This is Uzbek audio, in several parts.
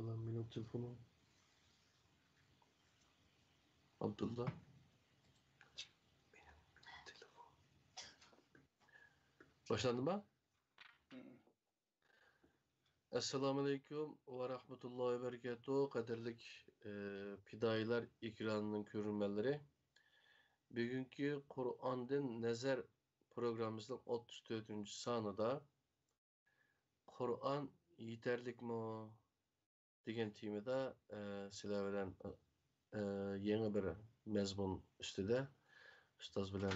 Bakalım benim telefonum. Abdullah. Benim telefon. Başlandı mı? Assalamu alaikum ve rahmetullahi ve berekatuhu. Kaderlik Fidayiler ekranının görünmeleri. Bugünkü Kur'an'dan Nezer programımızın 34. sanıda Kur'an yeterlik mi? Degan temada sizlar bilan yangi bir mazmun ustida ustoz bilan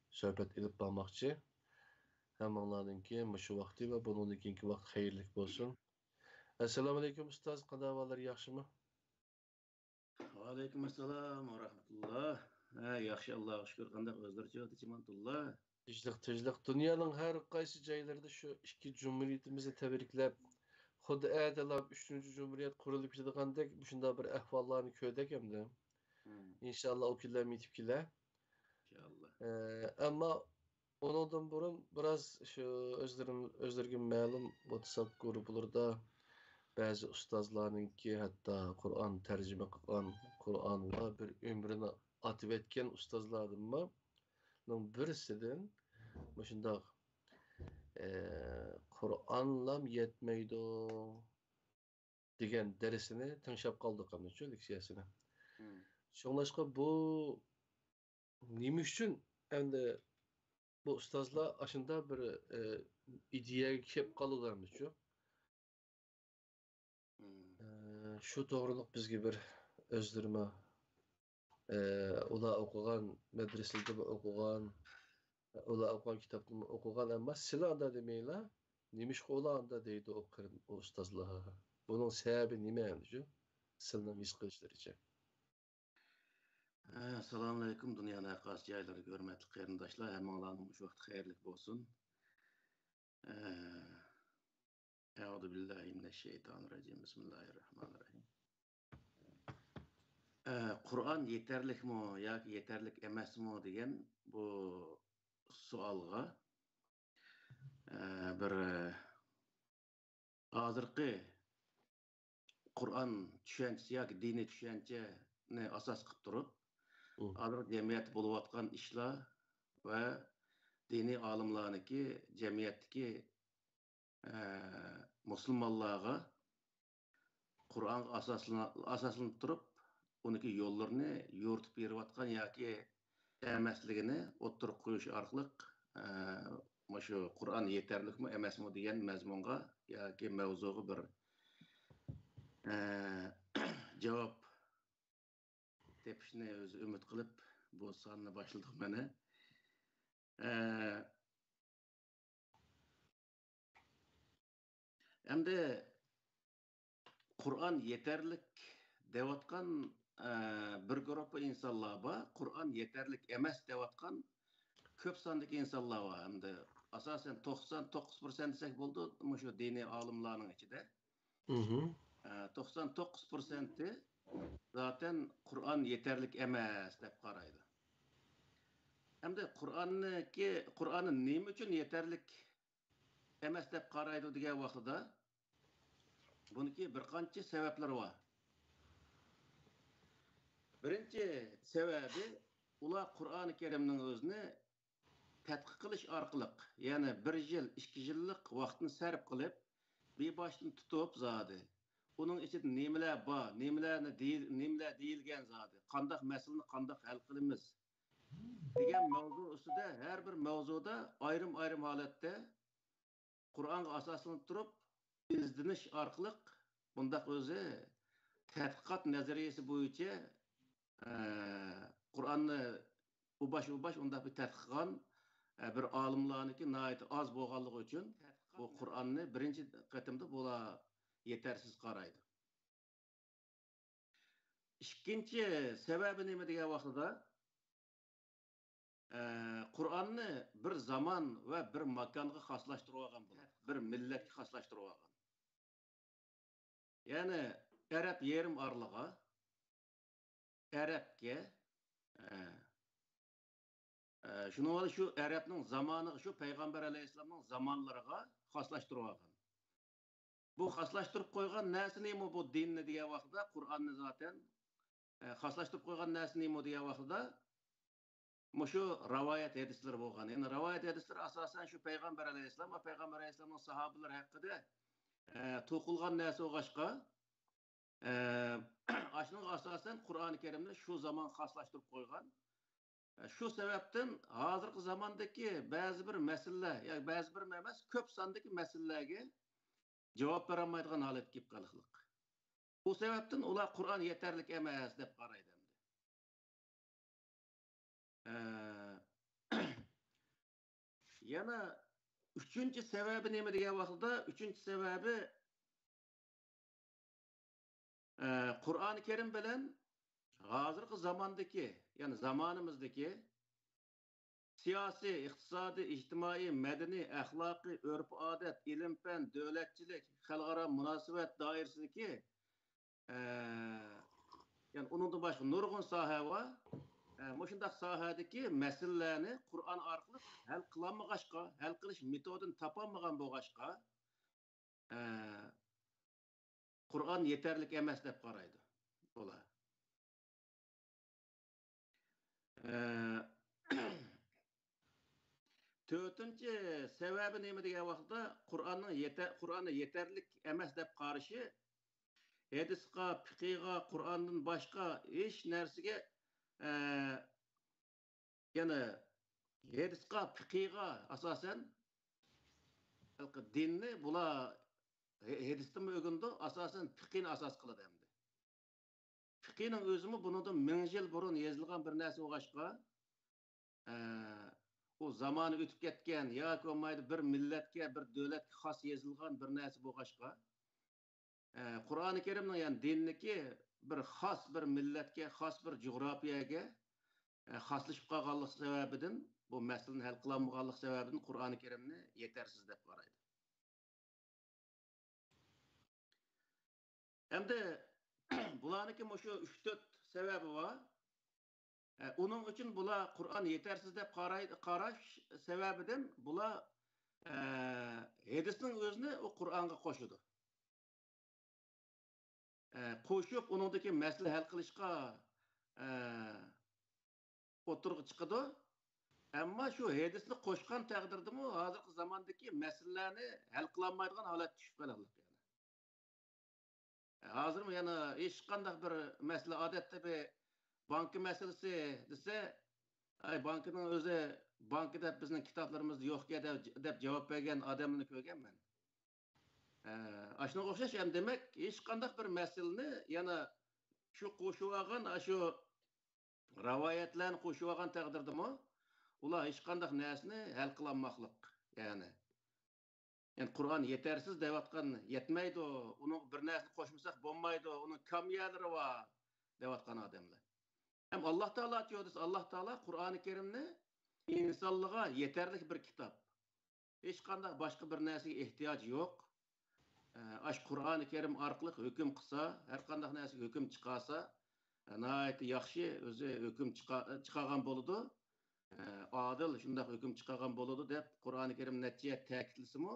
suhbat ilib bormoqchi. Hammalarninki shu vaqti va bundan keyingi vaqt xayrli bo'lsin. Assalomu alaykum ustoz, qanday ahvollar, yaxshimi? Va alaykum assalom va rahmatulloh. Yaxshi, Allohga shukr. Qanday o'zlarcha Timantulloh? Tinchlik. Dunyoning har qaysi joylarida shu ikki jumhuriyatimizni tabriklab, xuddi adalab 3-chi jumhuriyat qurilib ketadiganidek shunday bir ahvollarni ko'rdik hamda. İnşallah o kunlar yetib kelar. İnşallah. Ammo ondan burun biraz şu özlerine ma'lum WhatsApp gruplarida bazı ustozlarninki hatta Kur'an tercüme qilgan, Kur'an'la bir ömrünü atıp etken ustozlarımma birisinden shundoq Kur'an'lam yetmeydi degan dersini tinglab qoldik hamda shu leksiyasini. Şoňlaşqa bu nima uchun endi bu ustozlar aşında bir ideyaga kelib qolganlarmichu. Şu to'g'riliq bizga bir o'zdirma ular o'qigan madrasada o'qigan, ular o'qigan kitobni o'qigan emas, sizlar anda demaylar, nimishqa ular anda deydi o ustozlar. Bunun sababi nima endi? Sizlarning his qilishlaricha. Assalomu alaykum dunyoning har qaysi joylari hurmatli qarindoshlar, hammalarning shu vaqt xayrli bo'lsin. Euzu billahi mineşşeytanirracim. Bismillahirrahmanirrahim. Kur'an yeterlikmi yoki yeterlik emasmi degan bu savolga bir hozirgi Kur'an tushunchasi yoki diniy tushunchani asos qilib turib, hozir jamiyat bo'layotgan ishlar va diniy olimlarniki jamiyatdagi musulmonlarga Kur'an asoslanib turib, uniki yo'llarini yo'ritib berayotgan yoki emasligini o'ttirib qo'yish orqali shu Kur'an yetarlikmi emasmi degan mazmunga yoki mavzuga bir javob tepishni o'zi umid qilib bu sonni boshladik mana. Endi Kur'an yeterlik deyotgan bir guruh insonlar bor, Kur'an yeterlik emas deyotgan ko'p sondagi insonlar bor. Endi asosan 99% desak bo'ldi, shu diniy olimlarning ichida. 99%i zaten Kur'an yeterlik emas deb qaraydi. Endi Kur'anni nima uchun yeterlik emas deb qaraydi degan vaqtida buniki bir qancha sabablar var. Birinchi sebebi ular Qur'oni Karimning o'zini tadqiq qilish orqali, ya'ni 1 yil, 2 yillik vaqtni sarf qilib, beboshdan tutib zodi. Uning ichida nimalar bor, nimalar deyilgan zodi, qanday masalani qanday hal qilamiz degan mavzu ustida har bir mavzuda ayrim holatda Qur'onga asoslanib turib izdinish orqali bundaq o'zi tadqiqot nazariyasi bo'yicha Qur'onni ubash undaq bir tadqiqon bir olimlarniki nihoyat oz bo'lganligi uchun bu Qur'onni birinchi qatimda bo'la yetarsiz qaraydi. Ikkinchi sababi nima degan vaqtida Qur'onni bir zaman va bir makonga xoslashtirib olgan bo'ladi, bir millatga xoslashtirib olgan. Yani Arap yerim arlığa, Arapga, şunu var şu Arap'ın zamanı, şu Peygamber Aleyhisselam'ın zamanlarına xoslaştırıb algan. bu xaslashtirib qo'ygan narsa nima bu dinni degan vaqtda Qur'onni zaten xaslashtirib qo'ygan narsa nima degan vaqtda mushu rivoyat hadislar bo'lgan. Endi rivoyat hadislar asosan shu payg'ambar alayhissalom va payg'ambar alayhissalomning sahobalari haqida to'qilgan narsa o'g'ashqa shuning asosan Qur'oni Karimda shu zamon xaslashtirib qo'ygan. Shu sababdan hozirgi zamondagi ba'zi bir masalalar, yoki ba'zi bir emas, ko'p sondagi masalalarga javob bera olmaydigan holatga kelib qolganlik. Bu sababdan ular Qur'on yetarlik emas deb qaraydi. Yana üçüncü sebebi nima degan vaqtda, üçüncü sebebi Qur'oni Karim bilan hozirgi zamondagi, ya'ni zamonimizdagi siyosiy, iqtisodiy, ijtimoiy, madaniy, axloqiy, urf-odat, ilm-fan, davlatchilik, xalqaro munosabat doirasidagi yani uningdan boshqa nurg'un soha va mushundaq sohadagi masalalarni Qur'on orqali hal qilolmag'achqa, hal qilish metodini topolmagan bo'lg'achqa Qur'on yetarli emas deb qaraydi ular. To'rtinchi sababi nima degan vaqtda Qur'onni yetarlik emas deb qarashi hadisga, fiqhga, Qur'ondan boshqa hech narsaga yani hadisga, fiqhga asosan dinni bular hadisdan o'g'indi asosan fiqhni asos qiladi endi. Fiqhning o'zimi bundan 1000 yil burun yozilgan bir narsa o'g'ashqa o zamanı o'tib ketgan yoki bo'lmaydi bir millatga, bir davlatga xos yozilgan bir narsa bo'lg'ashqa Qur'oni Karimning yani dinniki bir xos bir millatga, xos bir jo'g'rafiyaga xoslashib qolganlik sababidan bu masalani hal qilolmaganlik sababidan Qur'oni Karimni yetarsiz deb qaraydi. Endi bularniki shu 3-4 sababi var. Onun için bular Qur'on yetersiz deb qarash sababidan bular hadisning o'zini o Qur'onga qo'shadi. Qo'shib uningdagi masala hal qilishga o'tirg'i chiqadi. Ammo shu hadisni qo'shgan taqdirdami hozirgi zamondagi masalalarni hal qila olmaydigan holatga tushib qoladi. Hozir yana hech qanday bir masala odatda bir banka meselesi dese, ay bankanın özü bankada bizning kitoblarimizda yo'q deb javob bergan odamni ko'rganman. Ashuna o'xshash ham demak, hech qanday bir masalani yana shu qo'shib olgan, shu rivoyatlarni qo'shib olgan taqdirdami, ular hech qanday narsani hal qila olmoqlik, ya'ni. Yani Qur'on yetersiz deyotgan yetmaydi, uni bir narsa qo'shmasak bo'lmaydi, uni kamyalari bor deyotgan odamlar. Hem Allah Teala diyor, Allah Teala Kur'an-ı Kerim'ni insanlığa yeterli bir kitap. Hiç qanday başka bir narsega ihtiyaç yok. Aş Kur'an-ı Kerim arqali hüküm qilsa, her qanday narsaga hüküm chiqarsa, nihoyatda yaxshi o'zi hüküm chiqargan bo'ladi. Adil shunday hüküm chiqargan bo'ladi deb Qur'on-ı Kerim natiya ta'kidlasimi,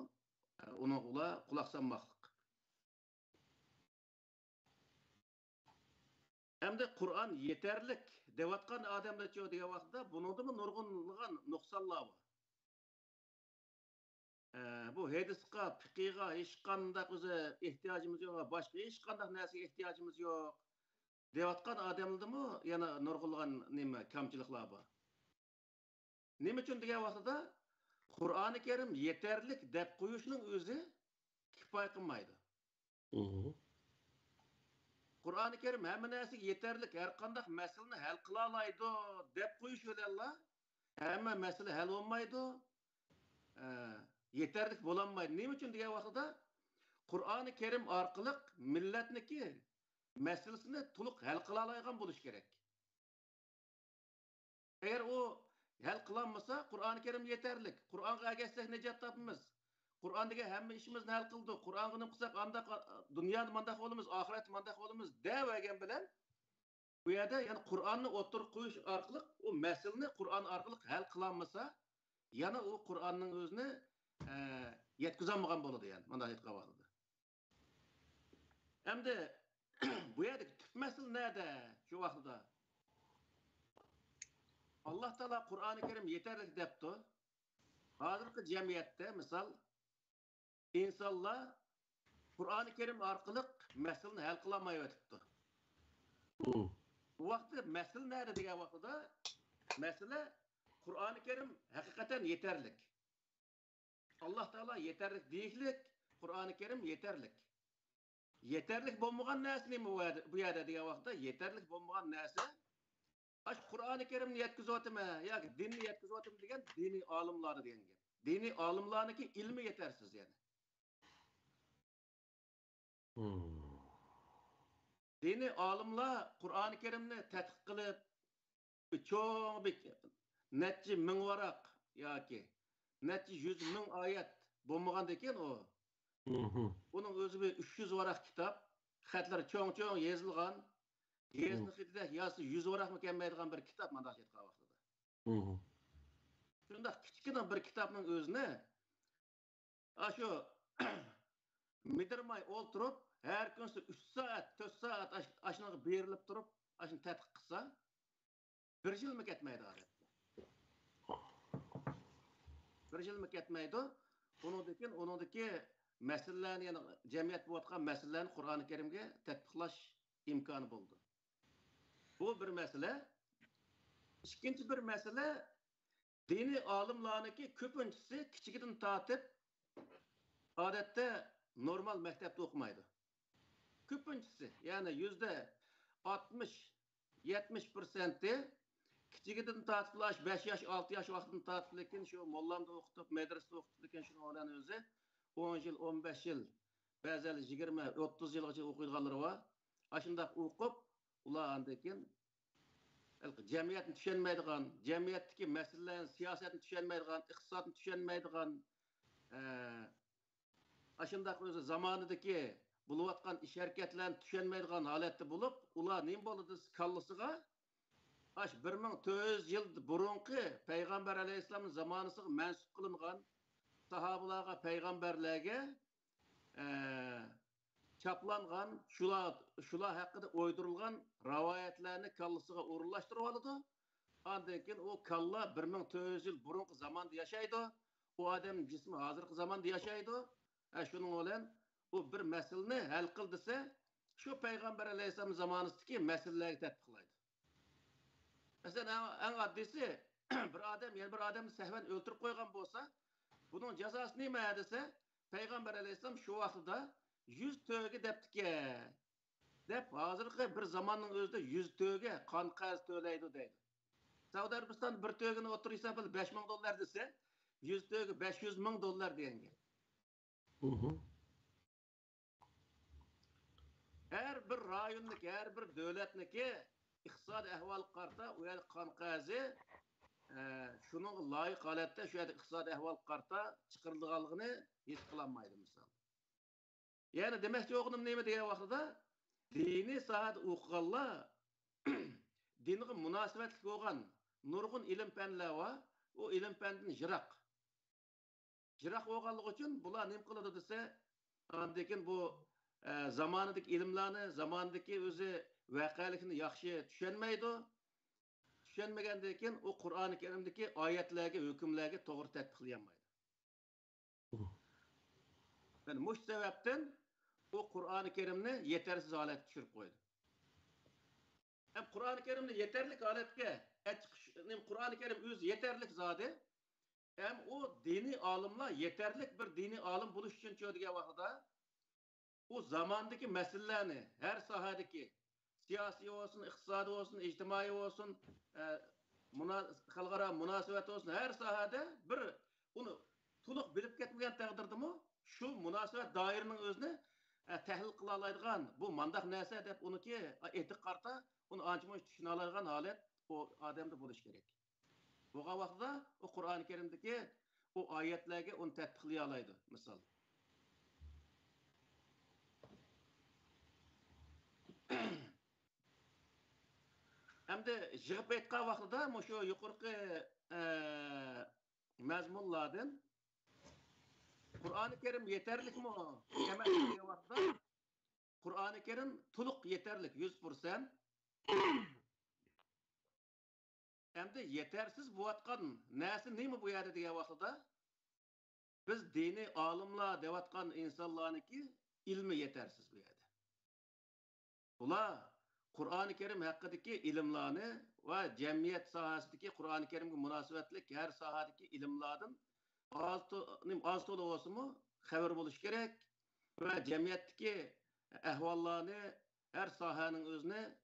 uni ular quloq solmoqlik. Hem de Kur'an yeterlik devatkan adamlar çoğu diye vaqtda bunun mı nurgunluğun nuqsanlar var. Bu hadisqa, fiqhga hiç qanday o'zi ehtiyojimiz yo'q, boshqa hech qanday narsaga ehtiyojimiz yo'q devatkan adamlardami yana nurg'ulgan nima kamchiliklar bor. Nima uchun degan vaqtda Qur'oni Karim yeterlik deb qo'yishning o'zi kifoya qilmaydi. Qur'oni Karim hamma narsaga yeterlik, har qanday masalani hal qila oladi deb qo'yish bilan hamma masala hal bo'lmaydi. Yeterlik bo'lolmaydi. Nima uchun degan vaqtda Qur'oni Karim orqali millatniki masalasini to'liq hal qila oladigan bo'lish kerak. Agar u hal qilolmasa Qur'oni Karim yeterlik. Qur'onga agarsak najot topamiz. Qur'ondagi hamma ishimizni hal qildi. Qur'onga nima qilsak anda dunyoda mandaq bo'lamiz, oxiratda mandaq bo'lamiz degan bilan bu yerda yani Qur'onni o'tirib qo'yish orqali u masalani Qur'on orqali hal qilolmasa, yana u Qur'onning o'zini yetkazolmagan bo'ladi yani. Mana aytgan vaqtida. Hem de bu yerdeki tüp mesele nerede şu vaxtda? Allah Teala Kur'an-ı Kerim yeterli depti. Hazırki cemiyette misal insanlar Kur'an-ı Kerim arkalık meselini hal kılamayı ötüptü. Hı. Bu vaxtda mesele nerede diye vaxtda mesele Kur'an-ı Kerim hakikaten yeterlik. Allah Teala yeterlik deyiklik, Kur'an-ı Kerim yeterlik. Yeterlik bolmagan näsini bu yerde diye vaxtda yeterlik bolmagan näse aş Kur'an-ı Kerimni yetkizotime yoki dinni yetkizotime degan dini olimlari degan gap. Dini olimlarniki ilmi yetersiz yani. Dini olimlar Kur'an-ı Kerimni tadqiq qilib, cho'ng bir necha ming varaq yoki necha 100 ming oyat bo'lmagan ekan o. Bunun o'zi bir 300 varaq kitob, xatlar cho'ng-cho'ng yozilgan, yezni xitida yosi 100 varaq kelmaydigan bir kitob mandaq aytgan vaqtida. Shunda kichkina bir kitobning o'zini shu midirmay o'ltirib, har kunsi 3 soat, 4 soat ashnaqa berilib turib, ashuni tadqiq qilsa, bir yilmi ketmaydi odatda. Bir yilmi ketmaydi. Uningdagi masalalarni, ya'ni jamiyat bo'layotgan masalalarni Qur'oni Karimga tadbiqlash imkoni bo'ldi. Bu bir masala. Ikkinchi bir masala dini olimlarniki ko'pinchisi kichigidan tortib odatda normal maktabda o'qimaydi. Ko'pinchisi, ya'ni %60-70% kichigidan tortib 5 yosh, 6 yosh vaqtidan tortib lekin shu mollamda o'qitib, madrasada o'qitib lekin shuni o'lan o'zi 10 yil, 15 yil, ba'zan 20-30 yilgacha o'qiydiganlar bor. Ashundaq o'qib, ular andan jamiyatni tushunmaydigan, jamiyatdagi masalalarni, siyosatni tushunmaydigan, iqtisodni tushunmaydigan, ashundaq o'zi zamonidagi bo'layotgan ish harakatlarni tushunmaydigan holatda bo'lib, ular nima bo'ladi kallasiga 1400 yil burunqi payg'ambar alayhissalomning zamonasiga mansub qilingan sahobalarga, payg'ambarlarga chaplangan, shular haqida o'ydirilgan rivoyatlarni kallasiga o'rinlashtirib oladi. Ondan keyin u kalla 1400 yil burunqi zamonda yashaydi. U odam jismi hozirgi zamonda yashaydi. Shuning bilan u bir masalani hal qil desa, shu payg'ambar alayhissalom zamonasidagi masalalarga tadbiqlaydi. Masalan, eng oddiysi bir odam, yana bir odamni sahvan o'ltirib qo'ygan bo'lsa, buning jazosi nima desa, payg'ambar alayhissalom shu vaqtida 100 to'ga debdiki. Deb hozirgi bir zamonning o'zida 100 to'ga qon qarz to'laydi deydi. Saudiya Arabiston bir to'gini o'tir hisobi $5000 desa, 100 to'ga $500,000 degan. Her bir rayonniki, her bir davlatniki iqtisodiy ahvol qarta, u yerda qon qarzi shuning loyiq holatda shu yerda iqtisodiy ahvol qarta chiqarilganligini his qilolmaydi misol. Yani demakchi o'qidim nima degan vaqtida diniy sohada o'qiganlar dinga munosabatli bo'lgan nurg'un ilm fanlar va u ilm fandan jiroq bo'lganligi uchun bular nima qiladi desa, lekin bu zamonidagi ilmlarni, zamonidagi o'zi voqelikni yaxshi tushunmaydi. Tushunmagandan keyin u Qur'oni Karimdagi oyatlarga, hukmlarga to'g'ri tatbiqlay olmaydi. Yani mush sababdan o Kur'an-ı Kerimni yetersiz holatga tushirib qo'ydi. Hem Kur'an-ı Kerimni yeterlik holatga Kur'an-ı Kerim o'zi yeterlik zodi, hem o dini olimlar yeterlik bir dini olim bo'lish uchun degan vaqtida o zamondagi masalalarni har sohadagi siyosiy bo'lsin, iqtisodiy bo'lsin, ijtimoiy bo'lsin, xalqaro munosabat bo'lsin, har sohada bir uni to'liq bilib ketmagan taqdirdami shu munosabat doirining o'zini tahlil qila oladigan bu mandaq narsa deb uniki etik qarta uni ancha-muncha tushuna oladigan holat o odamda bo'lishi kerak. Bo'lgan vaqtda o Qur'oni Karimdagi o oyatlarga uni tatbiqlay oladi, misol. Hamda yig'ib aytgan vaqtida shu yuqorqi mazmunlardan Qur'oni Karim yeterlikmi? Emas degan vaqtda Kur'an-ı Kerim tuluk yeterlik 100%. Hem de yetersiz buatkan nesi neymi bu yerde diye vakıda biz dini alımla devatkan insanlarınki ilmi yetersiz bu yerde. Ula Kur'an-ı Kerim hakkındaki ilimlerini ve cemiyet sahasındaki Kur'an-ı Kerim'e münasebetlik her sahadaki ilimlerden az tolu olsun mu haber buluş gerek ve cemiyetteki ehvallarını her sahanın özüne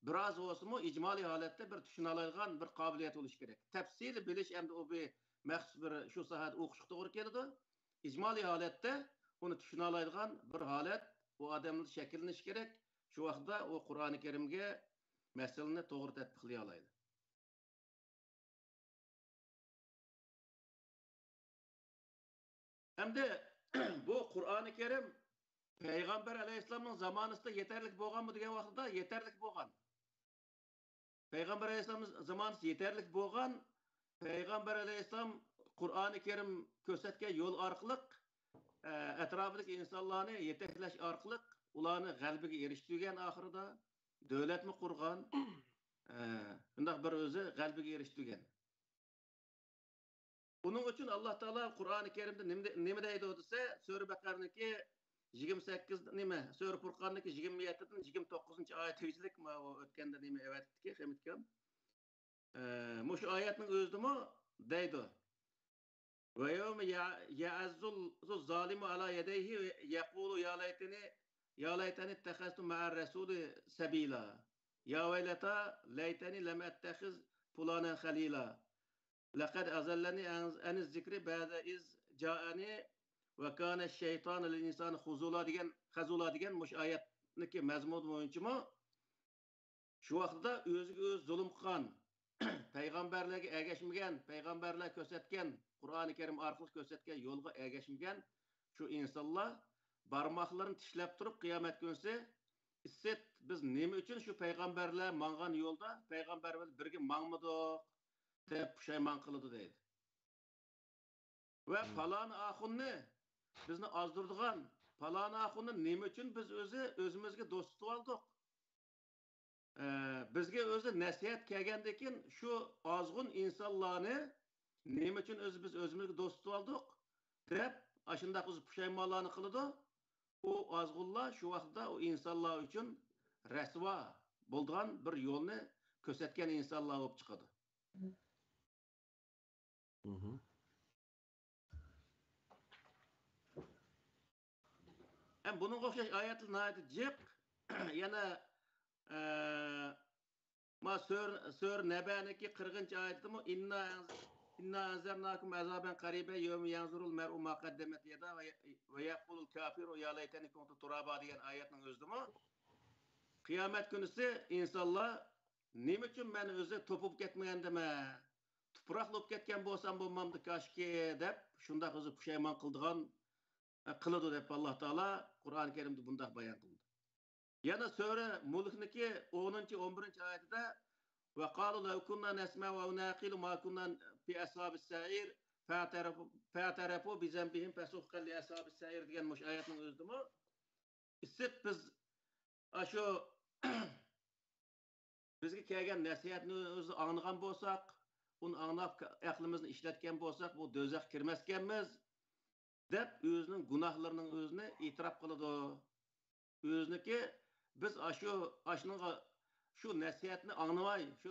biraz olsun mu icmali halette bir düşünülen bir kabiliyet oluş gerek. Tefsili biliş hem de o bir mehsus bir şu sahada okuşuk doğru geldi. İcmali halette onu düşünülen bir halet bu adamın şekilleniş gerek. Şu vaxtda o Kur'an-ı Kerim'e meselini doğru tatbiqlay alaydı. Hem de bu Kur'an-ı Kerim Peygamber Aleyhisselam'ın zamanında yeterlik boğan mı diye vaxtda yeterlik boğan. Peygamber Aleyhisselam'ın zamanında yeterlik boğan. Peygamber Aleyhisselam Kur'an-ı Kerim kösetke yol arqılık etrafındaki insanlarını yetekleş arqılık ularını galbiga eriştirgen ahırda devlet mi kurgan bundak bir özü galbiga eriştirgen. Bunun için Allah Teala Kur'an-ı Kerim'de nime deydi o dese Sure Bakara'niki 28 nime Sure Furqan'daki 27'den 29. ayet hicrik mi o ötkende nime evet ki hemitkan. Muş ayetin özü mü deydi. Ve yevme ya'azzul zalimu ala yedeyhi ve yekulu ya leyteni ittehaztu ma'ar Resulü sebila. Ya veyleta leyteni lem ettehiz fulanen halila. لقد أزلني عن الذكر بعد إذ جاءني وكان الشيطان للإنسان خذولا degan muş ayetniki mezmun boyunca mı şu vaqtda özüge öz zulüm qilgan peygamberlerge ergeşmegen peygamberler kösetken Kur'an-ı Kerim arqılı kösetken yolga ergeşmegen şu insanlar barmaqlarını tishlab turib qiyomat günsi isset biz nima uchun şu peygamberler mangan yolda peygamber birge mangmadık deb pushaymon qiladi deydi. Ve falan ahunni bizni azdırdıgan falan ahunni nima uchun biz özümüzge do'st tutib oldik? Bizga o'zi nasihat kelgandan şu azgın insonlarni nima uchun biz o'zimizga do'st tutib oldik deb ashundaq o'zi pushaymonlarni qiladi. O azg'unlar shu vaqtda o insonlar uchun rasvo bo'lgan bir yo'lni ko'rsatgan insonlar bo'lib chiqadi. Hem bunun o'xshash oyatlar jiq yana ma sör nebaniki 40. oyatimi inna anzarnakum azaban qariba yawma yanzurul mar'u ma qaddamat yada ve yaqulul kafiru ya laytani kuntu turaba degan oyatning o'zidimi qiyomat kunisi insonlar nima uchun men o'zi topib ketmagandima tuproq bo'lib ketgan bo'lsam bo'lmamdi kashki deb shundoq o'zi pushaymon qiladi deb Alloh taolo Qur'oni Karimda bundoq bayon qildi. Yana sura Mulkniki 10-11 oyatida ve qalu law kunna nasma'u wa naqilu ma kunna fi ashabis sa'ir fa'tarafu bi zanbihim fasuhqan li ashabis sa'ir degan mush oyatning o'zidimi isib biz shu bizga kelgan nasihatni o'zi anglagan bo'lsak, uni anglab aqlimizni ishlatgan bo'lsak, bu do'zax kirmaskanmiz deb o'zining gunohlarining o'zini e'tirof qiladi. O'ziniki biz shu nasihatni anlamay, shu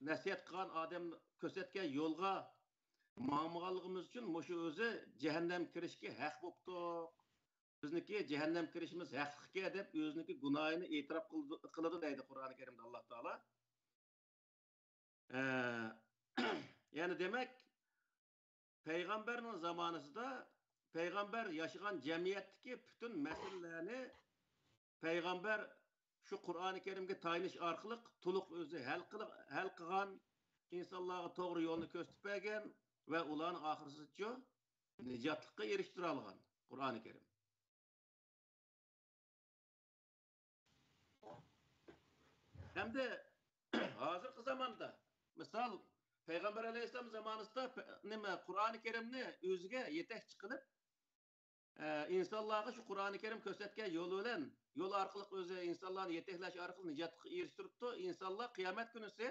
nasihat qilgan odam ko'rsatgan yo'lga ma'murligimiz uchun mushu o'zi jahannam kirishga haq bo'pti. Bizniki jahannam kirishimiz haqliqga deb o'ziniki gunohini e'tirof qiladi deydi Qur'oni Karimda Alloh taolo. Yani demek peygamberinin zamanında peygamber yaşayan cemiyetteki bütün meselelerini peygamber şu Kur'an-ı Kerim'e tayiniş arkalık tuluk özü hal kılan insanlara doğru yolunu göstergen ve ulan ahırsızca nicatlıkka eriştir algan Kur'an-ı Kerim. Hem de hazırki zamanda misal Peygamber Aleyhisselam zamanında Kur'an-ı Kerim'ni özüge yetek çıkılıp insonlarga shu Qur'oni Karim ko'rsatgan yo'l bilan yo'l orqali o'zi insonlarni yetaklash orqali nijotga erishtiribdi. İnsanlar qiyomat kunisi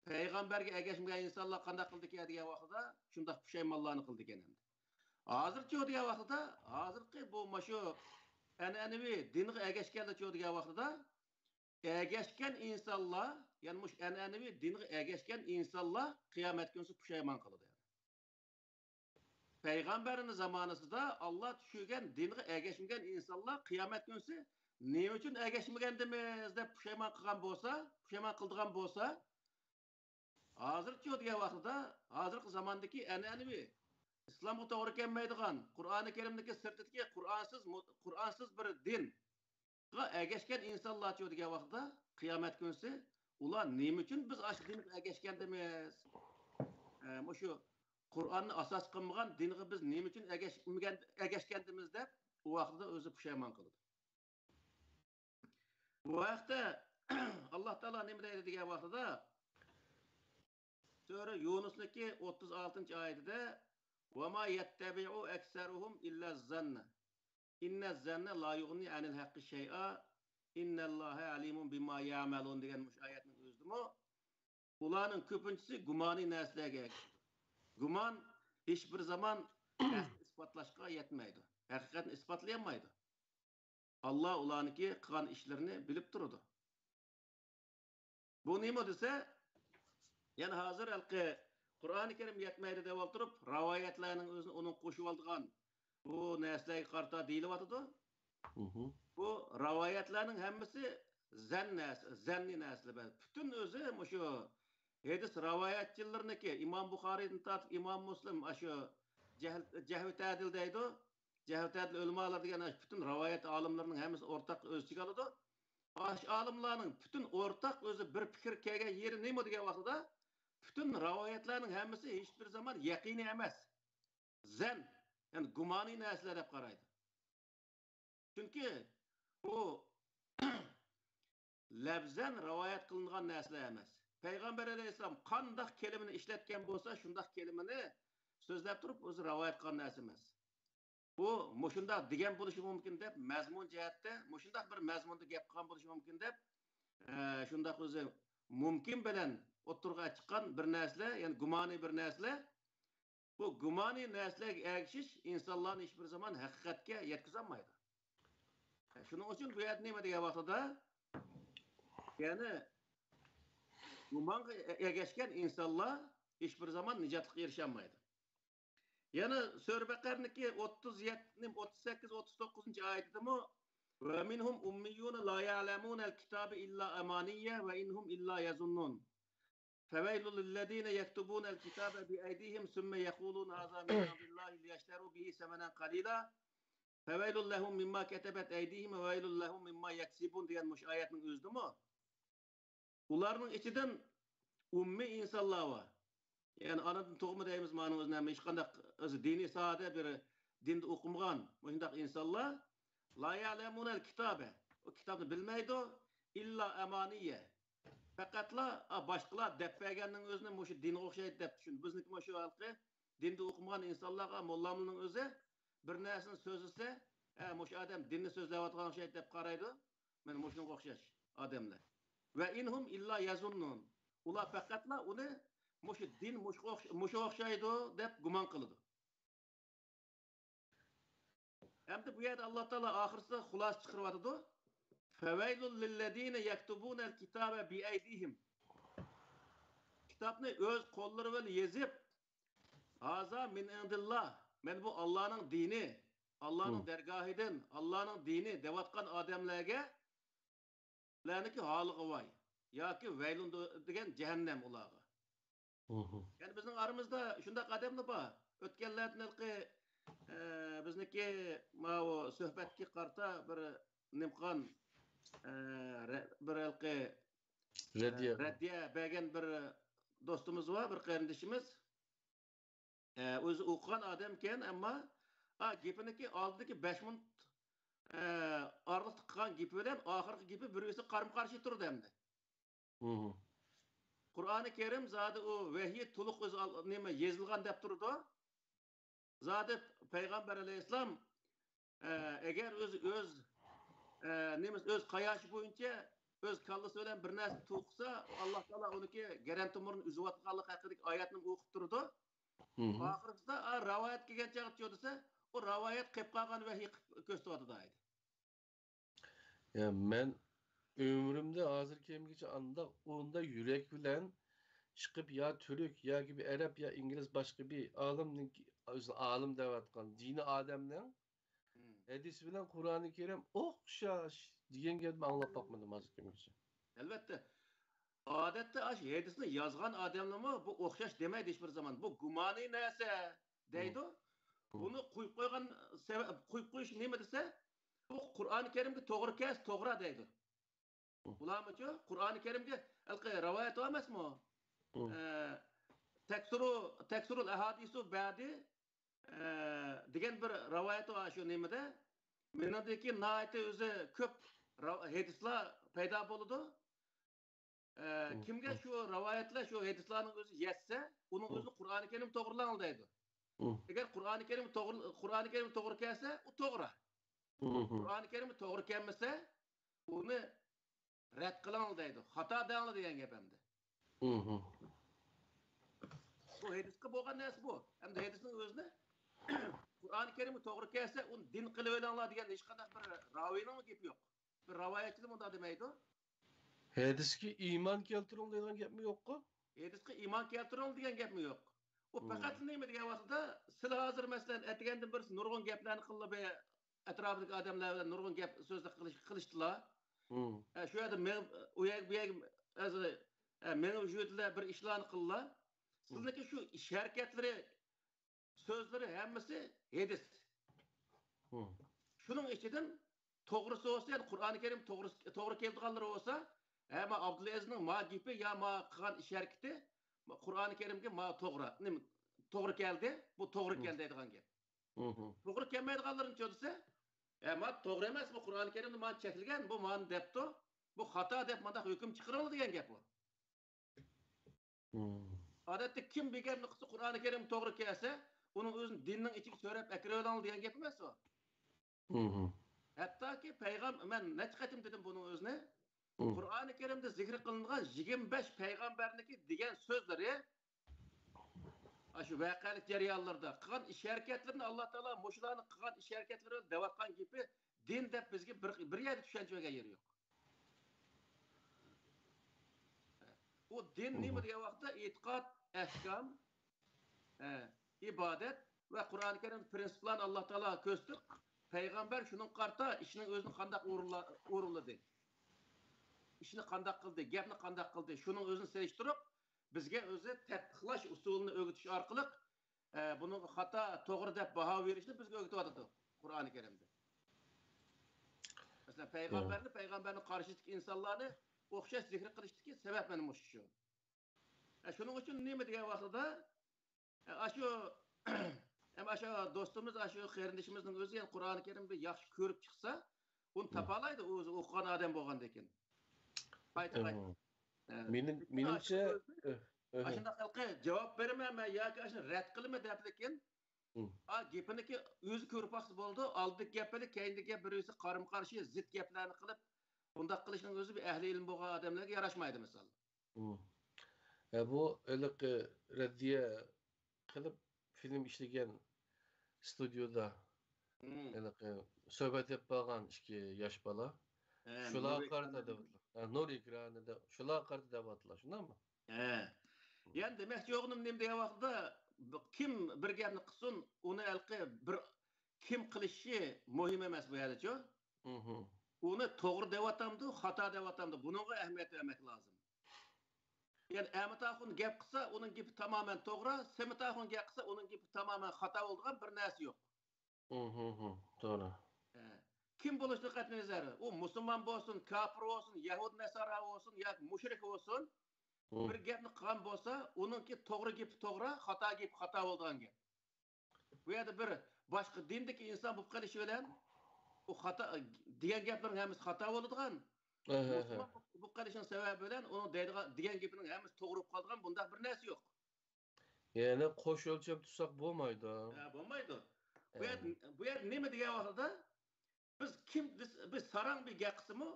payg'ambarga ergashmagan insonlar qanday qildi degan vaqtida shunday pushaymonlarni qildi ekan endi. Hozircha degan vaqtida hozirgi bu shu an'anaviy dinga ergashgan degan vaqtida ergashgan insonlar, ya'ni mush an'anaviy dinga ergashgan insonlar qiyomat kunisi pushaymon qiladi. Peygamberin zamanısında Allah düşürgen dinge ergeşmegen insanlar kıyamet günüsü ne için ergeşmegen demiz dep puşayman kılgan bolsa, puşayman kıldırgan bolsa, hazırki diye vaxtıda, hazırki zamandaki an'anaviy İslam'a doğru gelmeydigan, Kur'an-ı Kerim'deki sırtıdaki Kur'ansız bir din ergeşken insanlar diye vaxtıda kıyamet günüsü ulan ne için biz aş dinge ergeşken demiz? Şu Kur'an'ı asas kılmagan dinge biz ne için ergeşkendimiz dep o vaxtıda özü puşayman kıldı. Bu vaxtda Allah Teala ne deydi degan vaxtıda Sure Yunus'taki 36. ayetinde وَمَا يَتَّبِعُ أَكْسَرُهُمْ إِلَّا الظَّنَّ إِنَّ الظَّنَّ لَا يُغْنِي عَنِ الْحَقِّ شَيْئًا إِنَّ اللّٰهَ عَلِيمٌ بِمَا يَعْمَلُونَ degan ayetinin özümü. Ularning ko'pinchisi gumoniy narsalarga Guman hiçbir zaman ispatlaşka yetmeydi. Hakikatini ispatlayamaydı. Allah ulaniki kılan işlerini bilip durdu. Bu neymi dese, yani hazır Kur'an-ı Kerim yetmeydi de oturup, ravayetlerinin özünü onun koşup aldıgan bu nesleyi karta deyilip atıdı. Bu ravayetlerinin hemmisi zenni nesli. Bütün özü şu hadis ravayetçilerindeki İmam Bukhari'nin tatip İmam Müslim şu Cehvi Tadil deydi. Cehvi Tadil ölmalar degan bütün ravayet alimlerinin hemisi ortak özçük alıdı. Aş alimlerinin bütün ortak özü bir fikir kelgen yeri neymi degan vaqtida bütün ravayetlerinin hemisi hiçbir zaman yakini emas. Zen, yani gumani narsalar deb qaraydi. Çünkü o labzan ravayet qilingan narsalar emas. Peygamber Aleyhisselam qandaq kelimini işletken bolsa, şundaq kelimini sözlep durup o'zi ravayet qilgan narsa emas. Bu mushundaq degan bo'lishi mumkin deb mazmun jihatda, mushundaq bir mazmunda gap qilgan bo'lishi mumkin deb, shundaq o'zi mumkin bilan o'tirg'a chiqqan bir narsa, ya'ni gumoniy bir narsa. Bu gumoniy narsalarga ergishish insonlarni hech bir zaman haqiqatga yetkazolmaydi. Shuning uchun bu yerda nima degan vaqtida, ya'ni gumonga ergashgan insonlar hech bir zaman nijotga erisholmaydi. Yana Sure Baqarniki 38-39 oyatida ve minhum ummiyun la ya'lamun el-kitabe illa amaniye ve inhum illa yazunnun. Feveylul lillezine yektubun el-kitabe bi eydihim sümme yekulun haza min indillahi liyashtaru bihi semenen qalila. Feveylul lehum mimma ketebet eydihim ve veylul lehum mimma yeksibun diyen ayetin özü mü? Ularning içinden ummi insanlar var. Yani anadan tohumu deyimiz manımız neymiş? Hiç kandak dini sade bir dinde okumagan muşundak insanlar la ya'lemunel kitabe. O kitabı bilmeydi illa emaniye. Fakatla başkalar deppegeninin özüne muşu dini okşaydı dep düşün. Bizniki muşu halkı dinde okumagan insanlarga mollamının özü bir nersini sözlese muşu adam dinni sözlep atgan okşaydı dep qaraydı. Men muşunga okşaş adamlar. Ve inhum illa yazunnun. Ular fakatla onu muşu din muşu okşaydı dep guman kılıdı. Hem de bu yerde Allah Teala ahirse hulas çıkarıvadı. Feveylul lillezine yektubunel kitabe bi eydihim. Kitabını öz kolları böyle yazıp haza min indillah. Men bu Allah'ın dini, Allah'ın dergahiden, Allah'ın dini devatkan ademlerge lerniki halığı vay. Ya ki veylun degen cehennem ulağı. Yani bizim aramızda şundak adamlı var. Ötkenlerden bizniki o sohbetki karta bir nimkan bir reddiye bergen bir dostumuz var, bir kardeşimiz. Özü okuyan adamken ama gepiniki aldaki 5 minut arlık tıkkan gepi bilen ahırkı gepi birisi karım karşı durdu hem de. Kur'an-ı Kerim zaten o vehyi tuluk yazılgan dep durdu. Zaten Peygamber Aleyhisselam Eğer öz kayaşı boyunca öz kallası bilen bir narsa tuğsa Allah Taala oniki gerentimurun üzüvatganlık haqidagi oyatni o'qib turdi. Oxirida rivoyat kelgan chaqda desa, o rivoyat qilib qolgan vahiy ko'rsatyapti deydi. Ya men ömrümde hazır kemgiçe anda onda yürek bilen çıkıp ya Türk ya gibi Arap ya İngiliz başka bir alim devatkan dini ademden hadis bilen Kur'an-ı Kerim okşaş diyen geldi anlap bakmadım hazır kemgiçe. Elbette. Adette hadisni yazgan adamlar bu o'xshash demaydi hech bir zaman. Bu gumoniy narsa deydi. Buni qo'yib qo'ygan sabab qo'yib qo'yish nima desa, bu Qur'oni Karimga to'g'ri kelsa to'g'ri deydi. Ularmichu Qur'oni Karimga rivoyat emasmi? Teksurul ahadisu ba'di degan bir rivoyat var shu nimada. Menadagi naati o'zi ko'p hadislar paydo bo'ldi. Kimga şu rivayetler, şu hadislarning o'zi yetsa, uning o'zini Qur'oni Karim to'g'rilanadi deydi. Agar Qur'oni Karim to'g'ri kelsa, u to'g'ri. Qur'oni Karim to'g'ri kelmasa, uni rad qilanadi deydi. Xato deyiladi degan gap endi. Bu hadisga bo'lgan narsa bu. Endi hadisning o'zini Qur'oni Karim to'g'ri kelsa, uni din qilib oylanglar degan hech qanday bir raviyning gapi yo'q. Bir rivoyatchi bunda demaydi. Hadiski iman keltirin degan gap mi yok ku? Hadisga iman keltiring degan gap mi yo'q? O faqat nima degan vaqtda sizlar hozir masalan aytgandan birisi nurg'un gaplarni qilib atrofidagi odamlar bilan nurg'un gap so'zlar qilishdilar. Shu yerda men u yer bu yer meni vujudida bir ishlarni qildilar. Sizniki shu ish harakatlari so'zlari hammasi hadis. Shuning ichidan to'g'risi bo'lsa, ya'ni Qur'oni Karim to'g'ri keltirganlari bo'lsa, ama Abdülaziz'nin ma gibi ya ma qilgan ish harakati Qur'oni Karimga ma to'g'ri keldi. Bu to'g'ri keldi deydigan gap. To'g'ri kelmaydiganlarini desa, ma to'g'ri emas bu Qur'oni Karimda ma chekilgan, bu mani debdi. Bu xato deb manda hukm chiqariladi degan gap bu. Odatda kim bir gapni qilsa Qur'oni Karim to'g'ri kelsa, uning o'zini dinning ichiga so'rab akiroladi degan gap emas bu. Hattoki payg'ambar men necha qatim dedim buning o'zini Qur'oni Karimda zikr qilingan 25 payg'ambarniki degan so'zlari shu voqelik jarayonlarda qilgan ish harakatlarini Alloh taolo mushularni qilgan ish harakatlari devatgan gibi din deb bizga bir yerda tushuncha bergan yeri yo'q. O din nima degan vaqtda e'tiqod, ahkam, ibodat va Qur'oni Karim prinsiplarini Alloh taolo ko'rsatib, payg'ambar shuning qarta ishning o'zini qanday o'rinladi. İşini qandaq qildi, gapni qandaq qildi. Shuning o'zini selishtirib, bizga o'zi tatbiqlash usulini o'rgatish orqali buni xato, to'g'ri deb baho berishni bizga o'rgatyapti Qur'oni Karimda. Masalan, payg'ambarni qarshisidagi insonlarni o'xshash zikr qilishdagi sabab mana shu. Shuning uchun nima degan vaqtida shu do'stimiz, shu qarindishimizning o'zi ham Qur'oni Karimni yaxshi ko'rib chiqsa, uni topalaydi o'zi o'qigan odam bo'lganda ekan. Menimcha aşında halka cevap vermem ya ki aşında red kılma derken gapiniki o'zi ko'rib baxsi bo'ldi. Oldiki gapini keyindagi birisi qarim qarshi zid gaplarni qilib, bundaq qilishning o'zi bir ahli ilm bo'lgan odamlarga yarashmaydi misol. Bu iliq raddiya qilib film ishlagan studiyada iliq suhbat qilib qolgan ikki yosh bola shular qarta nur ekranida shular qarta devatlar, shundaymi? Yani demek yo'g'nim nima degan vaqtda kim bir gapni qilsin, uni bir kim qilishi muhim emas bu yerda-ku. Uni to'g'ri devatamdi, xato devatamdi. Bunga ahamiyat vermek lazım. Yani Ahmetaxun gap qilsa, uning gapi tamamen to'g'ri, Semetaxun gap qilsa, uning gapi tamamen xato bo'lgan bir narsa yo'q. To'g'ri. Kim bo'lishni qat'iy nazari, u musulmon bo'lsin, kafir bo'lsin, yahud nasara bo'lsin yoki mushrik bo'lsin, bir gapni qilgan bo'lsa, uningki to'g'ri gapi to'g'ri, xato gapi xato bo'lgan gap. Bu yerda bir boshqa dindagi inson bo'lib qolishi bilan u xato degan gaplarning hammasi xato bo'ladigan. Musulmon bo'lib qolishining sababi bilan uni degan gapining hammasi to'g'ri bo'lib qolgan, bundaq bir narsa yo'q. Yani qo'sh o'lchab tutsak bo'lmaydi. Bo'lmaydi. Bu yer nima degan vaqtda biz sarang bir gap qismi,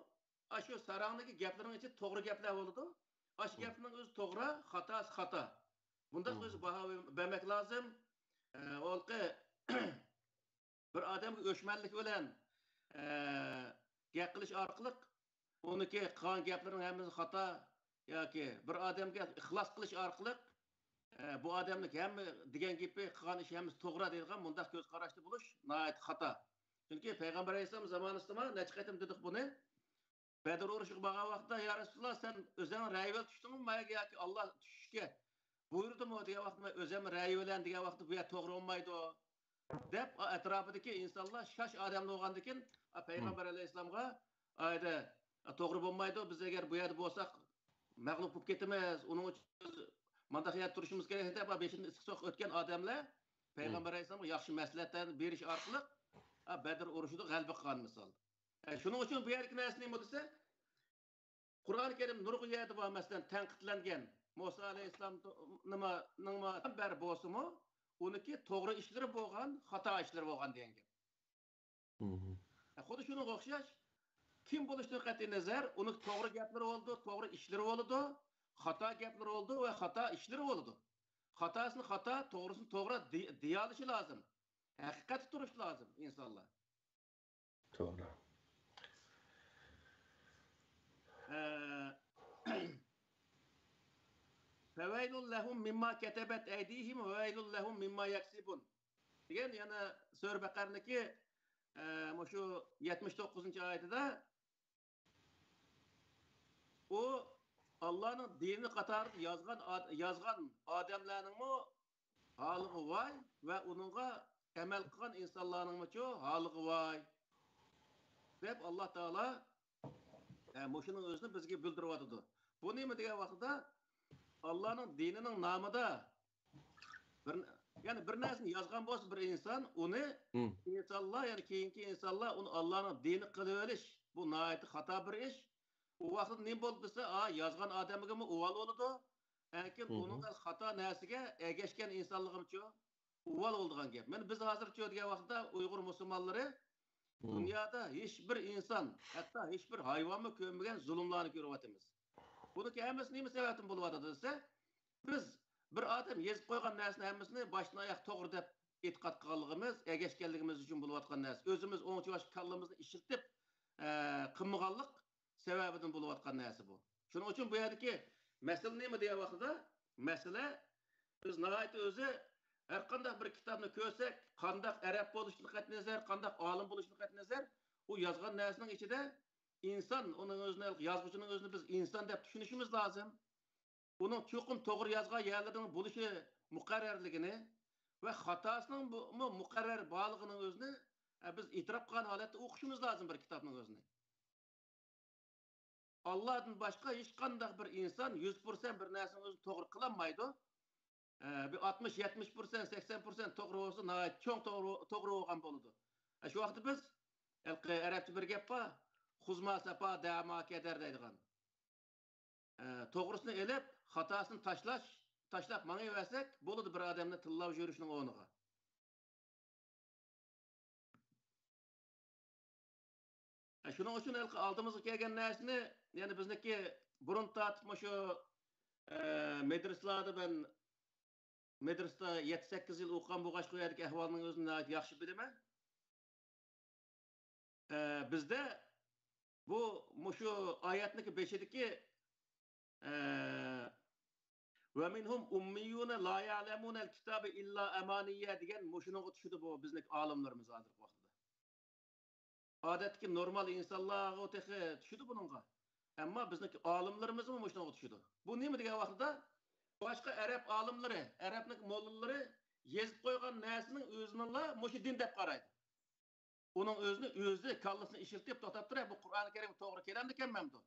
shu sarangdagi gaplarning ichida to'g'ri gaplar bo'ladi. Shu gapning o'zi to'g'ri, xatosi xato. Bundaq o'zi baho bermek lazım. Olqi bir odamga o'chmanlik bilan gap qilish orqali uniki qilgan gaplarining hammasi xato yoki bir odamga ixlos qilish orqali bu odamning hamma degan gapi qilgan ishi hammasi to'g'ri deydigan bundaq ko'z qarashda bo'lish nihoyat xato. Chunki payg'ambar alayhisalom zamonasida necha qatim dedik buni. Badr urushiga borgan vaqtda ya Rasululloh sen o'zing ra'y tushdingmi menga yoki Alloh tushishga buyurdimi degan vaqtda o'zim ra'y bilan degan vaqtda bu to'g'ri bo'lmaydi deb atrofidagi insonlar shash odamlar bo'lgandan keyin payg'ambar alayhissalomga ayda to'g'ri bo'lmaydi biz agar bu yerda bo'lsak mag'lub bo'lib ketamiz uning uchun mandaq yerda turishimiz kerak deb beshinchi issiqsoq o'tgan odamlar payg'ambar alayhissalomga yaxshi maslahatlarni berish orqali Badr urushida g'alaba qilgan misol. Shuning uchun bu yerga narsa nima desa Qur'oni Karim nurg'u yerda bor masalan tanqidlangan Musa alayhissalomning bar bo'lsa-mu uniki to'g'ri ishlari bo'lgan, xato ishlari bo'lgan degan gap. Xuddi shunga o'xshash kim bo'lishidan qat'iy nazar, uning to'g'ri gaplari bo'ldi, to'g'ri ishlari bo'ldi, xato gaplari bo'ldi va xato ishlari bo'ldi. Xatosini xato, to'g'risini to'g'ri deya olishi lozim. Haqiqatda turish lozim insonlar. To'g'ri. Feveylun lehum mimma ketebet eydihim ve veylun lehum mimma yaksibun. Degan yana Sura Baqara'daki şu 79. ayetida o Allah'ın dinini qatarib yazgan adamlarning halığı vay ve onunla emel qilgan insonlarning halığı vay deb Allah Taala şunun özünü bizga bildirib atadi. Bu nima degan vaqtda Allah'ın dininin namıda yani bir narsani yazgan bo'lsa bir inson uni insonlar yani keyingi insonlar uni Allah'ın dini qilib olish bu nihoyat xato bir ish. U vaqtda nima bo'ldi desa yozgan odamigami uval bo'ladi. Lekin uning xato narsaga ergashgan insonligimcha uval bo'lgan gap. Men biz hozircha degan vaqtda Uyg'ur musulmonlari dunyoda hech bir inson, hatto hech bir hayvonga ko'mmagan zulmlarni ko'ryapmiz. Buniki hammasi nima sababdan bo'lyapti desa, biz bir odam yezib qo'ygan narsani hammasini boshdan oyoq to'g'ri deb e'tiqod qilganligimiz, ergashganligimiz uchun bo'layotgan narsa. O'zimiz o'ngchi kallamizni ishirtib qilmaganlik sababidan bo'layotgan narsa bu. Shuning uchun bu yerdagi masala nima degan vaqtida, masala biz nihoyat o'zi har qanday bir kitobni ko'rsak, qanday arab bo'lishini qat'iy nazar, qanday olim bo'lishini qat'iy nazar, u yozgan narsaning ichida inson, uning o'zini yozuvchining o'zini biz inson deb tushunishimiz lozim. Uning cho'qim to'g'ri yozgan yerlardan bo'lishi muqarrarligini va xatosining muqarrar borligining o'zini biz e'tirof qilgan holatda o'qishimiz lozim bir kitobning o'zini. Allah'dan başka hech qanday bir inson 100% bir narsani o'zi to'g'ri qilolmaydi. Bir 60-70%, 80% to'g'ri bo'lsa, nihoyat cho'ng to'g'ri bo'lgan bo'ladi. Shu vaqtda biz arabcha bir gap bor. Xuzma sapa dama keder deydigan. To'g'risini elib, xatosini tashlab mangayversak, bo'ladi bir odamni tillab yurishning o'rniga. Shuning uchun oldimizga kelgan narsani, ya'ni bizniki burun tortib shu madrasalarda ben madrasada 7-8 yil o'qigan bo'lg'ach qo'yadagi ahvolning o'zini yaxshi bilaman. Bizda bu şu ayetniki 5'deki ve minhum ummiyun la ya'lemun el-kitabe illa amaniye degan şunu tushudi bu bizning olimlarimiz hozir vaqtida. Odatdagi normal insonlar o'taqi tushudi buningga. Ammo bizning olimlarimiz shunu tushudi. Bu nima degan vaqtida boshqa arab olimlari, arabning mollallari yezib qo'ygan narsaning o'zini mushu din deb qaraydi. Onun özü kallasını işirtip to'xtab turib, bu Qur'oni Karim to'g'ri kelamdi ekanmamdi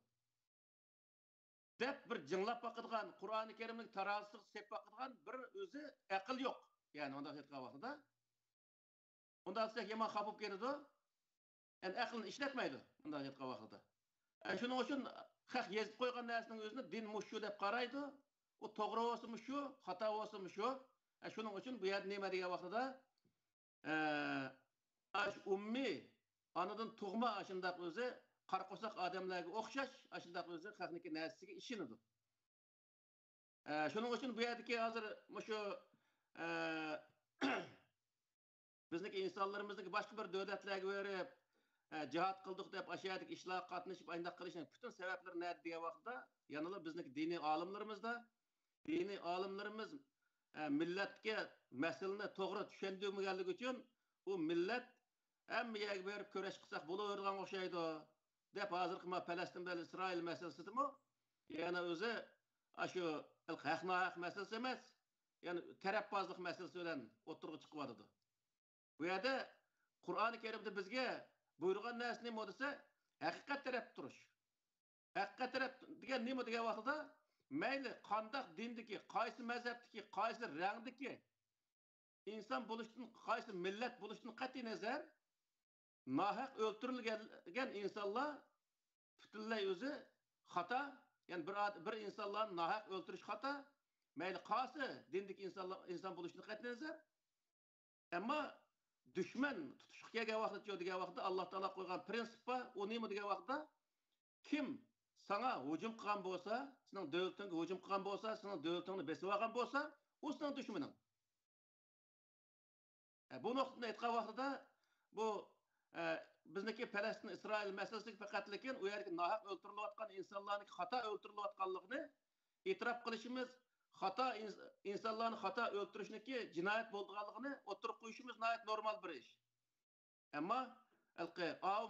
deb bir jinglab baqadigan, Qur'oni Karimning tarozisiga sep baqadigan bir o'zi aql yo'q. Ya'ni unda aytgan vaqtida unda desak yomon xafa ketadi. Endi aqlni ishlatmaydi unda aytgan vaqtida. Shuning uchun haq yezib qo'ygan narsaning o'zini din mushu deb qaraydi. U to'g'ri bo'lsa shu, xato bo'lsa shu. Shuning uchun bu yerda nima degan vaqtida ummi anadan tug'ma ashundaq o'zi qarqo'saq odamlarga o'xshash ashundaq o'zi haqniki narsasiga ishonadi. Shuning uchun bu yerdagi hozir shu bizniki insonlarimizniki boshqa bir davlatlarga berib jihad qildik deb ashyodik ishlarga qatnashib ayndaq qilishning butun sabablari nima degan vaqtda yana bizniki diniy olimlarimiz millatga masalani to'g'ri tushundirmaganligi uchun u millat hamma yerga berib kurash qilsak bo'lavergan o'xshaydi deb hozirgi Falastin bilan Isroil masalasimi yana o'zi shu haq masalasi emas, yani tarafbozlik masalasi bilan o'tirg'i chiqyapti. Bu yerda Qur'oni Karimda bizga buyurgan narsa nima desa, haqiqat taraf turish. Haqiqat taraf degan nima degan vaqtda mayli qandoq dindagi, qaysi mazhabdagi, qaysi rangdagi inson bo'lishdan, qaysi millat bo'lishdan qat'iy nazar nohaq o'ltirilgan insonlar butunlay o'zi xato, yani bir insonlarni nohaq o'ltirish xato, mayli qaysi dindagi inson bo'lishdan qat'iy nazar. Ammo düşman tutuşqa kelgan vaqtda degan vaqtda Alloh taolo qo'ygan prinsip bor. U nima degan vaqtda kim sana hujum qilgan bo'lsa, sening davlatingga hujum qilgan bo'lsa, sening davlatingni besib olgan bo'lsa, u sening dushmaning. Bu nuqtada aytgan vaqtida bu bizniki Falastin Isroil masalasi faqat lekin u yerga nohaq o'ltirilayotgan insonlarning xato o'ltirilayotganligini e'tirof qilishimiz, xato insonlarni xato o'ltirishniki jinoyat bo'lganligini o'tirib qo'yishimiz normal bir ish. Ammo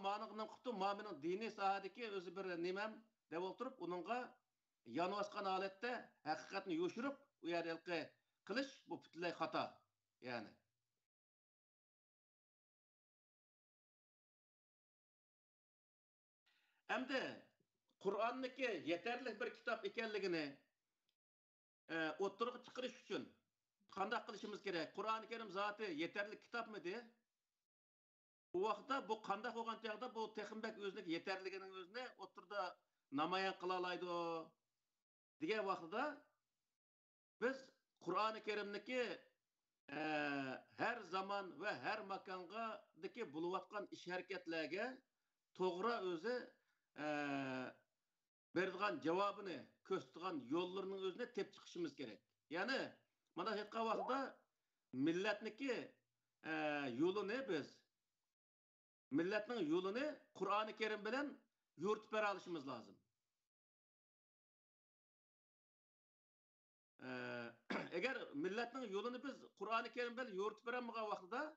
ma'nıqning qutu ma'mining diniy sohadagi o'zi bir nimam deb o'tirib, uningga yonvasgan holatda haqiqatni yo'shirib, u yerga qilish bu butunlay xato. Yani Hamda Qur'onniki yetarli bir kitob ekanligini o'ttirib chiqarish uchun qanday qilishimiz kerak? Qur'oni Karim zoti yetarli kitobmidi? Bu vaqtda bu qanday bo'lgan chog'da bu texmbek o'zining yetarligining o'zini o'tirda namoyon qila oladi degan vaqtda biz Qur'oni Karimniki her zaman ve her makandaki buluvatkan iş hareketlerge toğra özü berdiğen cevabını köstüğen yollarının özüne tep çıkışımız gerek. Yani mana hetqa vaqtda milletniki yolunu biz milletinin yolunu Kur'an-ı Kerim bilen yo'ritib bera olishimiz lazım. Eğer milletinin yolunu biz Kur'an-ı Kerim bilen yo'ritib beramagan vaqtida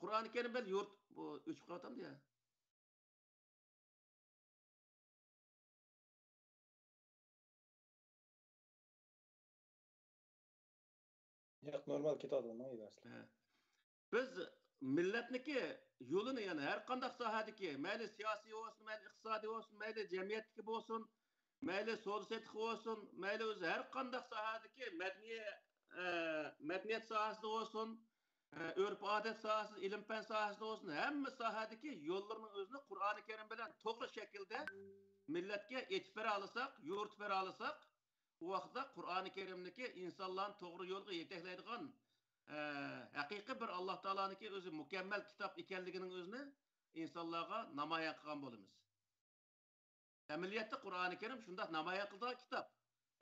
Kur'an-ı Kerim bilen bu o'chib qo'yatamdi ya. Yok, normal kitob olmaydi aslında. Biz milletniki yolunu yani her qandaq sahadaki, mayli siyasi olsun, mayli iqtisadi olsun, mayli cemiyetki olsun, mayli sosyetki olsun, mayli o'zi her qandaq sahadaki medeniyet sahasida olsun, örf odat sahasida, ilim fan sahasida olsun, hamma sahadaki yollarının özünü Kur'an-ı Kerim bilen to'g'ri şekilde milletke yetib bera olsak, yo'ritib bera olsak, u vaqtda Kur'an-ı Kerimniki insonlarni to'g'ri yo'lga yetaklaydigan haqiqiy bir Alloh taolaniki o'zi mukammal kitob ekanligining o'zini insonlarga namoyon qilgan bo'lamiz. Amaliyotda Qur'oni Karim shunday namoyon qilgan kitob.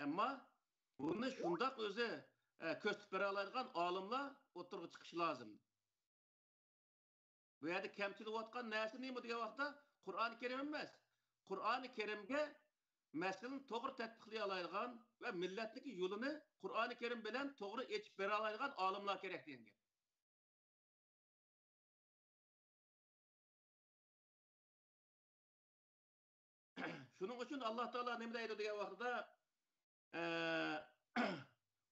Ammo buni shunday o'zi ko'rsatib bera oladigan olimlar o'tirg'i chiqishi lozim. Bu yerda kamchilik bo'layotgan narsa nima degan vaqtda Qur'oni Karim emas. Qur'oni Karimga masalani to'g'ri tatbiqlay oladigan ve milletniki yolunu Kur'an-ı Kerim bilen to'g'ri yetib bera oladigan olimlar kerak degan. Shuning uchun Alloh taolo nima deydi degan vaqtida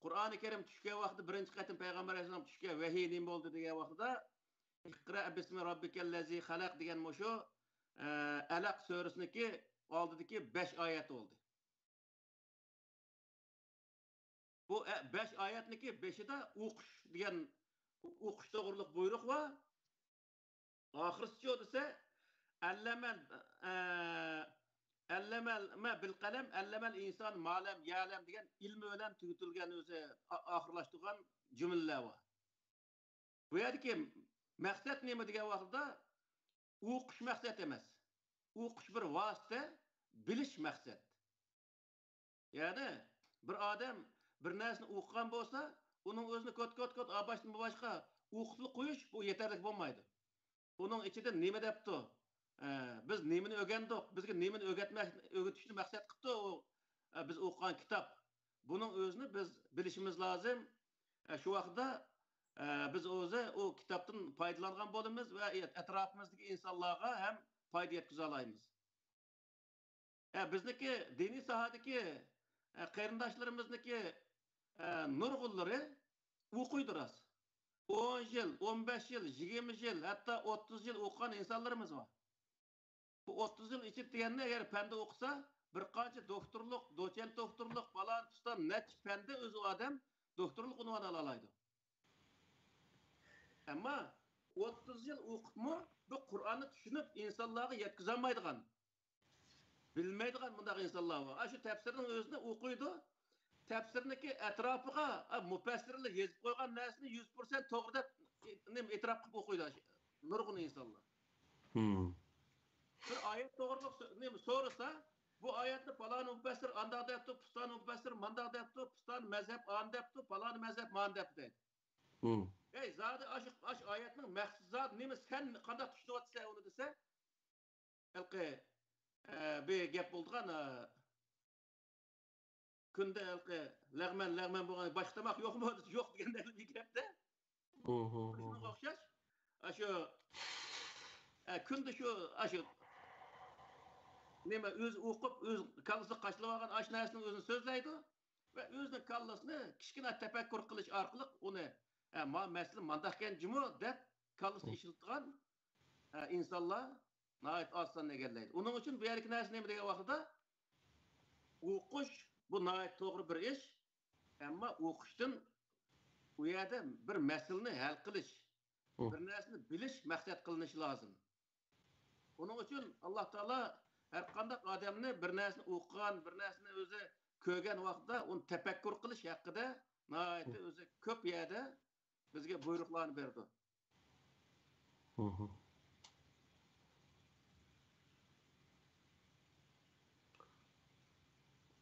Qur'oni Kerim tushgan vaqtda birinchi qatim payg'ambar alayhisalom tushgan vahiy nima bo'ldi degan vaqtida Iqra bismi robbikallazi xalaq degan shu Alaq surasiniki oldidagi 5 oyat oldu. Bu 5 oyatniki 5'ida o'qish degan o'qish to'g'riliq buyruq va oxirisi desa allamal ma bil qalam allamal inson ma'lam ya'lam degan ilmi bilan tugatilgan o'zi oxirlashtirgan jumlalar var. Bu yerdeki maksat nima degan vaqtda o'qish maqsad emas. O'qish bir vosita, bilish maqsad. Ya'ni bir odam bir narsani o'qigan bo'lsa, uning o'zini kot boshdan boshqa o'qitib qo'yish bu yetarli bo'lmaydi. Uning ichida nima debdi? Biz nimani o'rgandik? Bizga nimani o'rgatishni maqsad qildi biz o'qigan kitob. Buning o'zini biz bilishimiz lozim. Shu vaqtda biz o'zi o kitobdan foydalangan bo'lamiz va atrofimizdagi insonlarga ham foyda yetkaza olamiz. Bizniki diniy sohadagi qarindoshlarimizniki nurg'unlari o'qiydi rost. 10 yil, 15 yil, 20 yil, hatta 30 yil o'qigan insonlarimiz var. Bu 30 yil ichida deganda agar fanda o'qisa, bir qancha doktorlik, doçent doktorlik falan tutam nech fanda o'zi odam doktorlik unvoni ola oladi. Ama 30 yıl o'qibmi bu Qur'onni tushunib insonlarga yetkazolmaydigan, bilmaydigan bundaq insonlar bor. Shu tafsirning o'zini o'qiydi. Tafsirniki atrofiga mufassirlar yozib qo'ygan narsani 100% to'g'ri deb e'tirof qilib o'qiydi nurg'un insonlar. Bir oyat to'g'riliq so'rasa, bu oyatni falon mufassir andoq debdi, piston mufassir mandoq debdi, piston mazhab an debdi, falon mazhab man debdi. Ey zodi aş oyatning maqsadi nima, sen qanday tushunyapsan uni desa, alqi bir gap bo'lgan kunda alqi lag'man bo'lgan boshqamaq yo'qmi? Yo'q deganda bir gapda. Shunga o'xshash. Shu kunda shu nima o'z o'qib, o'z kallasini qashlab olgan ash narsani o'zini so'zlaydi va o'zining kallasini kichkina tafakkur qilish orqali uni masala mandaqkan jimo deb kallasini ishlatgan insonlar nəhayət aslan egallaydi. Onun uchun bu yerki narsa nima degan vaqtda o'qish bu nəhayət to'g'ri bir ish, ammo o'qishdan u yerda bir masalani hal qilish, bir narsani bilish maqsad qilinishi lozim. Onun uchun Alloh taolo har qanday odamni bir narsani o'qigan, bir narsani o'zi ko'rgan vaqtda uni tafakkur qilish haqida nəhayət o'zi ko'p yerda bizga buyruqlarni berdi.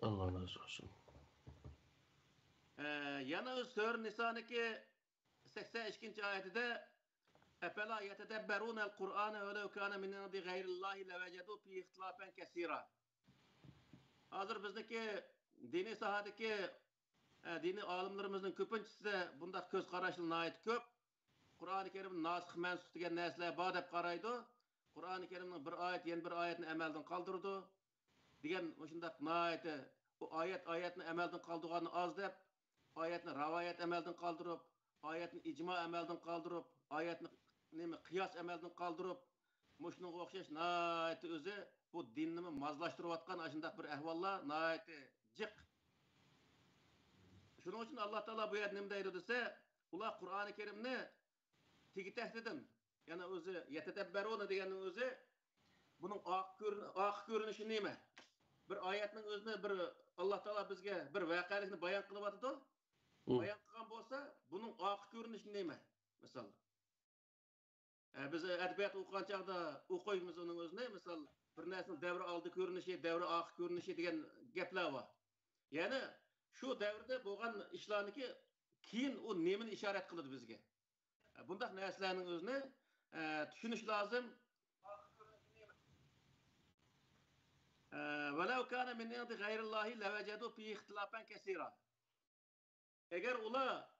Allah razı olsun. Yana Sure Nisa'niki 82. ayetinde Efela yetedebberunel Kur'ane ve lev kâne min indi gayrillahi levecedu fi ihtilafen kesira. Hazır bizdeki dini sahadaki dini alimlerimizin köpünçisi de bunda göz kararışına ait köp. Kur'an-ı Kerim'in nasih mensuh degen nesle bağ dep qaraydı. Kur'an-ı Kerim'in bir ayet yeni bir ayetini emelden kaldırdı. Degen şundak naite o ayetini emelden kaldırganı az dep, ayetini ravayet emelden kaldırıp, ayetini icma emelden kaldırıp, ayetini kıyas emelden kaldırıp, muşunun okşaş naite özü bu dinini mazlaştırıp atkan aşındak bir ehvalla naite cık. Şunun için Allah Teala bu yerde nimdeydi dese, ula Kur'an-ı Kerim'ni tiki tehdidin. Yani özü yetedebberuna degenin özü bunun ak görünüşü neyme? Bir ayetinin özüne bir Allah Teala bizge bir vakalikini bayan kılıp atıdı. Bayan kılgan bolsa bunun ak görünüşü neyme? Mesela. Biz edebiyat okuyan çağda okuyumuz onun özüne. Mesela bir nesinin devre aldı görünüşü, devre ak görünüşü degen gepler var. Yani şu devrde boğan işlarniki keyin o nemin işaret kılıdı bizge. Bundaq narsalarning o'zini tushunish lozim. Velav kana min indi gayrillahi levecedu fi ihtilafan kesira. Eğer ular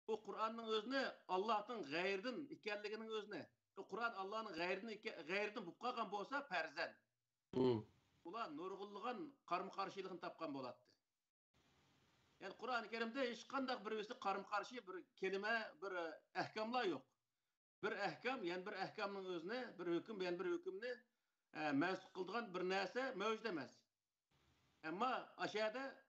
o Kur'an'ın özünü Allah'ın gayrdan ekanligining o'zini, o Kur'an Allah'ın gayrdan bo'lib qolgan bo'lsa farzan. Ular nurg'unligan qarama-qarshiligini topgan bo'ladi. Yani Kur'an-ı Kerim'de hiç kandak birisi karşı bir kelime, bir ehkamlar yok. Bir ehkam, yani bir ehkamın özüne, bir hüküm, yani bir hükümünü mensup kıldığın bir neyse mevcut demez. Ama aşağıda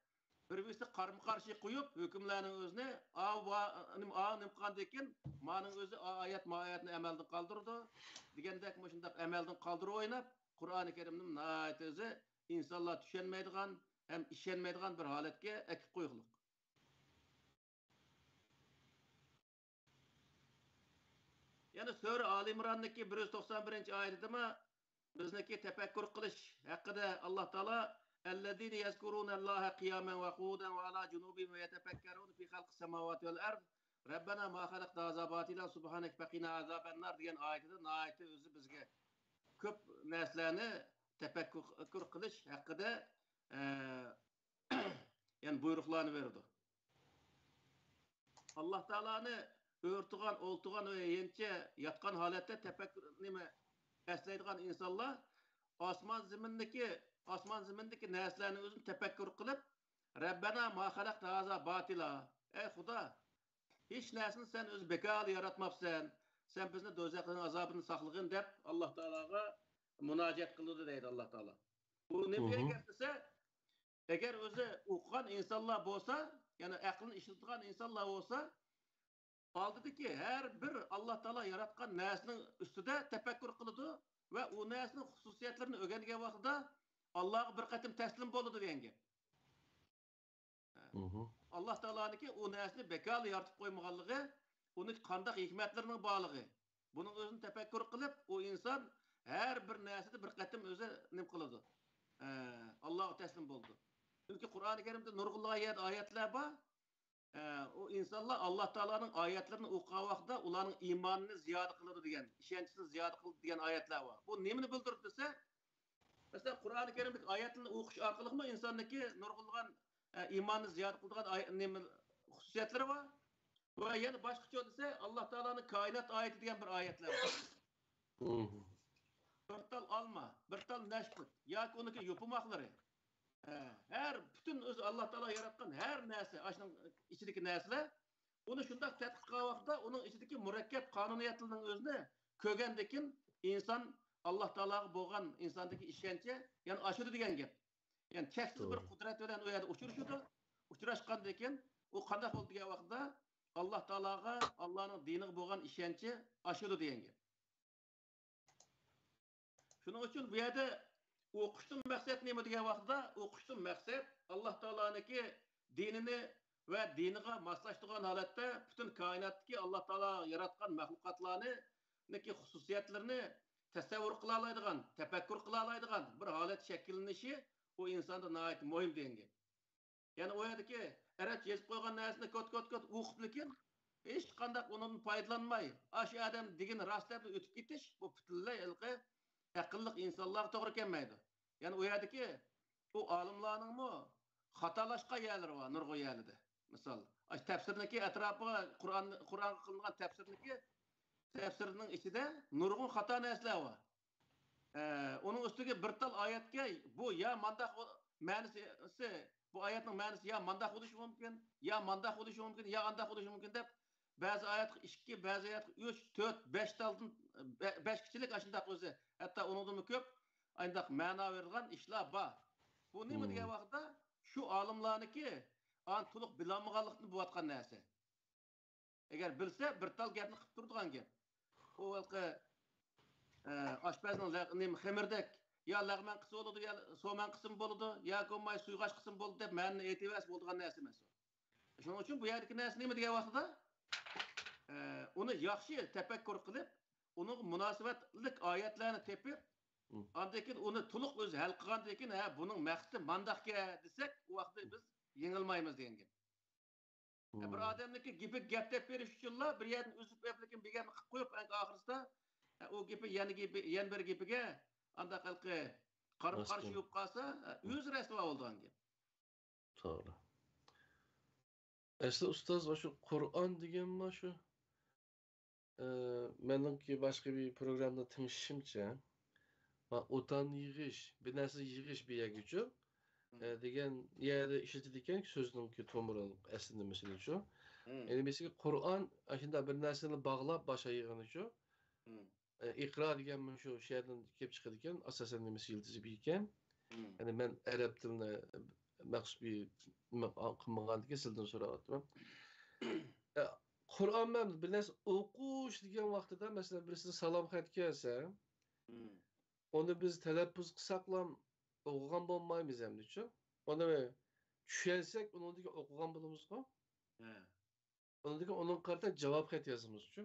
birisi karşı koyup hükümlerin özüne ağanım kandayken manın özü ayetini emelden kaldırdı. Digendek şundak emelden kaldırı oynap Kur'an-ı Kerim'nin nahayet özü insanlar düşenmeydiğen hem işenmeydiğen bir haletke ekip koyuluk. Yani Sure Ali İmran'daki 191. ayetinde bizniki tefekkür kılış hakkında Allah Teala اَلَّذ۪ينَ يَذْكُرُونَ اللّٰهَ قِيَامًا وَقُودًا وَعَلَى جُنُوبِهِمْ وَيَتَفَكَّرُونَ فِي خَلْقِ السَّمَاوَاتِ وَالْأَرْضِ رَبَّنَا مَا خَلَقْتَ هَذَا بَاطِلًا سُبْحَانَكَ فَقِنَا عَذَابَ النَّارِ degan ayetinde nihayet özü bizge köp narsalarni tefekkür kılış hakkında yani buyruqlarını verdi. Allah Teala'nı örtügan, oltugan ve yence yatkan halette tefekkür eslaydigan insanlar osmon zimindeki narsalarni o'zini tefekkür qilib Rabbana ma xalaqta haza batila. Ey Xudo, hech narsani sen o'zi bekor yaratmabsan. Sen bizni do'zaxning azobini saqlag'in deb Alloh taologa munojat qildi deydi Alloh taolo. Bu nimaga gap desa, agar o'zi o'qigan insonlar bo'lsa, ya'ni aqlni ishlatgan insonlar bo'lsa, oldidagi har bir Alloh taolo yaratgan narsaning ustida tefekkür qiladi ve o narsaning xususiyatlarini o'rgangan vaqtida Allohga bir qatim taslim bo'ladi degan gap. Allah Teala'nınki o narsani bekor yaratib qo'ymaganligi, uning qanday hikmatlarining borligi. Buning o'zini tefekkür qilib, o inson har bir narsada bir qatim o'zi nim qiladi. Allohga taslim bo'ldi. Chunki Qur'oni Karimda nurg'ulg'an oyatlar bor. O insonlar Alloh taoloning oyatlarini o'qigan vaqtda ularning iymonini ziyoda qiladi degan, ishonchini ziyoda qiladi degan oyatlar bor. Bu nimani bildirib desa, masalan Qur'oni Karimdagi oyatlarni o'qish orqali insonniki nurg'ulg'an iymonni ziyoda qiladigan xususiyatlari bor. Va yana boshqacha desa, Alloh taoloning koinot oyati degan bir oyatlar bor. Bir tal olma, bir tal nashqut yoki uniki yo'pimoqlari. Her bütün öz Allah Teala yaratgan her narsa, aşının içindeki narsalar, onu şundak tədqiq qilgan vaqtda onun içindeki murakkab qonuniyatlarning o'zini ko'rgandekin inson Alloh taologa bo'lgan insondagi ishonchi, ya'ni oshadi degan gap. Ya'ni cheksiz bir qudrat bilan u yerda uchrashgandan keyin u qanday bo'ldi degan vaqtda Alloh taologa, Allohning diniga bo'lgan ishonchi oshadi degan gap. Shuning uchun bu yerda o'qishdan maqsad nima degan vaqtda o'qishdan maqsad Alloh taoloning dinini va diniga moslashtirgan holatda butun koinotdagi Alloh taolo yaratgan mahluqotlarning xususiyatlarini tasavvur qila oladigan, tafakkur qila oladigan bir holat shakllanishi o insonda nihoyat muhim degan gap. Ya'ni o yerdagi arabcha yozib qo'ygan narsani kot o'qib lekin hech qanday undan foydalanmay, shu odam degan rostlab o'tib ketish bu butunlay aqlli insonlarga to'g'ri kelmaydi. Yani o yerdeki o alimlarning mu xatolashgan yerlari var nurg'u yerlarda. Misol, tafsirniki etrafıga Qur'on qilingan tafsirning ichida nurg'un xato narsalar var. Onun ustiga bir tal oyatga bu ya mandaq ma'nosi, bu oyatning ma'nosi ya mandaq bo'lishi mumkin, ya mandaq bo'lishi mumkin, ya andaq bo'lishi mumkin deb ba'zi oyat 2, ba'zi oyat 3, 4, 5 taldan 5 kichilik ashundaq o'zi. Hatta undan ko'p ayndaq ma'no verilgan ishlar bor. Bu nima degan vaqtda shu olimlarniki to'liq bilolmaganlikni bo'layotgan narsa. Agar bilsa bir tal gapni qilib turadigan gap. U valqi oshpazning xamirdek yo lag'man qilsa bo'ladi, yo so'man qilsin bo'ladi, yo ko'may suyg'ash qilsin bo'ladi deb ma'ni aytibas bo'ladigan narsa emas. Shuning uchun bu yerdagi narsa nima degan vaqtda uni yaxshi tafakkur qilib, uning munosabatlik oyatlarni tepib Andakin onu tuluk öz hal qilgandan ha buning maqsadi mandaqga desak, u vaqtda biz yengilmaymiz degan gap. Bir odamniki gapi gap deb berish uchunlar bir yerdan uzib lekin bir gapni qilib qo'yib oxirsida u gapi yana bir gapiga anda xalqi qarib qarshi yo'q qolsa, o'z rasvo bo'lgan gap. To'g'ri. Asli ustoz shu Qur'on deganmi shu? Menimki boshqa bir programda tingishimcha otan yig'ish, bir narsa yig'ish bir yerga uchun degan yerda ishlatidigan so'zningki to'mirin aslida misli shu. Endi mesela Qur'on shunda bir narsani bog'lab boshqa yig'ini uchun iqro degan shu yerdan kelib chiqadi ekan, asosan nimasi yildizi bir ekan. Ya'ni men arab tilini maxsus bir qilmaganligi sizdan so'rayapman. Qur'on men bir narsa o'qish degan vaqtida masalan birisi salom xat kelsa, onu biz telaffuz qilsaqlam o'qigan bo'lmaymiz hamda-chu. Onu tushunsak, uningga o'qigan bo'lamiz-ku. Uningga onun qarta javob xat yozamiz-chu.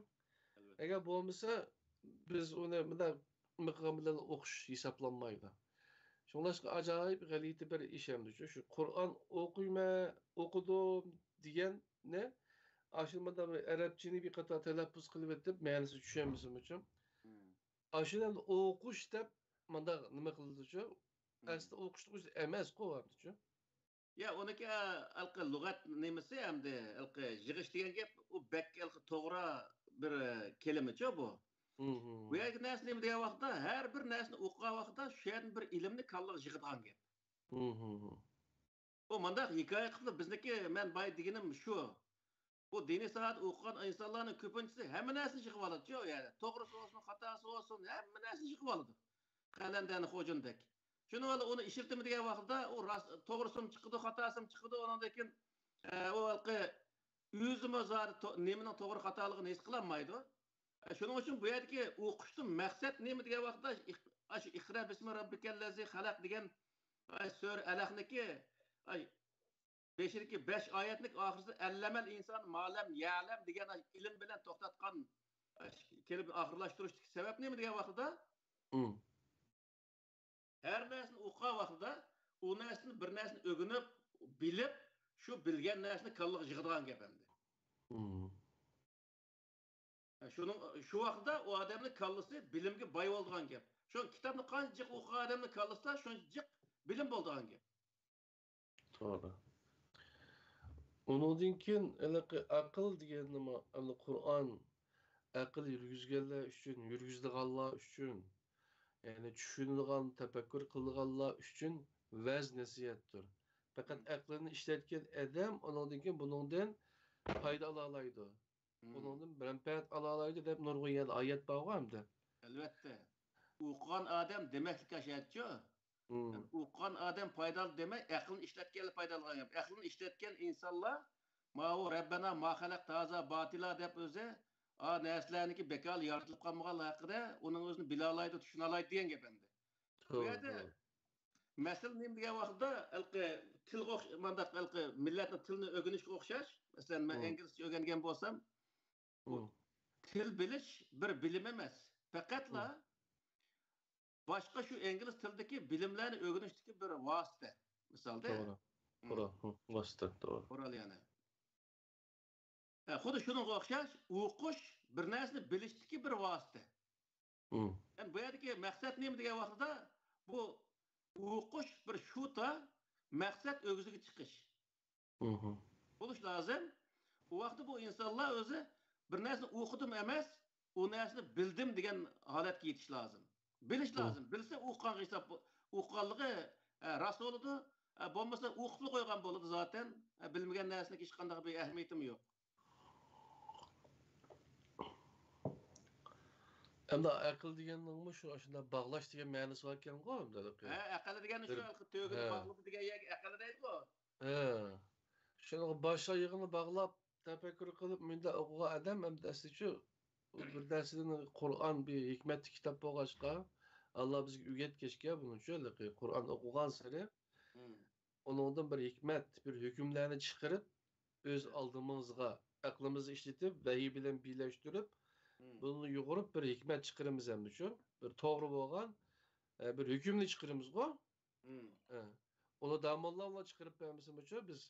Eğer bu olmasa biz onu mıkamla okuş hesaplanmaydı. Şunlaşka acayip galiti bir iş hem şu Kur'an okudum diyen ne? Aşılmada bir Arapçını bir kata telaffuz kılıp edip meğerisi düşemizim hocam. Aşılan okuş dep manda nima qildi şu? Aslında okuş emas qo'yapti. Ya onaki alqı lügat nemesi hem de alqı jig'ish degan gap u bek alqı to'g'ri bir kelime bu. Bu yergi narsa nima degan vaqtda har bir narsani o'qigan vaqtda shu yerdan bir ilmni kallaga jig'adigan gap. Bu mandaq hikoya qilib bizniki men boy deganim shu. Bu diniy soat o'qigan insonlarning ko'pinchisi hamma narsani yig'ib oladi. Yani to'g'risi olsun, xatosi olsun, hamma narsani yig'ib oladi. Qalandani xo'jindek. Şunu onu işirtimi degan vaqtda u to'g'risim chiqdi, xatosim chiqdi, undan keyin o alqi o'zimi zar nemaning to'g'ri xatoligini his qilolmaydi. Shuning uchun bu yerdagi o'qishning maqsad nima degan vaqtda shu iqra bismi robbikallazi xalaq degan sura alaqniki 5 oyatlik oxirsida allamal inson ma'lam ya'lam degan ilm bilan to'xtatgan kelib oxirlashtirishlik sabab nima degan vaqtda her narsani o'qigan vaqtida u narsani bir narsani o'rganib bilib shu bilgan narsani kallaga yig'adigan gap endi. Shu vaqtda u odamning kallasi bilimga boy bo'ladigan gap. Shu kitobni qancha o'qigan odamning kallasida shuncha bilim bo'ladigan gap. To'g'ri. Ondan keyin aql degan nima? Qur'on aql yurgizganlar uchun, yurgizdiganlar uchun, ya'ni tushunadigan, tafakkur qiladiganlar uchun vaz nasihatdir. Faqat aqlini ishlatgan odam ondan keyin buningdan foyda ola oladi. Buningdan manfaat ola oladi deb nurg'un oyat bor hamda. Albatta. O'qigan odam demaklik ashadchi. O'qigan odam foydali demak, aqlni ishlatganlar foydali bo'lgan. Aqlni ishlatgan insonlar ma'u Rabbana ma xalaq taza batila deb o'zi narsalarniki bekal yaratilib qolmagan haqida uning o'zini bila oladi, tushuna oladi degan gap endi. Bu yerda masala nima degan vaqtda til mandaq millatning tilini o'rganishga o'xshash. Masalan, men inglizcha o'rgangan bo'lsam, til bilish bir bilim emas. Faqatla başqa shu ingliz tilidagi bilimlarni o'rganishdagi bir vosita. Misolda. To'g'ri. Vosita, to'g'ri. Qo'ral yana. Xuddi shunga o'xshash o'qish bir narsani bilishdagi bir vosita. Yani bu yerdagi maqsad nima degan vaqtda bu o'qish bir shuta maqsad o'ziga chiqish. Bo'lish lozim. Bu vaqtda bu insonlar o'zi bir narsani o'qidim emas, u narsani bildim degan holatga yetish lozim. Bilish lozim. Bilsa o'qigan hisob o'qiganligi rost bo'ladi. Bo'lmasa o'qib qo'ygan bo'ladi zaten. Bilmagan narsaning hech qanday bir ahamiyati yo'q. Endi aql deganning shu shunda bog'lash degan ma'nosi bor ekan-ku, endi. Aql degani shu to'g'ri bog'lab degan aql deydi-ku. Shuni bosh oyog'ini bog'lab tafakkur qilib menda o'qigan odam endi asli bir narsadan Qur'on bir hikmatli kitob bo'lg'achqa Allah bizga o'rgatgachga buning uchun Qur'on o'qigan sari uningdan bir hikmat, bir hukmlarni chiqarib o'z oldimizga aqlimizni ishlatib, vahiy bilan birlashtirib bunu yuqurib bir hikmat chiqaramiz ham shu. Bir to'g'ri bo'lgan bir hukmni chiqaramiz-ku. Uni damonlarla chiqarib beramiz shu biz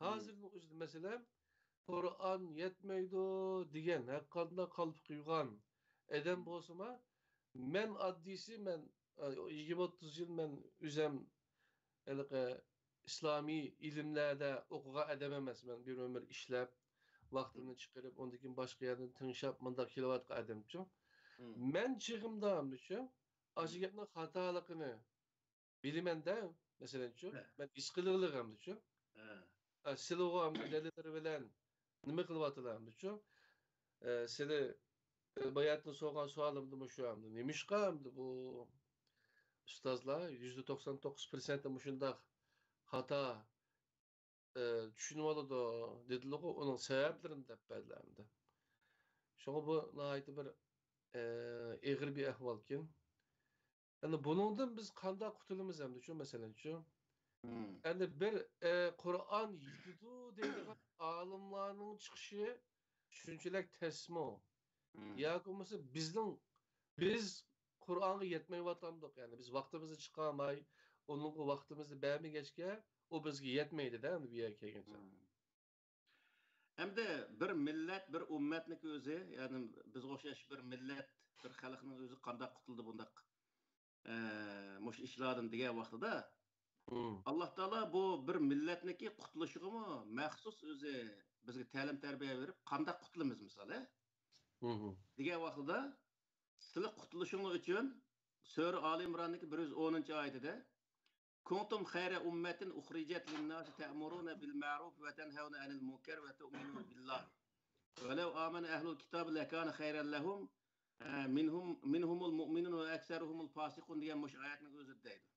hozirning o'zida masalan Qur'on yetmaydi degan haqqında qalb quygan adam bo'lsa-ma men oddiysi men 20-30 yil men o'zim islomiy ilmlarda o'qigan adam emasman. Bir ömür ishlab vaqtini chiqarib, undan keyin boshqa yerdan tinglab, mundaq kelayotgan odamchi. Men chig'imdamchi, ashi gapning xatoligini bilaman-da, masalan-chi, men ish qilaligimchi. Silovim dalillar bilan nima qilyaptilarmi-chi? Seni bayatni so'rgan savolimda shu hamda. Nimishqa bu ustozlar %99% shundaq xato tushunib oladi dedilar, uning sabablarini deb berdilar. Şoňa bu naýaty bir egir bir ahwalkin. Endi buningdan biz qanday qutulamiz endi şu meselençi? Endi bir Qur'on yetidi deydigan alimlarning chiqishi shunchalik tasmo. yoki bo'lmasa biz Qur'onga yetmayotgandik, ya'ni biz vaqtimizni chiqarmay, onun vaqtimizni bermagachga o bizga yetmaydi-da, endi bu yerga kelguncha. Hamda bir millat, bir ummatning o'zi, ya'ni biz o'xshash bir millat, bir xalqning o'zi qanday qutuldi bundaq mush ishlardan degan vaqtida Alloh taolo bu bir millatniki qutulishigimi maxsus o'zi bizga ta'lim tarbiya berib, qanday qutulamiz misoli? Degan vaqtida sizlar qutulishingiz uchun Sura Ali Imronning 110-oyatida Kuntum khayra ummatin ukhrijat lin-nas ta'muruna bil ma'ruf wa tanhauna 'anil munkar wa tu'minuna billah. Wa law amana ahlul kitab lakana khayran lahum minhumul mu'minun wa aktsaruhumul fasiqun degan mush oyatning o'zi deydi.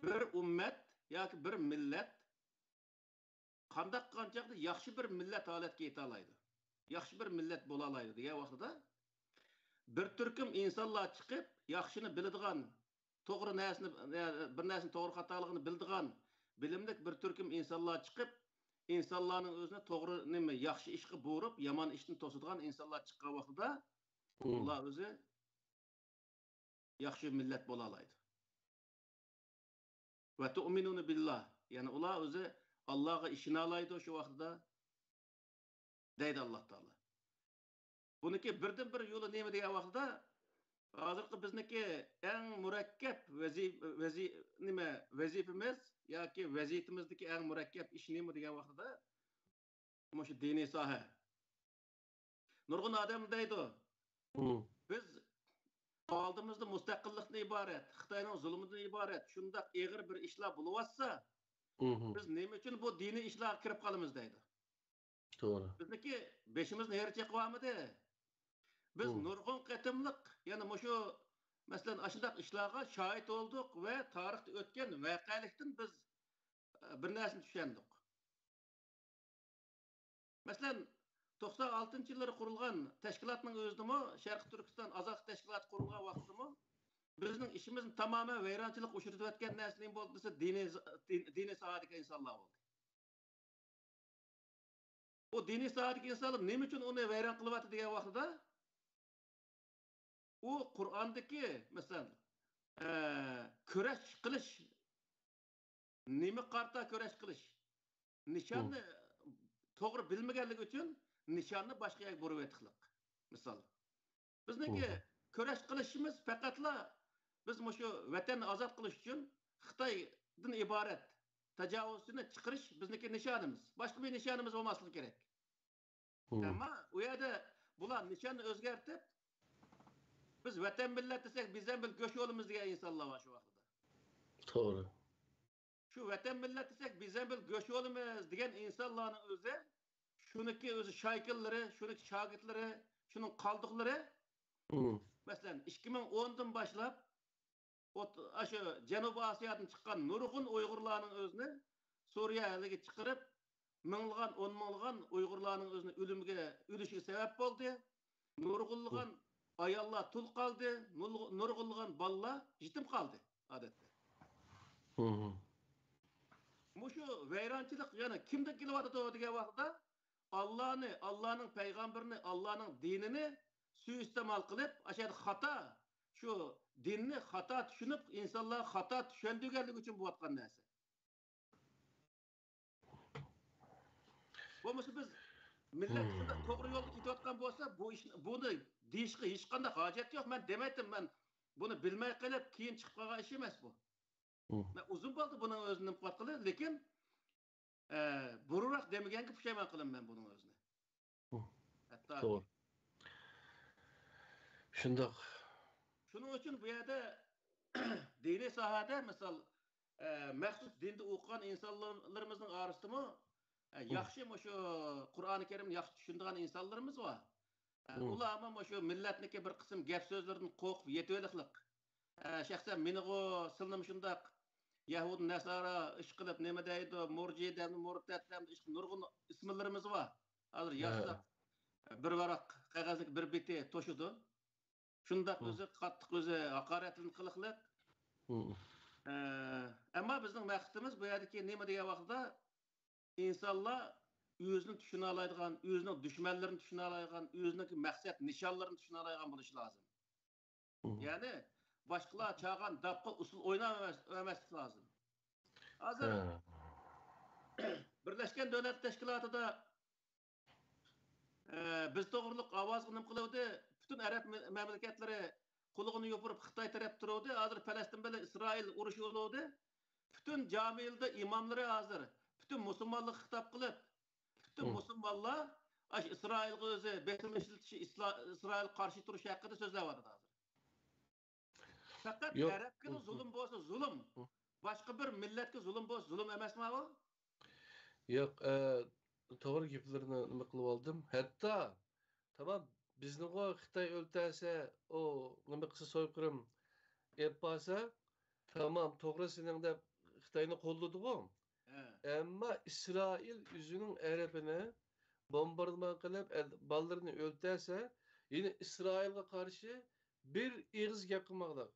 Bir ummat yoki bir millat qanday qanchaqda yaxshi bir millat holatga yeta oladi. Yaxshi bir millat bo'la oladi degan vaqtida bir turkum insonlar chiqib, yaxshini biladigan, to'g'ri narsani bir narsani to'g'ri xatoligini biladigan, bilimlik bir turkum insonlar chiqib, insonlarning o'zini to'g'ri nima, yaxshi ishga bo'rib, yomon ishni to'sadigan insonlar chiqqan vaqtida ular o'zi yaxshi millat bo'la oladi. Va tu'minuna billah, ya'ni ular o'zi Allohga ishona oladi shu vaqtida deydi Alloh taolo. Buniki birdan bir yo'li nima degan vaqtida hozirgi bizniki eng murakkab vazifamiz yoki vazifamizdagi eng murakkab ish nima degan vaqtida shu diniy soha. Nurg'un odam deydi, biz oldimizda mustaqillikdan iborat, Xitoyning zulmidan iborat shundoq og'ir bir ishlar bo'layotsa, biz nima uchun bu diniy ishlarga kirib qolamiz deydi. To'g'ri. Bizniki beshimizni hercha qilmadi. Biz nurg'un qatimliq, ya'ni shu masalan ashundaq ishlarga shohid bo'ldik va tarixda o'tgan voqealikdan biz bir narsani tushundik. Masalan 96-yillarda qurilgan tashkilotning o'zidami, Sharq Turkiston Azaq tashkiloti qurilgan vaqtida bizning ishimizni tamoman vayronchilik uchratayotgan narsa nima bo'ldi desa, diniy sohadagi insonlar bo'ldi. O diniy sohadagi insonlar nima uchun uni vayron qilyapti degan vaqtida u Qur'ondagi masalan kurash qilish, nima qarta kurash qilish, nishonni to'g'ri bilmaganligi uchun nishonni boshqa yoqqa burib etishlik. Misol, bizniki kurash qilishimiz faqatla biz shu vatanni ozod qilish uchun Xitoydan iborat tajovuzini chiqarish bizniki nishonimiz. Boshqa bir nishonimiz bo'lmasligi kerak. Ammo u yerda bular nishonni o'zgartib, biz vatan millat desak, bizdan bil go'sh yo'limiz degan insonlar bor shu vaqtda. To'g'ri. Shu vatan millat desak, bizdan bil go'sh yo'limiz degan insonlarning o'zi, shuniki o'zi shaykillari, shuniki shogirdlari, shuning qoldiqlari, masalan 2010dan boshlab shu Janubiy Osiyodan chiqqan nurg'un Uyg'urlarning o'zini Suriyaga chiqarib, minglagan, 10 minglagan Uyg'urlarning o'zini o'lishiga sabab bo'ldi. Nurg'unlagan ayollar tul qoldi, nurg'unlagan bolalar yetim qoldi odatda. Shu vayronchilik yana kimdan kelyapti degan vaqtda Allohning payg'ambarini, Allohning dinini suiiste'mol qilib, ashad xato, shu dinni xato tushunib, insonlar xato tushundirganligi uchun bo'layotgan narsa. Bo'lmasa biz millat to'g'ri yo'lda ketayotgan bo'lsa, buni deyishga hech qanday hojat yo'q. Men demaydim, men buni bilmay qolib, keyin chiqib qolgan ish emas bu. Men uzun bo'ldi buning o'zini qilib, lekin burunroq demaganga pushaymon qilaman buning o'zini. Hatto to'g'ri. Shundoq. Shuning uchun bu yerda diniy sohada, misol, maxsus dinda o'qigan insonlarimizning orasidami yaxshi shu Qur'oni Karimni yaxshi tushunadigan insonlarimiz bor. Ular ham shu millatniki bir qism gap so'zlardan qo'rqib yetayotliq. Shaxsan menigo silnim shundaq Yahud Nasara ish qilib nima deydi, murjidan, murtaddan ish nurg'un ismlarimiz bor. Hozir yozsaq bir varaq qog'ozning bir beti to'shidi. Shundaq o'zi qattiq o'zi haqoratini qiliqliq. Ammo bizning maqsadimiz bu yerdagi nima degan vaqtda insonlar özünü düşüne alaydigan, özünün düşmanlarını düşüne alaydigan, özünün maksat nişanlarını düşüne alaydigan buluş lazım. Yani başkalar çağıran dapkı usul oynamamak lazım. Hazır Birleşken Devlet Teşkilatı'da biz doğruluk avaz ınım kılıyordu. Bütün Arap memleketleri kulağını yopurup Xitay taraf duruyordu. Hazır Palestin bilen İsrail uruşu oluyordu. Bütün camilde imamları hazır. Bütün Müslümanlık hitap kılıp, bütün Müslümanlar İsrail özü, Beytül Meşriti İsrail karşı duruş hakkında sözler vardı hazır. Fakat Yok. Arap kılı zulüm bolsa zulüm. Başka bir milletke zulüm bolsa zulüm emas mı o? Yok, doğru geplerini nima qilib oldim. Hatta tamam bizning o Xitoy o'ltasa, o nima qilsa so'yqirim yapasa, tamam to'g'ri sening deb Xitoyni qo'lladi-ku. Ammo İsrail o'zining Arabini bombardman qilib, bolalarni o'ltasa, yine İsrailga qarshi bir ig'iz gap qilmoqlar.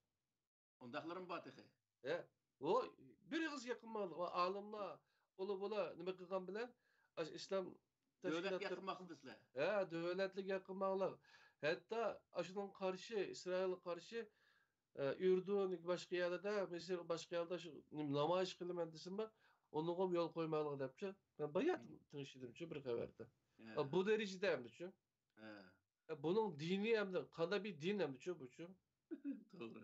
Ondaqlarım batıqı. O bir ig'iz gap qilmoqlar. O olimlar bo'la nima qilgan bilan islom Devlet tashkilotlari yakınmaklısılar. davlatlik yaqinmaqlar. Hatta ashundan qarshi İsrailga qarshi Ürdün boshqa yerlarda, Misr boshqa yerlarda shu namoyish qilaman desinmi, uni ham yo'l qo'ymoqlar debchi. Men bayat tinchidimchi bir xabarda. Bu darajada hamdichu. Buning diniy hamda qanday bir din hamdichu buchu. Doğru.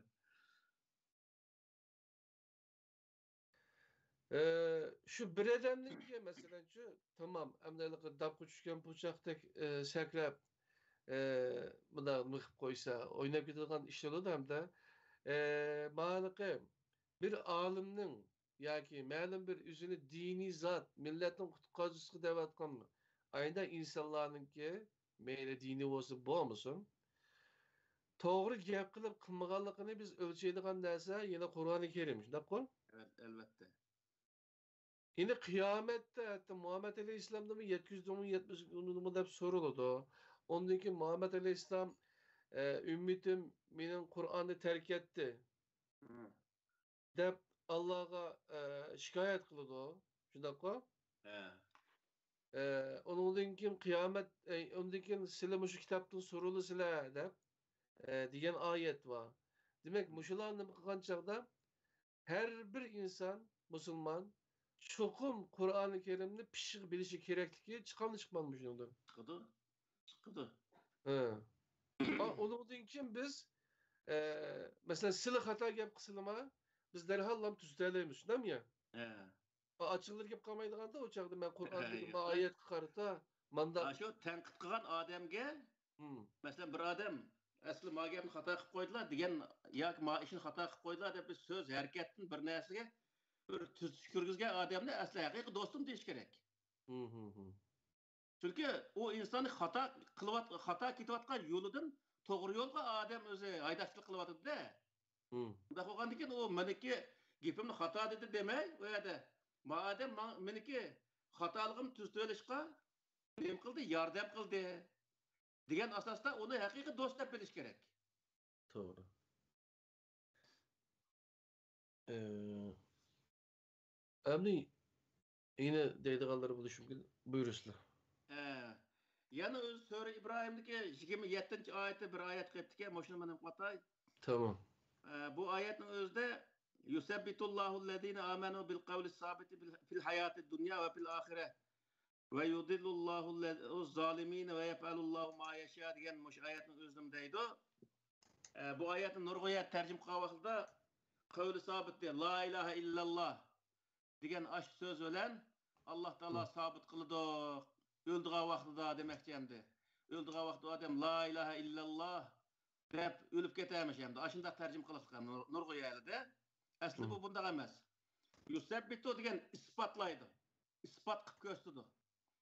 Şu bir adamniki mesela şu tamam emniyetli dapkı düşken bıçaktek sakrab buna mıkıp koysa oynayıp gidilen işler olur hem de mağluqı bir alimnin yaki ma'lum bir üzünü dini zat milletin kutkucısı devatkan mı? Aynı insanlarınki meyle dini olsa bu musun? Doğru gap kılıp kılmaganlıkını biz ölçeydiğen derse yine Kur'an-ı Kerim. Şundaq koy? Evet, elbette. Yine kıyamette hatta Muhammed Aleyhisselam'da mı 700'de mi 70'de mi hep soruldu. Ondaki Muhammed Aleyhisselam ümmitim benim Kur'an'ı terk etti. Dep Allah'a şikayet kıldı o. Şundak o. Onun kim kıyamet ondaki sile şu kitaptan sorulu sile dep diyen ayet var. Demek muşularını kılgan çağda her bir insan Müslüman çokum Kur'an-ı Kerim'ni pişik bilişi gerekli ki çıkanı çıkmamış ondan. Çıkıdı. Onun için biz mesela silah hata gap kısılma biz derhal lam tüzdeleymiş değil mi ya? Açılır gibi kalmaydı da o çağda ben Kur'an'daki ayet karıta manda. Şu tenkit kılan adamge mesela bir adam asli magabni hata qilib qo'ydilar degan yoki ma ishini hata qilib qo'ydilar deb biz so'z harakatni bir narsaga bir tuz kirgizgan odamni asli haqiqiy do'stim deyish kerak. Chunki u insonni xato ketayotgan yo'lidan to'g'ri yo'lga odam o'zi haydashlik qilyotdi-da. Unda bo'lgandan keyin u meniki gapimni xato dedi demay, u yerda ma odam meniki xatoligimni tuzatishga nima qildi, yordam qildi degan asosda uni haqiqiy do'st deb bilish kerak. To'g'ri. Amni yine deydiganlar bo'lishi mumkin. Buyurusizlar. Yana o'zi Sura İbrahim'deki 27. oyatda bir oyat qaytdiki, moshuni men o'qitay. Tamam. Bu oyatning o'zida yusabbitullohu allazina amanu bil qawli sabiti fil hayati dunya va fil oxirah ve yudillullohu az-zalimin ve yef'alullohu ma yasha degan mosh oyatning o'zida deydi. Bu oyatni nurg'oyat tarjim qilgan vaqtda qawli sabit la ilaha illalloh degan ash so'z bilan Alloh taolo sabit qildi. Öldüğü vaxtıda demekçi hemdi. Öldüğü vaxtıda adam la ilahe illallah deyip ölüp getirmiş hemdi. Aşında tercüm kılıqkan Nurgu yerinde. Aslı bu bunda emas. Yusebbitu degen ispatlaydı. İspat kıp gösterdi.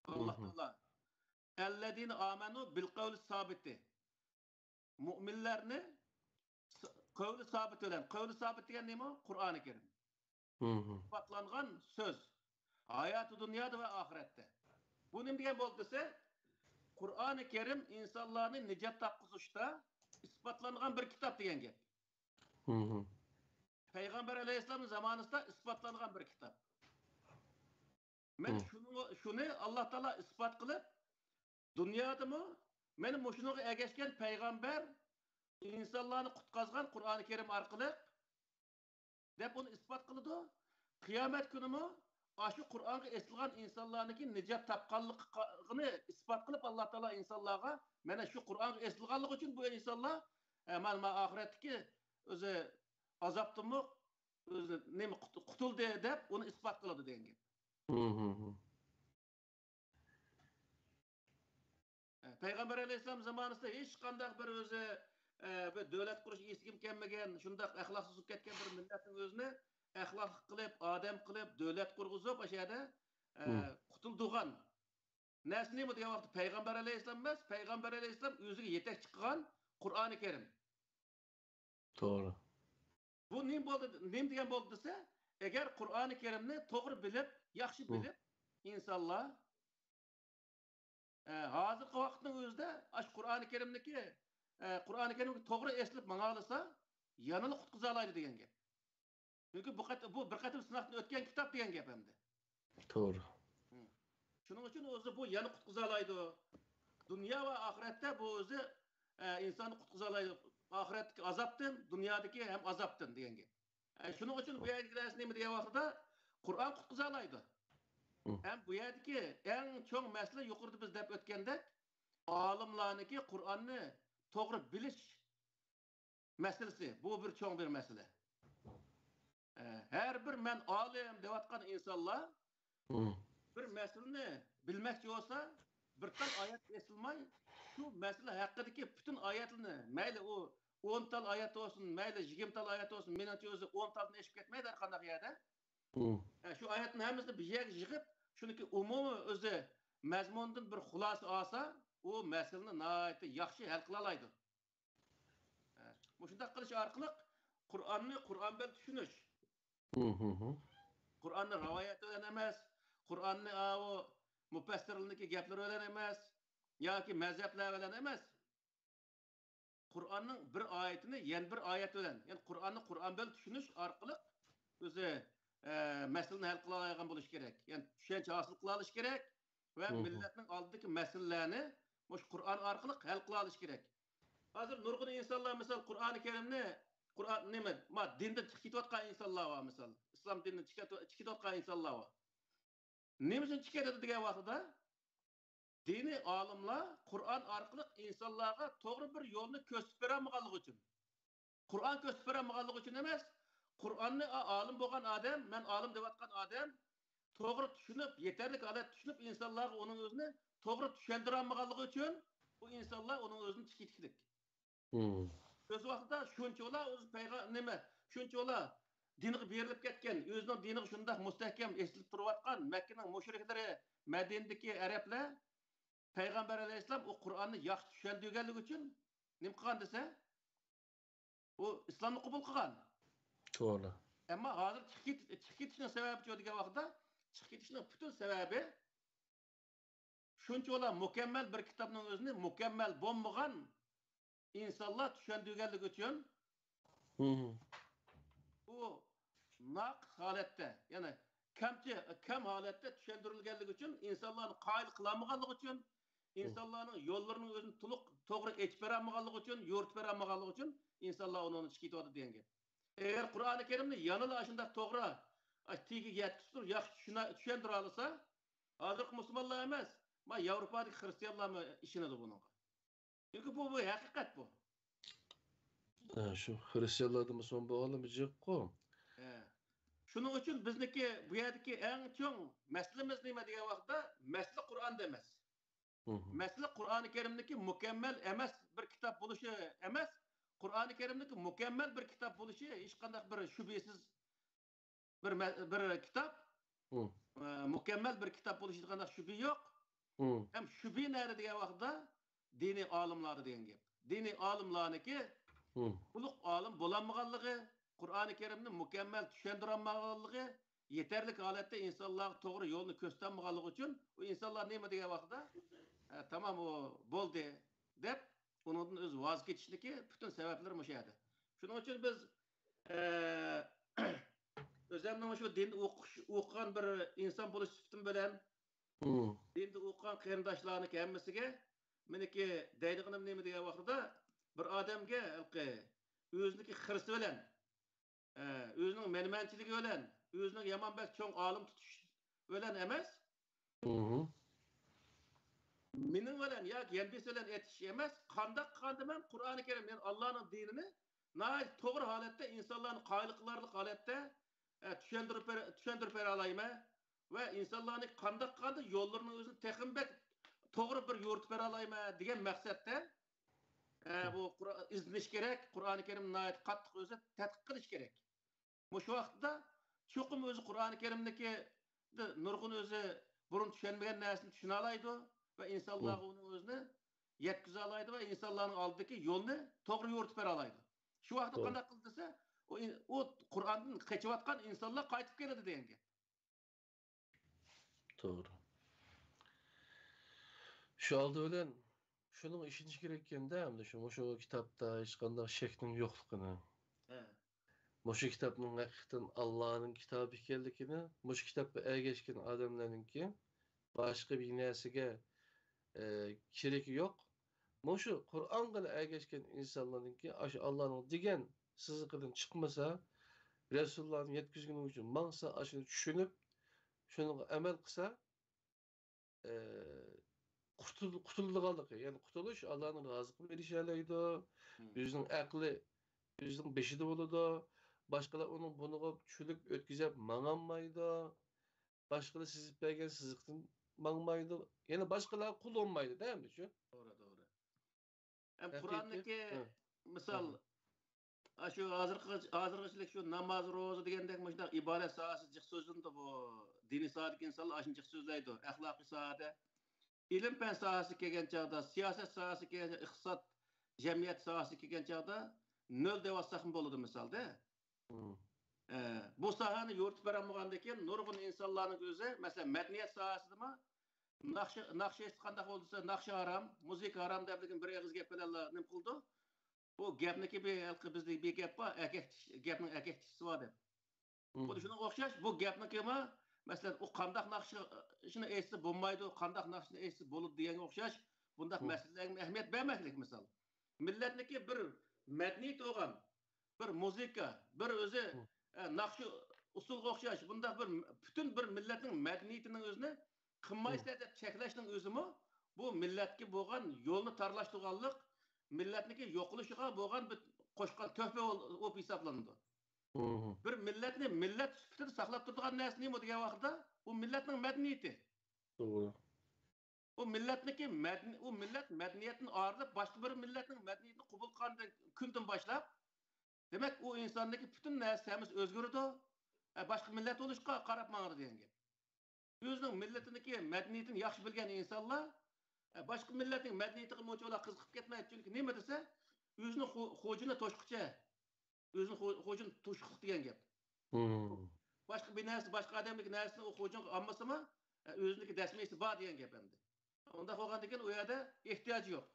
Allah Teala. Ellezine amenu bil kavli sabiti. Müminlerini kavli sabit olan. Kavli sabit degen neymi? Kur'an-ı Kerim. İspatlangan söz. Hayatı dünyada ve ahirette. Bu ne degan bo'ldi desa, Qur'oni Karim insonlarni nijot topqizishda isbotlangan bir kitob degan gap. Payg'ambar alayhissalom zamonasida isbotlangan bir kitob. Men şunu Allah Teala ispat kılıp dünyada mı benim hoşuna ergeçken peygamber insanlarını kutkazgan Kur'an-ı Kerim arkalı dep onu ispat kılıdı. Kıyamet günü mü aşı Kur'an'a esilgan insanlarınki nicat tapkanlıkını ispat kılıp Allah Teala insanlara mene şu Kur'an'a esilganlık için bu insanlar malma ahiretteki özü azaptı mı özü ne mi kutul dep onu ispat kılıdı denge. Peygamber Aleyhisselam zamanında hiç kandak bir özü bir devlet kuruş iskim kelmegen, şundak ahlaksızlık ketken bir milletin özüne ahlak kılıp, adem kılıp, devlet kurguzup aşağıda kutulduğun. Nesini mi diye vakti Peygamber Aleyhisselam emas, Peygamber Aleyhisselam özüge yetek çıkan Kur'an-ı Kerim. Doğru. Bu nim diyen boldu dese, eğer Kur'an-ı Kerimni doğru bilip, yaxşı bilip, insanlar hazırki vaktin özünde aş Kur'an-ı Kerim'deki Kur'an-ı Kerim'i doğru eslip mağalasa yanılı kutkuzalaydı diyen gep. Çünkü bu bir katım sınavdan ötken kitap diyen gep hem de. Doğru. Şunun için özü bu yanı kutkuzalaydı. Dünya ve ahirette bu özü insanı kutkuzalaydı. Ahiretteki azaptın, dünyadaki hem azaptın diyen gep. Şunun için bu yerdekiler ne mi diye vakıda Kur'an kutkuzalaydı. Hem bu yerdeki en çok mesele yukarıda biz dep ötkende alimlarınki Kur'an'ı doğru biliş meselesi. Bu bir çok bir mesele. Her bir men alim devatkan insanlar bir meseleni bilmekçi olsa bir tal ayet esilmay şu mesele hakkındaki bütün ayetini meyle o 10 tal ayet olsun, meyle 20 tal ayet olsun, menençe özü 10 talını eşip ketmeydi arkandak yerde. Şu ayetin hemesini bir yer yığıp şununki umumi özü mezmundan bir hulası alsa o meseleni nayeti yaxşı hal kılalaydı. Bu şundak kılış arkalık Kur'an'ı Kur'an bel düşünüş. Kur'an'ı rivayet ölen emez. Kur'an'ı o müfessirlindeki gepler ölen emez. Ya ki mezhepler ölen emez. Kur'an'ın bir ayetini yen bir ayet ölen. Yani Kur'an'ı Kur'an bel düşünüş arkalık özü meseleni hal kılalaygan buluş gerek. Yani düşünce hasıl kılalış gerek ve milletin aldıkı meselelerini Kur'an arkalık hal kılalış gerek. Hazır nurgun insanlar mesela Kur'an-ı Kerim'ni Kur'an neme ma dinde çıkıtotkan insanlar var mesela. İslam dinini çıkıtotkan insanlar var. Nemizin çıkıtotı diye vakıda dini alimler Kur'an arkalık insanlara doğru bir yolunu köstüp veremeyganlık için. Kur'an köstüp veremeyganlık için emez. Kur'an'ı alim bolan adam, men alim devatkan adam doğru düşünüp, yeterlik alet düşünüp insanlara onun özünü doğru düşendiremeyganlık için bu insanlar onun özünü çıkıtkilik. Öz vaqtda şunçola öz neme şunçola diniga berilip ketken özünün diniga şundaq mustahkam esilip turayotgan Mekke'nin müşriklari Medine'deki Araplar Peygamber Aleyhisselam o Kur'an'ı yaxşı düşendirgenligi üçün nim qilgan dese o İslam'ı qabul qilgan. Doğru. Ama hazır çıkitishning sebebi şu degan vaqtda çıkitishning bütün sebebi şunçola mükemmel bir kitapning özünü mükemmel bo'lmagan insanlar düşendirgenligi üçün bu naq halette yani kam halette düşendirilgenligi için insanların qayil kılamaganlığı için insanların yollarının özünü toğru etip beremmeganlığı için yo'rtip beremmeganlığı için insanlar onu çıkıtıyordu denge. Eğer Kur'an-ı Kerim'ni yanıla aşında toğru tigi yetkisidir yaxşı düşendir alırsa hazırki Müslümanlar emez ama Avrupa'daki Hristiyanlar mı işinedi bunun. Çünkü bu hakikat bu. Şu Hristiyanlarda Müslüman bağlı mı yok? Şunun için bizdeki bu yerdeki en çok meselemiz neyme diye vakıda mesele Kur'an demez. Mesele Kur'an-ı Kerim'deki mükemmel emez bir kitap buluşu emez. Kur'an-ı Kerim'deki mükemmel bir kitap buluşu hiç kandak bir şüphesiz bir kitap. Mükemmel bir kitap buluşu hiç kandak şüphe yok. Hem şüphe nerede diye vakıda dini alimleri diyen gibi. Dini alimlarınki uluk alim bulanmaganlığı Kur'an-ı Kerim'nin mükemmel düşendirenmeganlığı yeterlik halette insanlar doğru yolunu göstermeganlığı için o insanlar neyme diye vakıda tamam o boldu dep onun öz vazgeçişindeki bütün sebepleri müşahede. Şunun için biz özellikle şu din okuyan bir insan buluş sütün bilen Endi o'qigan qarindoshlarning hammasiga meniki deydiganim nima degan vaqtida bir odamga o'ziniki xirsi bilan, o'zining menmanchiligi bilan, o'zining yamanbek cho'ng olim tutish bilan emas, mening bilan yoki yanbis bilan etish emas, qandaman Qur'oni Karim, men Allohning dinini to'g'ri holatda insonlarni qoyil qilarlik holatda tushuntirib bera olayman va insonlarning qanday yo'llarini o'zini texmbek to'g'ri bir yo'ritib bera olayman degan maqsadda bu izlanish kerak. Qur'oni Karimni qattiq o'zi tadqiq qilish kerak. Shu vaqtda cho'qim o'zi Qur'oni Karimniki nurg'un o'zi burun tushunmagan narsani tushuna oladi va insonlarga uni o'zini yetkiza oladi va insonlarning oldidagi yo'lni to'g'ri yo'ritib bera oladi. Shu vaqtda qanday qildi desa, o Qur'ondan qochayotgan insonlar qaytib keladi degan gap. To'g'ri. Shu oldi bilan shuning ishinish kerak ekanda, hamda shu kitobda hech qanday shakning yo'qligini. Shu kitobning haqiqatan Allohning kitobi ekanligini, shu kitobga ergashgan odamlarningki boshqa bir narsaga keragi yo'q. Shu Qur'onga ergashgan insonlarningki shu Allohning degan siziqidan chiqmasa, Rasulullohning yetkazgani uchun maqsa shuni tushunib, shunga amal qilsa, qutuldiganligi, ya'ni qutulish Allohning roziligi erishadi. O'zining aqli, o'zining beshida bo'ladi. Boshqalar uning buniga tushunib o'tkazib mangolmaydi. Boshqalar sizib bergan siziqdan mangmaydi. Ya'ni boshqalar qul olmaydi, deymi shu? To'g'ri. Qur'onniki misol shu hozirgichilik shu namoz, ro'za degandek mana ibodat sohasi jiq so'zlandi bu. Diniy sohadagi insonlar shuni jiq so'zlaydi. Axloqiy sohada, ilm fan sohasi kelgan chog'da, siyosat sohasi kelgan, iqtisod, jamiyat sohasi kelgan chog'da nol deb olsak bo'ladi misolda. Bu sohani yo'ritib beramagandan keyin nurg'un insonlarning o'zi, masalan, madaniyat sohasidami naqsha qanday bo'ldisa, naqsha harom, muzika harom deb bir og'iz gap bilan nima qildi? Bu gapniki bizda bir gap bor, gapning erkakchisi bor deb. Bu shunga o'xshash, bu gapnikimi, masalan, u qanday naqshini esi bo'lmaydi, qanday naqshini esi bo'ladi deganga o'xshash, bundaq masalalarga ahamiyat bermaslik misol. Millatniki bir madaniyat bo'lgan, bir muzika, bir o'zi naqshi usulga o'xshash, bundaq bir butun bir millatning madaniyatining o'zini qilmaysa deb cheklashning o'zimi bu millatga bo'lgan yo'lni tarlashtirganlik, millatniki yo'qilishiga bo'lgan bir qo'shgan tuhfa bo'lib hisoblanadi. Bir millatni millat sifatida saqlab turadigan narsa nima degan vaqtda bu millatning madaniyati. To'g'ri. Bu millatniki u millat madaniyatini ayirib boshqa bir millatning madaniyatini qabul qilgan kundan boshlab, demak u insondagi butun narsamiz o'zgaradi. Boshqa millat bo'lishga qarab mangadi degan gap. O'zining millatiniki madaniyatini yaxshi bilgan insonlar boshqa millatning madaniyatiga mo'cholar qiziqib ketmaydi. Chunki nima desa, o'zining xo'jini to'shqicha, o'zining xo'jini to'shqiq degan gap. Boshqa bir narsa, boshqa odamning narsasini u xo'jinga olmasami, o'ziniki dasmaysi bor degan gap endi. Unda bo'lgandan keyin u yerda ehtiyoj yo'q.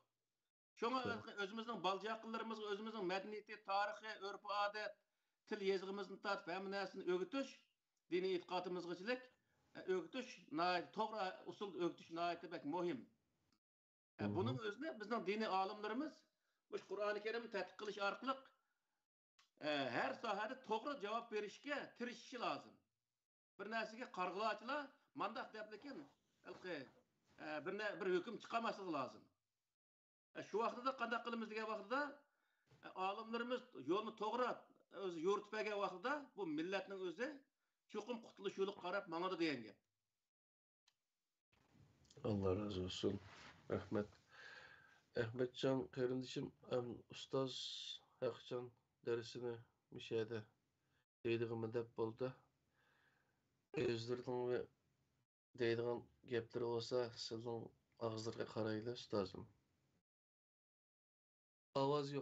Shunga o'zimizning baljaqlarımızga, o'zimizning madaniyati, tarixi, urf-odat, til yezigimizni tortib hamma narsani o'rgatish, diniy e'tiqodimizgachilik o'rgatish, to'g'ri usul o'rgatish nihoyatda muhim. Buning o'zini bizning diniy olimlarimiz bu Qur'oni Karimni tadqiq qilish orqali har sohada to'g'ri javob berishga tirishishi lozim. Bir narsaga qarg'ilachlar mandaq deb lekin bir hukm chiqarmasligi lozim. Shu vaqtida qanday qilamiz degan vaqtida olimlarimiz yo'lni to'g'ri o'zi yo'ritib bergan vaqtida bu millatning o'zi cho'qim qutulish yo'li qarab mangadi degan gap. Allah razı olsun. Ahmetcan kardeşim ustoz Hakcan dersini bir şeyde deydiğimi dep boldu. Özlerinin ve deydiğin gepleri olsa sizin ağızlarına karayla ustazım. Avaz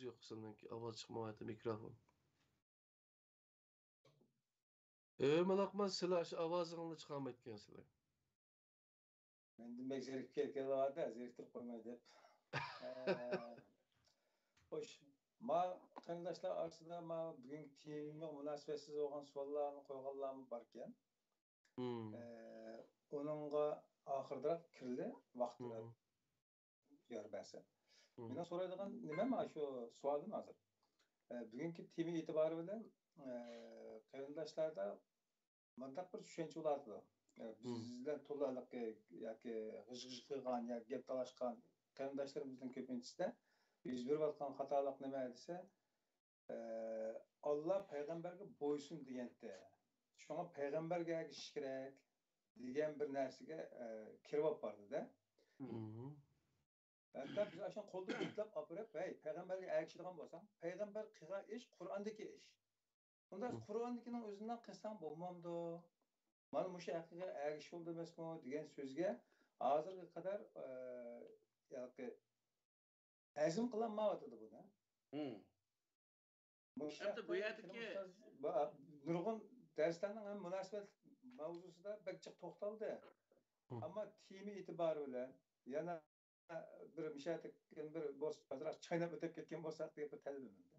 yok seninki. Avaz çıkmadı mikrofon. Malakmaz silah avazını çıkarmayken silah. Ben demek zerif kerkeli vardı, zeriftir koymayı hep. Hoş. Arkadaşlar arasında bugün tiyime münasebetsiz olan sorularını koyganlarımı varken, onunla ahırda kirli vaxtı yer berse. Mena soraydigan nima şu sualim hazır. Bugünkü temi itibarı bilen qarindoshlarda mundaq bir tushuncha bo'ladi. Bizlar to'laliq yoki g'ij-g'ij qilgan yoki gap talashgan qarindoshlarimizning ko'pinchasida yuz berayotgan xatolik nima desa, Alloh payg'ambarga bo'ysun deganda, shunga payg'ambarga agishish kerak degan bir narsaga kirib bordi-da. Hatta biz aşan qo'lda bitlab olib, "Hey, payg'ambarga agishadigan bo'lsang, payg'ambar qilgan ish Qur'ondagi ish. Unda Qur'ondagining o'zidan qilsang bo'lmamdi. Mana mushu haqiga agish bo'ldi emasmi?" degan so'zga hozirga qadar yoki azm qilinmayapti buni. Endi bu yerdagi nurg'un darslarning ham munosabat mavzusida bakchiq to'xtaldi. Ammo temi e'tibori bilan yana bir mishatik bir boz azroq chaynab o'tib ketgan bo'lsak deb bir talabim menda.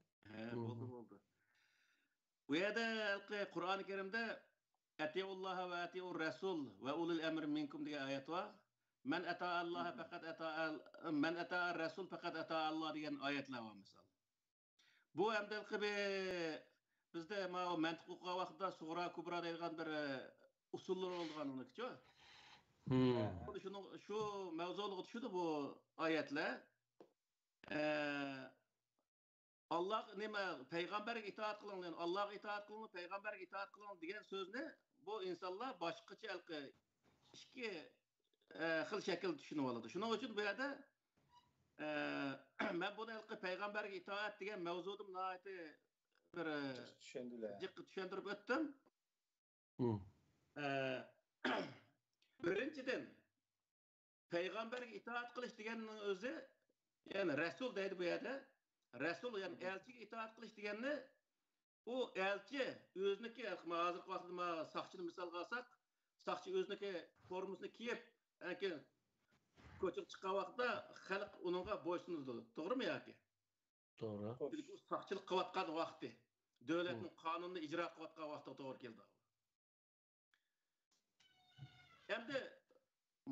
Bo'ldi. Bu yerda Qur'oni Karimda Atiulloha va atiur rasul va ulul amri minkum degan oyat bor. Man ata'alloha faqat man ata'ar rasul faqat ata'alloh degan oyatlar bor misol. Bu hamda bizda mantiq o'qigan vaqtda sug'ra kubra degan bir usullar bo'lgan unikchi. Şu mevzuluğu tushdi bu oyatlar. Allah nima payg'ambarga itoat qiling, Allohga itoat qiling, payg'ambarga itoat qiling degan so'zni bu insonlar boshqacha ikki xil shakl tushunib oladi. Shuning uchun bu yerda men buni payg'ambarga itoat degan mavzuda nihoyatda bir tushuntirib o'tdim. Birinchidan payg'ambarga itoat qilish deganning o'zi, ya'ni rasul deydi bu yerda. Rasul ya'ni elchiga itoat qilish deganni u elchi o'ziniki hozirgi vaqtda soqchini misolga olsak, soqchi o'ziniki formasini kiyib, ko'chib chiqqan vaqtda xalq uningga bo'ysunadi. To'g'rimi yoki? To'g'ri. Chunki u soqchilik qilayotgan vaqti, davlatning qonunini ijro qilayotgan vaqtga to'g'ri keldi. Endi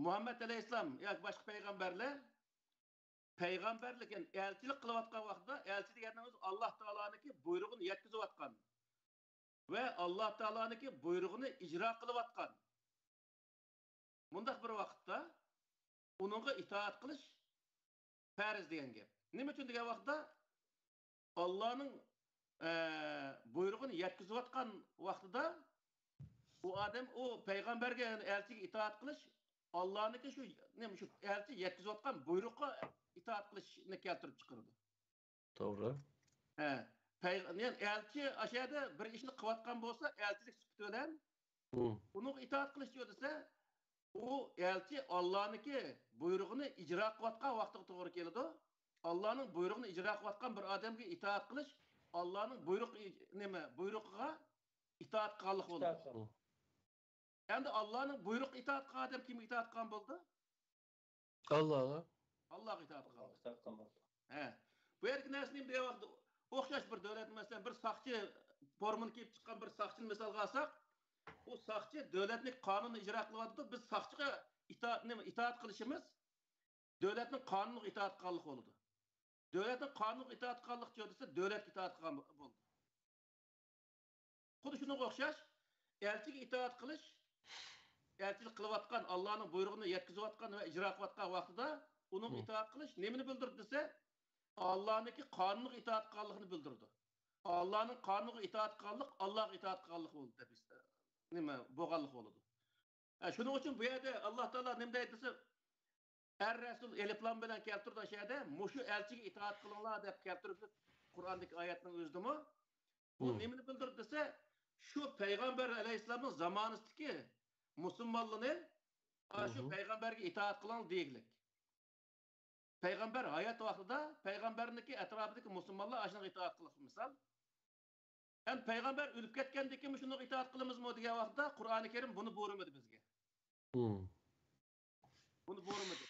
Muhammed Aleyhisselam yoki boshqa payg'ambarlar payg'ambarlik, yani elchilik qilayotgan vaqtda elchi deganimiz Alloh taoloning buyrug'ini yetkazayotgan va Alloh taoloning buyrug'ini ijro qilayotgan. Bundaq bir vaqtda uningga itoat qilish farz degan gap. Nima uchun degan vaqtda Allohning buyrug'ini yetkazayotgan vaqtida u odam o payg'ambarga, elchiga itoat qilish Allohning shu elchi yetkazayotgan buyruqqa itoat qilishni keltirib chiqardi. To'g'ri. Yani elchi aşağıda bir ishni qilayotgan bo'lsa, elchilik sifati bilan uning itoat qilish desa, u elchi Allohniki buyrug'ini ijro qilayotgan vaqtga to'g'ri keladi. Allohning buyrug'ini ijro qilayotgan bir odamga itoat qilish Allohning buyrug'iga itoat qilganlik bo'ladi. Endi Allohning buyruq itoat qilgan odam kimga itoat qilgan bo'ldi? Allohga. Allohga itoat qilgan. Bu yergi narsani degan vaqtda o'xshash bir davlat, masalan, bir soqchi formani kiyib chiqqan bir soqchini misolga olsak, u soqchi davlatning qonunini ijro qilyapti. Biz soqchiga itoat qilishimiz davlatning qonuniga itoat qilganlik bo'ladi. Davlatning qonuniga itoat qilganlik desa, davlatga itoat qilgan bo'ldi. Xuddi shunga o'xshash elchiga itoat qilish, elchilik qilayotgan, Allohning buyrug'ini yetkazayotgan va ijro qilayotgan vaqtida uning itoat qilish nimani bildirdi desa, Allohning qonuniga itoat qilganligini bildirdi. Allohning qonuniga itoat qilganlik Allohga itoat qilganlik bo'ldi deb nima bo'lganlik bo'ladi. Shuning uchun bu yerda Alloh taolo nima deydi desa, Er-Rasul eliflam bilan keltirdi o'shada, mushu elchiga itoat qilinglar deb keltirdi Qur'ondagi oyatning o'zidami? Bu nimani bildirdi desa, shu payg'ambar alayhissalomning zamonasidagi musulmonlarni shu payg'ambarga itoat qiling deylik. Payg'ambar hayot vaqtida payg'ambarniki atrofidagi musulmonlar ashunga itoat qilish misol. Yani payg'ambar o'lib ketgandan keyin shunga itoat qilamizmi degan vaqtda Qur'oni Karim buni buyurmadi bizga. Buni buyurmadi.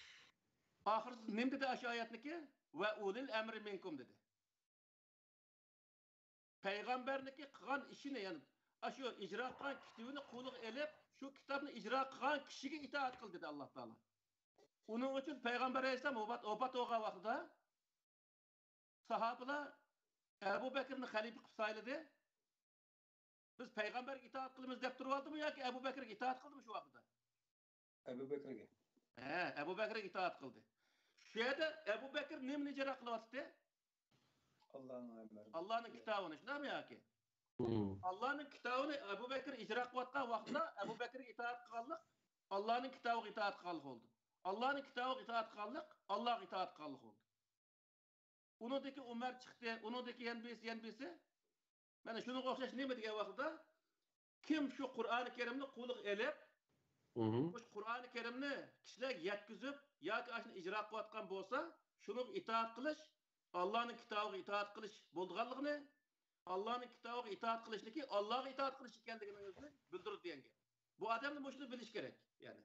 Oxirida nima dedi o'sha oyatniki? Va ulil amri minkum dedi. Payg'ambarniki qilgan ishini, ya'ni shu ijro qilgan kitobini qo'liga olib, şu kitabını icra kılan kişiye itaat kıl dedi Allah Teala. Onun için Peygamber Aleyhisselam obat oğa vaxtida sahabeler Ebu Bekir'ni halife sayladı. Biz Peygamber'e itaat kılımız dep durup aldı mı ya ki Ebu Bekir'e itaat kıldı mı şu vaxtida? Ebu Bekir'e. Ebu Bekir'e itaat kıldı. Şu yerde Ebu Bekir nemini icra kılıvattı? Allah'ın emri. Allah'ın kitabını. Şuna mı ya ki? Hmm. Allah'ın kitabını Ebu Bekir icra kıvatkan vaxtida Ebu Bekir'e itaat kıllık, Allah'ın kitabı itaat kıllık oldu. Allah'ın kitabı itaat kıllık, Allah itaat kıllık oldu. Unudaki Ömer çıktı, unudaki yenbisi. Ben şunu okşaş ne mi diye vaxtida? Kim şu Kur'an-ı Kerim'ni kulluk elip, şu Kur'an-ı Kerim'ni kişiler yetkizip, ya ki aşını icra kıvatkan bolsa, şunu itaat kılış, Allah'ın kitabı itaat kılış bulduğanlığını, Allah'ın kitabı itaat kılıştaki Allah'a itaat kılış ekenligini özünü bildirir diyen gel. Bu adamın boşuna biliş gerek yani.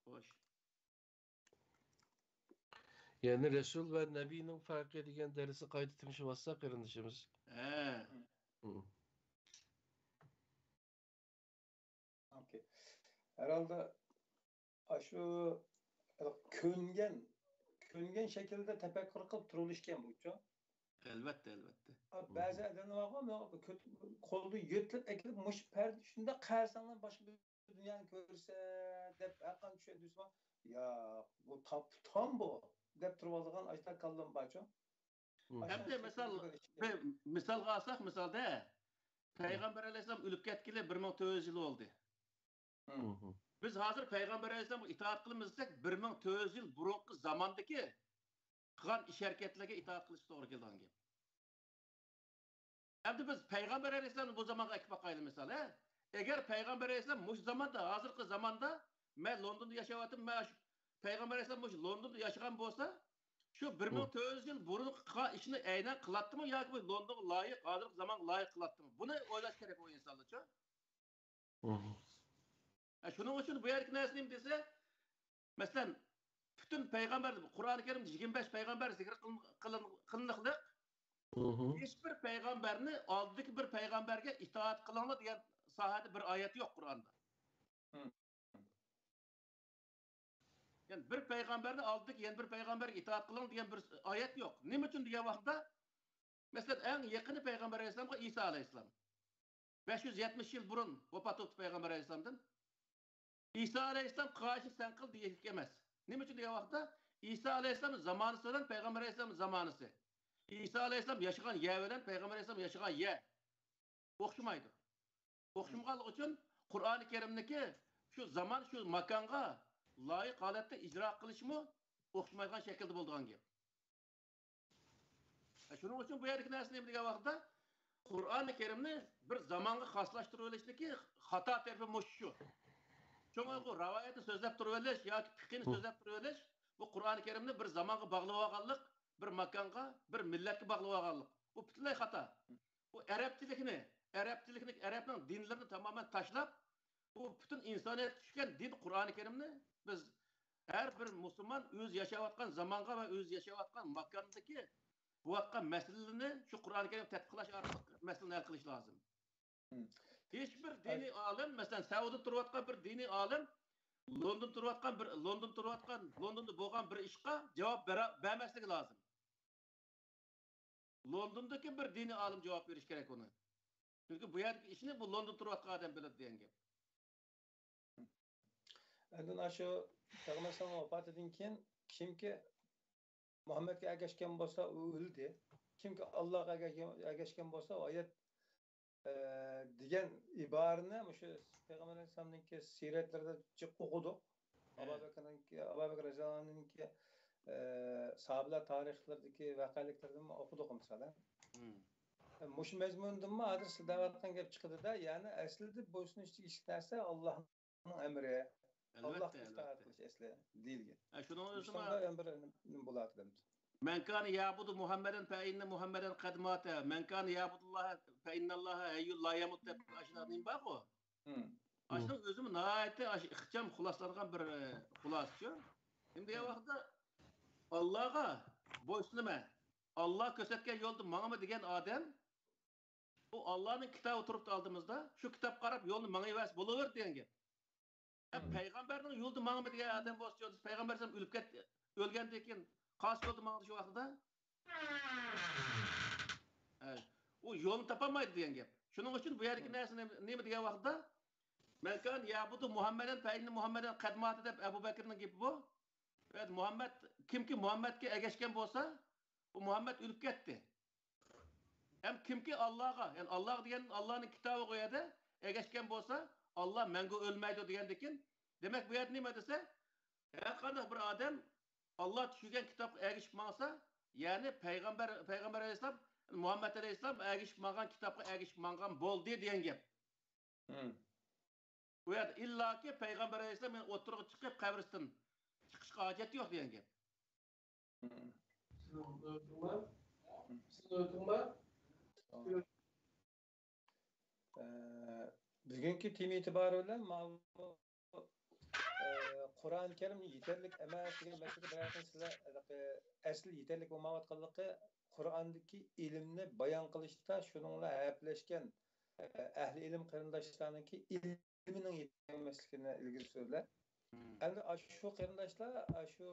Hoş. Yani Resul ve Nebi'nin farkı edilen dersi kaydetmiş olsak kardeşimiz. Okay. Herhalde şu köngen şekilde tefekkür kılıp turuluşken bu çok. Elbette. Bazı adamlar var mı? Koldu yırtıp ekilip muş perde şunda kayarsanlar başka bir dünyanı görürse dep akan şey düşman. Ya bu tam bu. Dep turvaldıgan açta kaldım baço. Hem de misal alsak misalda Peygamber Aleyhisselam ölüp ketkili 1400 yıl oldu. Biz hazır Peygamber Aleyhisselam'a itaat kılımızsak 1400 yıl burunki zamandaki kılan iş hareketlerine itaat kılışı doğru geldiğin gibi. Hem de biz Peygamber Aleyhisselam'ı bu zamana ekip bakaylı mesela. Eğer Peygamber Aleyhisselam bu zamanda, hazırki zamanda ben London'da yaşavatım, ben Peygamber Aleyhisselam bu London'da yaşayan bolsa şu 1400 yıl burun işini aynen kılattı mı ya ki London'a layık, hazırki zaman layık kılattı mı? Bunu oylaş gerek o insanlar çok. Şunun için bu yerki nesneyim dese mesela bütün peygamber, Kur'an-ı Kerim 25 peygamber zikir kılınıklık hiçbir peygamberini aldık bir peygamberge itaat kılınlı diyen sahada bir ayet yok Kur'an'da. Yani bir peygamberini aldık yeni bir peygamber itaat kılınlı diyen bir ayet yok. Ne için diye vaxtda mesela en yakını peygamber Aleyhisselam'a İsa Aleyhisselam. 570 yıl burun vefat oldu peygamber Aleyhisselam'dan. İsa Aleyhisselam karşı sen kıl diye hükemez. Ne için diye vaxtda İsa Aleyhisselam'ın zamanısı olan peygamber Aleyhisselam'ın zamanısı. İsa Aleyhisselam yaşayan yeveden peygamber Aleyhisselam yaşayan ye. Okşumaydı. Okşumgalık için Kur'an-ı Kerim'deki şu zaman şu makanga layık halette icra kılış mı okşumaygan şekilde bulduğun gibi. Şunun için bu yerki nesneyim diye vaxtda Kur'an-ı Kerim'ni bir zamanға xaslaştırılıştaki hata tarafı muşşu. Çünkü bu ravayeti sözlep duruveliş yoki fiqhini sözlep duruveliş bu Kur'an-ı Kerim'ni bir zamanға bağlab olganlık, bir makonga, bir milletga bağlab olganlık. Bu butunlay hata. Bu Arapchilikni, Arapning dinlerini tamamen taşlap, bu bütün insaniyet düşken din Kur'an-ı Kerim'ni biz her bir Müslüman öz yaşayotgan zamanға ve öz yaşayotgan makondagi bu vakka meselelerini şu Kur'an-ı Kerim tetkiklaş artık meselelerini hal kılış lazım. Hiçbir dini alim, mesela Saudi turvatkan bir dini alim, London'da boğan bir işqa cevap vermesligi lazım. London'daki bir dini alim cevap veriş gerek onu. Çünkü bu yerdeki işini bu London turvatkan adam bilir diyen gibi. Ondan şu Peygamber sallallahu vefat edinken kimki Muhammed'e ergeçken bolsa öldü. Kimki Allah'a ergeçken bolsa o ayet degan ibarəni şu Peygamber Aleyhisselam'ınki siretlerde çık okuduk. Abu Bekir Rezan'ınki sahabeler tarihlerindeki vakaliklerden okuduk mesela. Muşu mezmundan mı adresi davattan gelip çıkıdı da yani aslında boysun işçi derse Allah'ın emri. Allah itaat kılış esle değil ki. Şunun Müslümanlar emrinin bulat dedim. Men kan yabudu Muhammeden fe inne Muhammeden kad mata. Men kan yabudullah fe innallaha hayyul la yamut deb aşılarının bak o. Aşının özümü nahayeti ihcam xulaslangan bir xulasçı. Şimdi ya vaxtda Allah'a boysunma. Allah kösetken yoldu mana mı degen adam bu Allah'ın kitabı turuptu aldığımızda şu kitap qarab yolunu mangayvas bolaver degan gap. Peygamberning yo'lda mangma degan odam bo'lsa, payg'ambar ham o'lib ketdi, o'lgandan keyin qaysi yo'lda mangdi shu vaqtida? O yo'lni topolmaydi degan gap. Shuning uchun bu yerdagi narsa nima degan vaqtda men kan yabudu Muhammadan payni Muhammadan qadmati deb Abu Bakrning gapi bu. Evet Muhammed kimki Muhammedga ergashgan bo'lsa, bu Muhammed o'lib ketdi. Hem kimki Allah'a, yani Allah degan Allah'ning kitobi qo'yadi, ergashgan bo'lsa, Allah mangu o'lmaydi degandan demak bu yerda nima desa, har qanday bir odam Allah tushirgan kitobga ergashib maqsa, ya'ni payg'ambar alayhisalom Muhammed alayhisalom ergashib maqan kitobga ergashib maqan bo'ldi degan gap. Bu yerda illaki payg'ambar alayhisalom o'tirib chiqib qabriston chiqishga hojat yo'q degan gap. Bugungi tema e'tibori bilan Qur'oni Karim yetarlik emas degan masala bilan sizlar asl yetarlik bo'lmayotganligi Qur'ondagi ilmni bayon qilishda shuningla haplashgan ahli ilm qarindoshlarniki ilmining yetmasligini ilgari surdilar. Endi şu qarindoshlar şu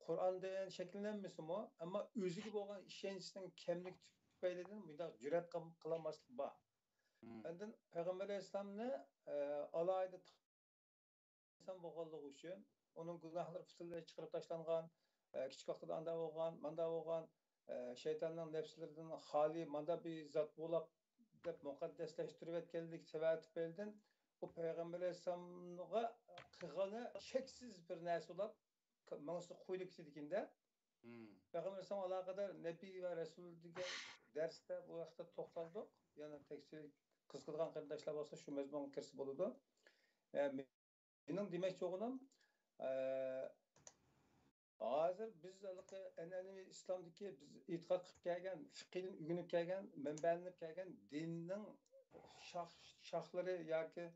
Qur'ondan shakllanmasimi, ammo o'ziga bo'lgan ishonchning kamligi tufaylidan bunday jur'at qilmaslik bor. Endi Payg'ambar alayhisalomni alayda inson bo'lganligi uchun uning gunohlari butunlay chiqarib tashlangan, kichik vaqtida anda bo'lgan, manda bo'lgan, shaytonning nafslaridan xoli manda bir zot bo'lib deb muqaddaslashtirib etganlik sababi tufaylidan bu Payg'ambar alayhisalomga qilgani cheksiz bir narsa bo'lib, ma'nosi qo'yilib ketganda Payg'ambar alayhisalom aloqador nabiy va rasul degan darsda bu vaqtda to'xtaldik. Yana tekstil qiziqadigan qarindoshlar bo'lsa shu mazmunga kirsa bo'ladi. Mening demoqchi o'g'lim hozir biz an'anaviy islomdagi biz e'tiqod qilib kelgan, fiqhdan o'rganib kelgan, manbalanib kelgan dinning shoxlari yoki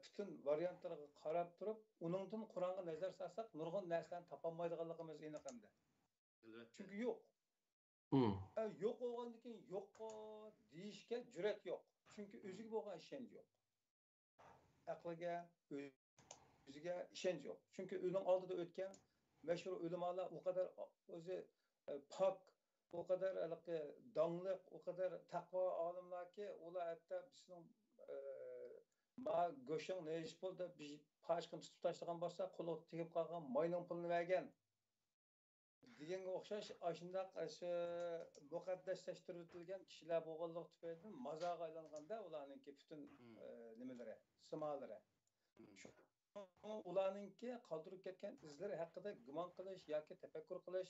bütün variantlarga qarab turib, uningdan Qur'onga nazar solsak, nurg'un narsalarni topolmaydiganligimiz aniq endi. Chunki yo'q. Yo'q bo'lgandan keyin yo'q deyishga jur'at yo'q. Chunki o'ziga bo'lgan ishonch yo'q. Aqliga, o'ziga ishonch yo'q. Chunki uning oldida o'tgan mashhur ulamolar o kadar o'zi pok, o kadar donliq, o kadar taqvo olimlarki, ular hatto bizning ma go'shing ne ish bo'ldi, biz pashqin tutib tashlagan bo'lsa, qo'li tegib qolgan moyning pulini bergan. Deganga o'xshash ashundaq muqaddaslashtirilgan kishilar bo'lganligi tufaylidan mazoga aylanganda ularningki butun nimalari, simolari. Ularningki qoldirib ketgan izlari haqida gumon qilish yoki tafakkur qilish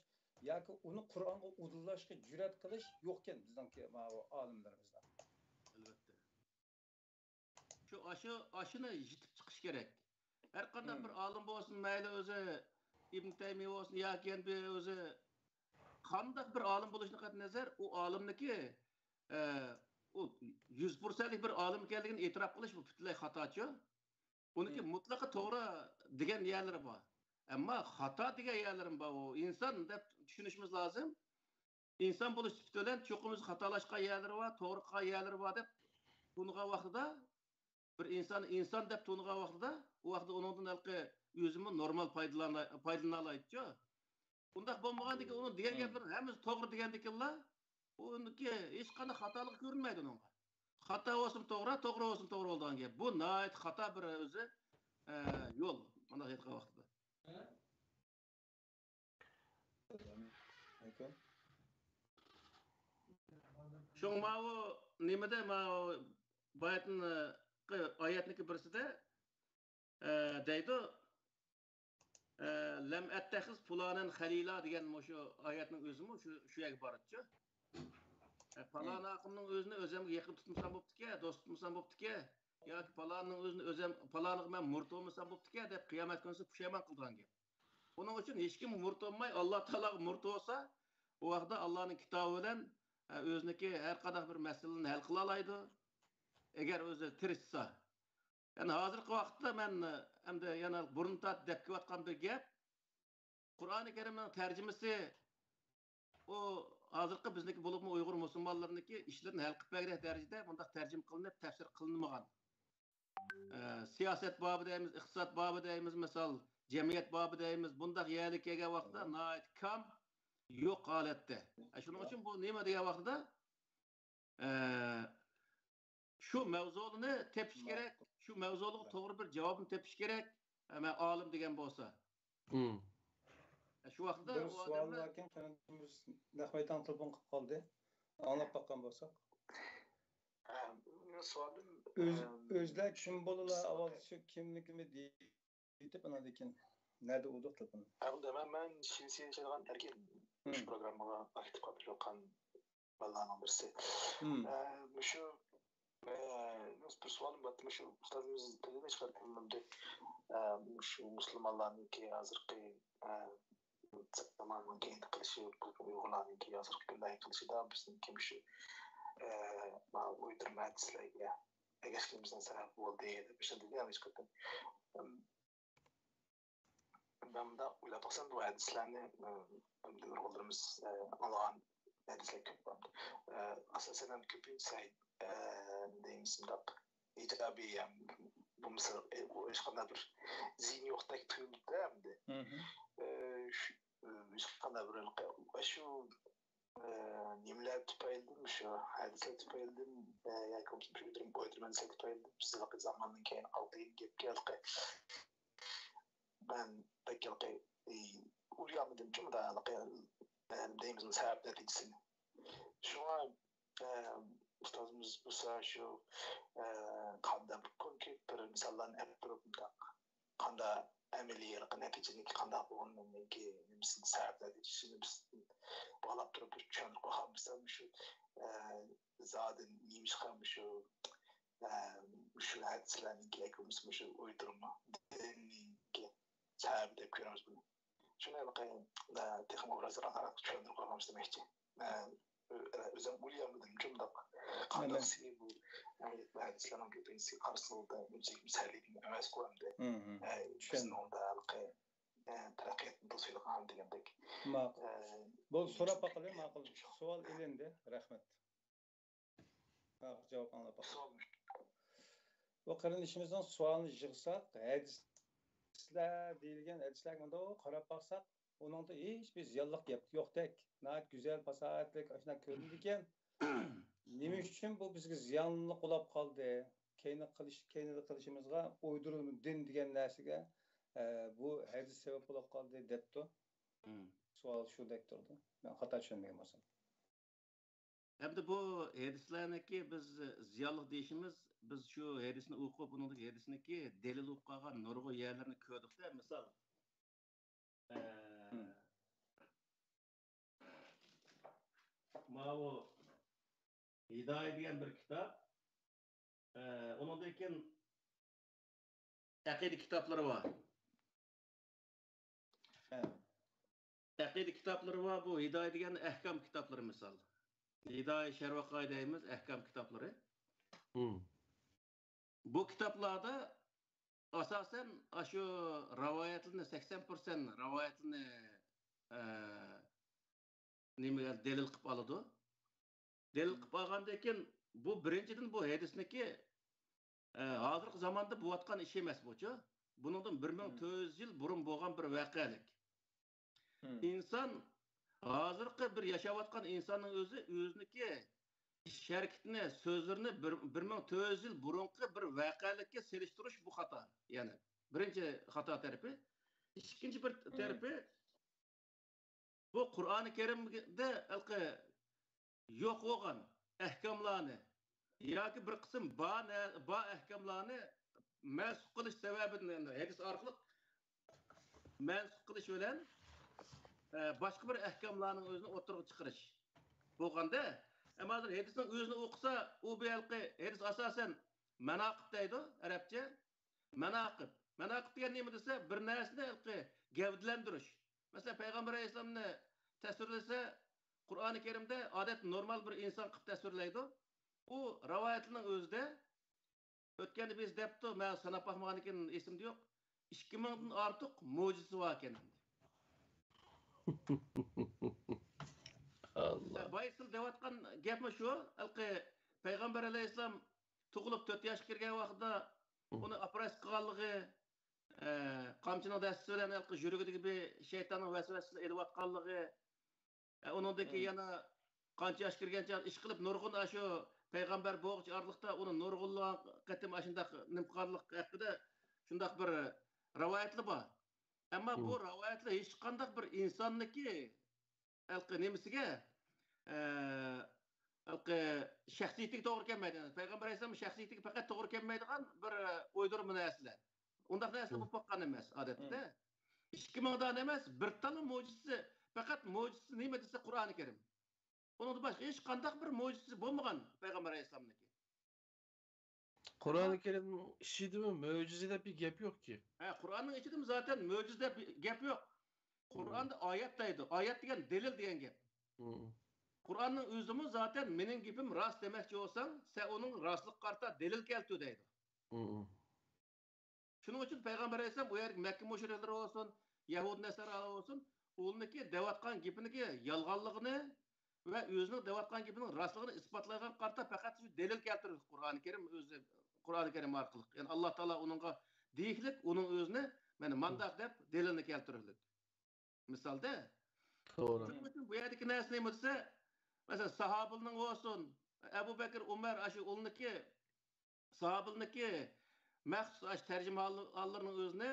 yoki uni Qur'onga udillashga jur'at qilish yo'qkan bizningki olimlarimizda. Albatta. Aşını yitib chiqish kerak. Har qanday bir olim bo'lsin, mayli o'zi Ibn Taymiye bo'lsin yoki endi o'zi qanday bir olim bo'lishini qat nazar, u olimniki u 100% bir olim ekanligini e'tirof qilish bu butunlay xatochi. Uniki mutlaqo to'g'ri degan yerlari bor. Ammo xato degan yerlarim bor. U inson deb tushunishimiz lozim. İnson bo'lish bilan cho'qimiz xatolashgan yerlari bor, to'g'ri qilgan yerlari bor deb bunga vaqtida bir inson deb tunigan vaqtida u vaqtda uningdan o'zimi normal foydalana oladi-ku. Undaq bo'lmagandan keyin uni degan gaplarning hammasi to'g'ri degandikinlar, uniki hech qanday xatolik ko'rinmaydi uningga. Xato olsun to'g'ri, to'g'ri olsun to'g'ri bo'lgan gap. Bu nihoyat xato bir o'zi yo'l mana aytgan vaqtida. Şoňma o nimede ma bayatın ayetniki biriside deydi lem ettehiz fulanen halila degan şu ayetning özümü şu yerga baratçı. Falan akımның özünü özemge yakın tutmasam boptike, dost tutmasam boptike, yoki falanning özünü özem falanık men murt olmasam boptike deb qiyomat kunisi pushaymon qilgan gap. Buning uchun hech kim murt olmay, Alloh taolo murt olsa, o vaqtda Allohning kitobi bilan o'ziniki har qanday bir masalani hal qila oladi. Agar o'zi tirishsa. Yani hozirgi vaqtda men hamda yana burun tat deb kelayotgan bir gap Qur'oni Karimning tarjimasi o hozirgi bizniki bo'libmi Uyg'ur musulmonlarniki ishlarini hal qilib bergan darajada bundaq tarjima qilinib, tafsir qilinmagan. Siyoset babı deymiz, iqtisod babı deymiz, misal jamiyat babı deymiz. Bundaq yerga kelgan vaqtda nihoyat kam yo'q holatda. Shuning uchun bu nima degan vaqtda shu mavzuni tepish kerak, shu mavzuga to'g'ri bir javobni tepish kerak. Men olim degan bo'lsa. Shu vaqtda bir savol varken kendimiz Nahmaydan telefon qilib qoldi. Anlab bakkan bo'lsak. Savolim özler kim bolalar avval shu kimligimi deyip ana lekin nerede o'diq telefon. Ben Şivsi'ye yaşayan erken şu programına aktif katılırken vallahi birisi. Şu bir sualım var. Şu ustadımız dediğine çıkartılmamdı. Şu Müslümanların ki hazırki zamanın kendi kılışı, Uygurların ki hazırki günler kılışı da bizim kim şu uydurma hadislerge egeşliğimizden sebep oldu diye bir şey dedi. Yanlış katım. Ben de öyle baksam bu hadislerini Uygurlarımız Allah'ın hadisleri köp var. Asasen köpün say deyimizin de icabi bu mesela o işkanda bir zihni yoktaki tuyuldu da hem de işkanda bir şu nimler tüpeyildim şu hadisler tüpeyildim yakın bir durum boyutur hadisler tüpeyildim biz vakit zamanın keyin aldığım gep geldi ben pek geldi uyuyamadım çünkü da deyimizin sebep neticesini şu an ustazımız bu sefer şu kanda konkret bir misallarını hep durumda kanda ameliyelik neticesini kanda bunun ki misin sebep neticesini biz bağlap durup uçan kohamızdan şu zaten neymiş kalmış şu hadislerin ki ekimiz şu uydurma ki sebep de görüyoruz bunu. Şuna bakayım teknik olarak uçan kohamız demekçi. Özüm uyuyamadım cümdak. Kandası bu hadislerin köpeğisi karşısında müzik misaliydim emes koyamdı. Bizim onda terakkiyatın tasıyla kan degendek. Bu so'rab bakalım ma'qul. Savol elindi. Rahmat. Cevap anlab bakalım. Bu qarindishimizdan savolni yig'sak, hadislar deyilgan hadislar bunda qarab baksak, onunda hiç bir ziyonliq gap yo'qdek. Nəhayət güzel, fasahatlik, aşina ko'rindi ekan. Nima uchun bu bizga ziyonli qolib qoldi? Keynida qilishimizga uydurma din degan narsaga bu hadis sabab bo'lib qoldi debdi. Savol shudek turdi. Men xato tushunmagan bo'lsam. Hamda bu hadislarniki biz ziyonli deyishimiz, biz shu hadisni o'qib, buningdagi hadisniki dalil o'qib qolgan nurg'un yerlarni ko'rdikda, misol Mavu Hidayet diyen bir kitap. Onundayken akide kitapları var. Akide kitapları var. Bu Hidayet diyen ehkam kitapları misal. Hidayet Şerva Kaidemiz ehkam kitapları. Bu kitaplarda asasen şu rivayetini 80% rivayetini nimeler delil qilib oladi. Delil qilib olgandan keyin bu birinchidan bu hadisniki hozirgi zamonda bo'layotgan ish emas buchi. Buningdan 1400 yil burun bo'lgan bir voqelik. İnsan hozirgi bir yashayotgan insonning o'ziniki ish harakatini, so'zlarini 1400 yil burungi bir voqelikka selishtirish bu xato. Ya'ni birinchi xato tarafi, ikkinchi bir tarafi bu Kur'an-ı Kerim'de yok olan ehkamlarını ya ki bir kısım ba ehkamlarını mensup kılış sebebini hadis arkalık mensup kılış ölen başka bir ehkamlarının özünü oturup çıkarış. Bolganda ama hadisin özünü okusa o bir hadis asasen menakıb deydi Arapça. Menakıb. Menakıb diyen neymi dese bir nersini gevdilendiriş. Mesela Peygamber Aleyhisselam'ını tasvirlese Kur'an-ı Kerim'de adet normal bir insan qilib tasvirlaydi. O rivayetinin özde ötkeni biz depti, men sanap bakmagan ekan esimde yok. 2000'den artık mucizesi var ekan. Allah. Bayısıl devatkan gapmi şu, alqı Peygamber Aleyhisselam tug'ilib 4 yoshga kirgan vaqtda uni operatsiya qilganligi, qamchining dastasi bilan alqı yuragidagi bir shaytonning vasvasasini elayotganligi, uningdagi yana qancha yoshga kirgancha ish qilib nurg'un shu payg'ambar bo'g'ich orliqda uni nurg'unlar qatim ashundaq nimqanlik haqida shundaq bir rivoyatlar bor. Ammo bu rivoyatlar hech qanday bir insonniki alqı nimasiga shaxsiyatiga to'g'ri kelmaydi. Payg'ambar alayhisalom shaxsiyatiga faqat to'g'ri kelmaydigan bir o'ydirma narsalar. Undaq narsa bo'lib qolgan emas odatda. 2000 dan emas, bir tala mo'jizasi, faqat mo'jizasi nima desa Qur'oni Karim. Undan boshqa hech qanday bir mo'jizasi bo'lmagan Payg'ambar alayhisalomniki. Kur'an-ı Kerim'in işiydi mi? Mucizede bir gap yok ki. Qur'onning ichida zaten mo'jizada gap yo'q. Qur'onda oyat deydi. Oyat degan delil degan gap. Qur'onning o'zimi zaten mening gapim rost demoqchi bo'lsang, sen uning rostlik qarta delil keltir deydi. Shuning uchun payg'ambar alayhisalom bu yerga Makka mushriklar olsun, Yahud nasaralar olsun, ularniki devatgan gapiniki yolg'onligini va o'zining devatgan gapining rostligini isbotlagan qarta faqat shu delil keltirdi Qur'oni Karim o'zi. Qur'oni Karim orqali. Yani Allah Taala onunğa deyiklik, onun özüne mana mandaq deb delilni keltirdi. Misalda, Doğru. shuning uchun bu yerdagi narsa nima desa, masalan, sahobaning olsun, Abu Bakr, Umar, shu ularniki sahobalarniki maxsus tarjimalarning o'zini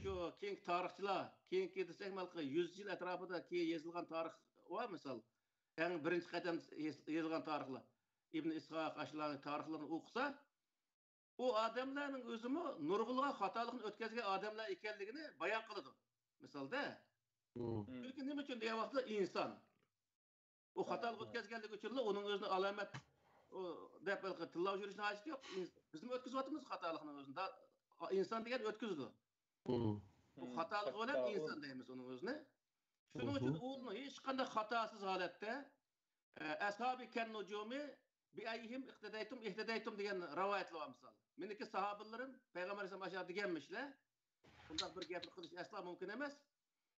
shu keyingi tarixchilar, keyingi desak, 100 yil atrofida keyin yozilgan tarix va misol, eng birinchi qadam yozilgan tarixlar. İbn İshaq ashlarning tarixlarini o'qisa, o adamlarning o'zimi nurg'ulg'a xatolikni o'tkazgan odamlar ekanligini bayon qiladi. Misolda, chunki nima uchun degan vaqtda inson u xatolik o'tkazganligi uchun uning o'zini alomat deb tillab yurishni hojati yo'q. Biz nima o'tkazyapmiz xatolikni o'zida? Inson degan o'tkazdi. Bu xatolik bilan inson deymiz uning o'zini. Shuning uchun uni hech qanday xatosiz holatda ashabi kan-nujumi bi ayhim ihtidaytum degan rivoyatlar var misal. Meniki sahabilerim Peygamber Aleyhisselam aşağı degenmişler. Bundan bir gapni qilish asla mumkin emas.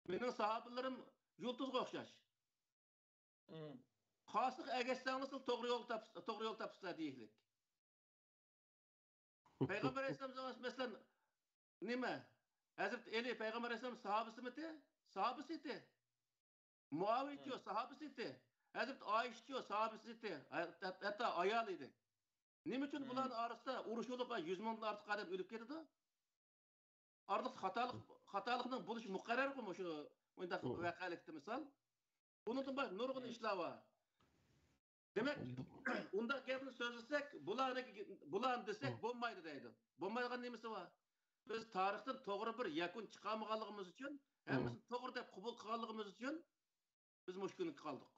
Mening sahabilerim yulduzga o'xshash. Qosiq agatsanglar to'g'ri yo'l topsizlar deylik. Peygamber Aleyhisselam mesela nima? Hazrat Ali Peygamber Aleyhisselam sahabisimi? Sahabisiydi. Muaviye sahabisiydi. Hazrat Ayşe diyor sahabisiydi. Hatta ayalıydı. Nima uchun bularning orasida urush bo'lib 100 mingdan ortiq odam o'lib ketdi? Orliq xatolikning bo'lishi muqarrar-ku shu bundaq voqealikda misol. Bundan boshqa nurg'un ishlar bor. Demak, unda gapni so'zlasak, bularni desak bo'lmaydi deydi. Bo'lmaydigan nimasi bor? Biz tarixdan to'g'ri bir yakun chiqarmaganligimiz uchun, hammasini to'g'ri deb qabul qilganligimiz uchun biz mushkullikka qoldik.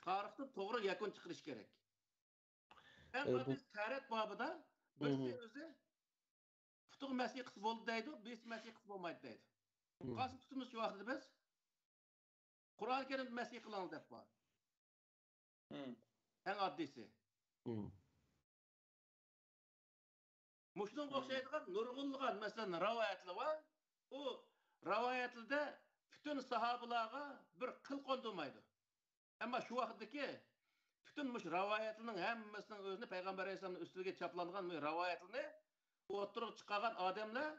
Tarixdan to'g'ri yakun chiqarish kerak. Biz tarix babida birisi o'zi putuq Masih qis bo'ldi deydi, biz Masih qis bo'lmaydi deydi. Qaysi tutimiz shu vaqtda biz Qur'oni Karim Masih qilamiz deb bor. Eng oddiysi. Mushunga o'xshaydigan nurg'unligan masalan rivoyatlar bor. U rivoyatlarda butun sahobalarga bir qil qo'ndirmaydi. Ammo shu vaqtdagi bütün muş rivoyatlarning hammasining o'zini Payg'ambar alayhisolamning ustiga chaplangan bu rivoyatlarni o'tirib chiqargan odamlar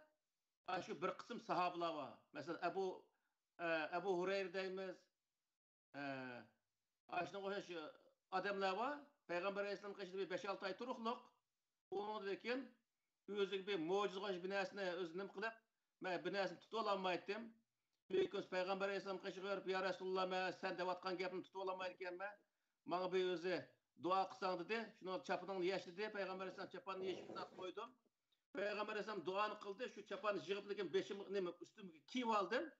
shu bir qism sahobalar bor. Masalan, Abu Hurayra deymiz. Ashunga o'xshash odamlar bor. Payg'ambar alayhisolam qishida 5-6 oy turuqliq. Undan keyin o'ziga bir mo'jiza bir narsani o'zinim qilib, men bir narsani tuta olmaydim. Lekin Payg'ambar alayhisolam qishga berib, "Ya Rasululloh, men sen deyotgan gapni tuta olmayman ekanman. Bana bir özü dua kısan dedi. Şunu çapının yeşledi. Peygamber Aleyhisselam çapanın yeşilini koydum. Peygamber Aleyhisselam duanı kıldı. Şu çapanı jığıplıken beşimi üstümü kiyip aldım.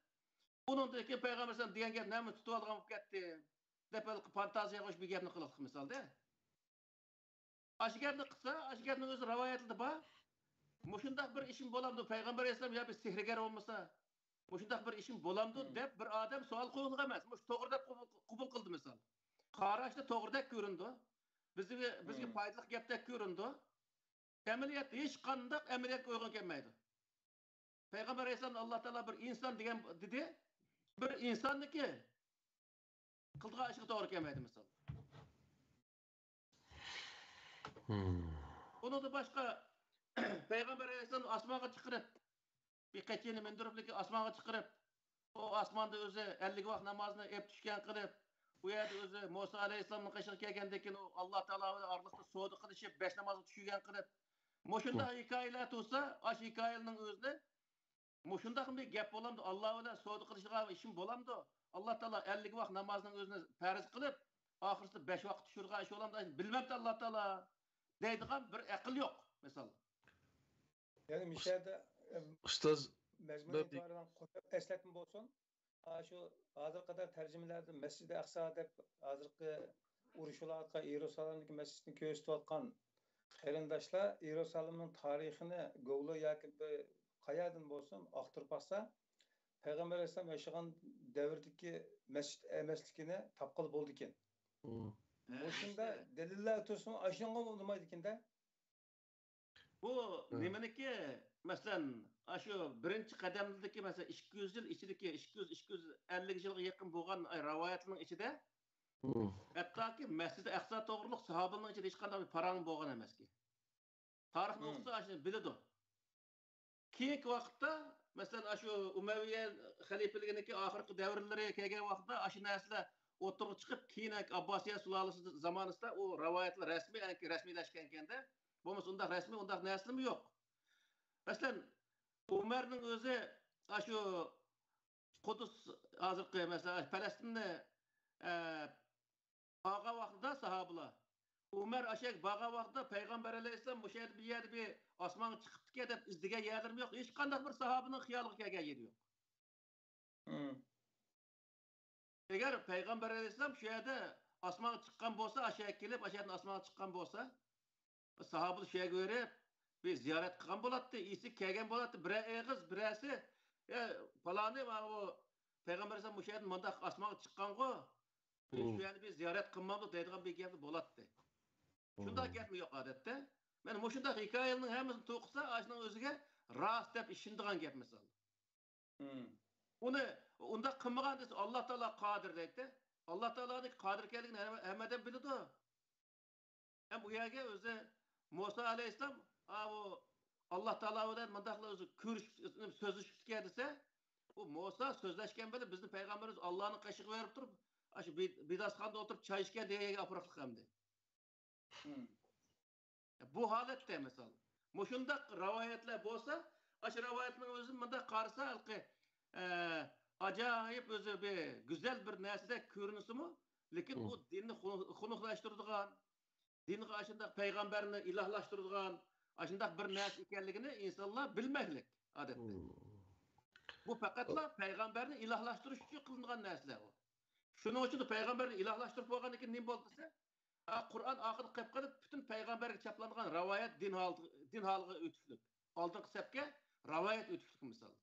Bunun da ki Peygamber Aleyhisselam diyen gel ne mi tutu algam gitti. Depel fantaziya koş bir gapni kılık misalda. Aşı gapni kısa, aşı gapni özü rivayetli ba. Muşundak bir işim bolamdı. Peygamber Aleyhisselam ya bir sihrigar olmasa. Muşundak bir işim bolamdı dep bir adam sual koyuluk emez. Muş doğru dep kubul kıldı misal. Qaraşda to'g'ridek ko'rindi. Bizga foydali gapdek ko'rindi. Amaliyotda hech qanday amaliyotga uyg'un kelmaydi. Payg'ambar alayhisalom Alloh taolo bir inson degan dedi. Bir insonniki Kıldığı işe doğru gelmedi mesela. Onu da başka Peygamber Aleyhisselam asmağa çıkarıp bir keçini mindirip asmağa çıkarıp o asmanda özü 50 vakt namazını hep düşken kılıp bu yerde özü Musa Aleyhisselam'ın kaşığı kelgendeki o Allah Teala'nın arasında soğudu kılışıp 5 namazı düşken kılıp Moşunda hikayeler tutsa aş hikayenin özüne Moşunda bir gap bolamdı Allah öyle soğudu kılışığa işim bolamdı Allah Teala 50 vakt namazının özüne farz kılıp ahırsı 5 vakt düşürge iş olamdı bilmem de Allah Teala deydiğim bir akıl yok mesela. Yani Mişer'de Ustaz mezmun itibarından esletme bolsun. Şu hazır kadar tercümelerde Mescid-i Aksa dep hazırkı uruşularga Yerusalimdeki mescidini köstüp atkan qarindaşlar Yerusalimning tarixini Google yoki qayadan bolsun aqtirib baksa Peygamber Aleyhisselam yaşagan davrdagi mescid emasligini tapqil bo'ldi ekan. Mushunda deliller tursun aşınga olmaydı ekan da. Bu nimeniki mesela şu birinci kademdeki mesela 200 yıl içindeki 200-250 yılga yakın bo'lgan rivayetlerin içinde hatta ki Mescid-i Aksa to'g'riliq sahobaning ichida hech qanday bir parang bo'lgan emas ki. Tarixni o'qisa shuni biladi. Keyingi vaqtda mesela şu Umayya xalifaligining oxirgi davrlari kelgan vaqtda shu narsalar o'tirib chiqib keyin Abbosiya sulolasi zamonasida o rivayetlar rasmiylashgan ekanda bo'lmasa undaq rasmiy undaq narsa mi yo'q. Masalan Umarning o'zi shu Qudus hozirgi mesela Falastinni bağğa vaqtida sahobalar Umar aşak bağğa vaqtida Peygamber Aleyhisselam bu şehirde bir yerde bir osmon chiqibdi deb izdigan yerlar yo'q. Hech qanday bir sahobaning xiyoliga kelgan yeri yo'q. Eğer Peygamber Aleyhisselam şu yerde osmonga chiqqan bo'lsa, aşağı kelib, aşağıdan osmonga chiqqan bo'lsa, sahobalar şeye göre bir ziyorat qilgan bo'ladi, isi kelgan bo'ladi, bir eg'iz, birasi faloni o Peygamber Aleyhisselam bu yerdan mundaq osmonga chiqqan-ku. Şu yerda bir ziyorat qilmadik deydigan bir gap bo'ladi. Shunday gapmi yo'q odatda. Mana mushunday hikoyalarning hammasini to'qisa, ashning o'ziga rost deb ishonadigan gap misol. Uni unda qilmagan desa Alloh taolo qodir deydi. Alloh taoloning qodir ekanligini hammadan biladi. Ham bu yerga o'zi Musa alayhissalom bu Alloh taolo bilan mundaqlar o'zi ko'rishib so'zlashib desa, bu Musa so'zlashgan bilan bizni payg'ambarimiz Allohning qashig'i berib turib, shu bidasxonda o'tirib choy ichgan degan aproqlik hamdi. Bu holatda misol mushundaq rivoyatlar bo'lsa, shu rivoyatning o'zini bunda qarasa ajoyib o'zi bir go'zal bir narsada ko'rinisimi, lekin u dinni xunuklaştıradigan, dinga ashundaq payg'ambarni ilohlashtiradigan, ashundaq bir narsa ekanligini insonlar bilmaylik odatda. Bu faqatla payg'ambarni ilohlashtirish uchun qilingan narsalar. Shuning uchun payg'ambarni ilohlashtırib bo'lgandan keyin nima bo'ldi desa, Kur'an ahırı qilib qilib bütün peygamberga chaplangan rivoyat din holiga o'tishlik. Oldingi sapga rivoyat o'tishlik misol.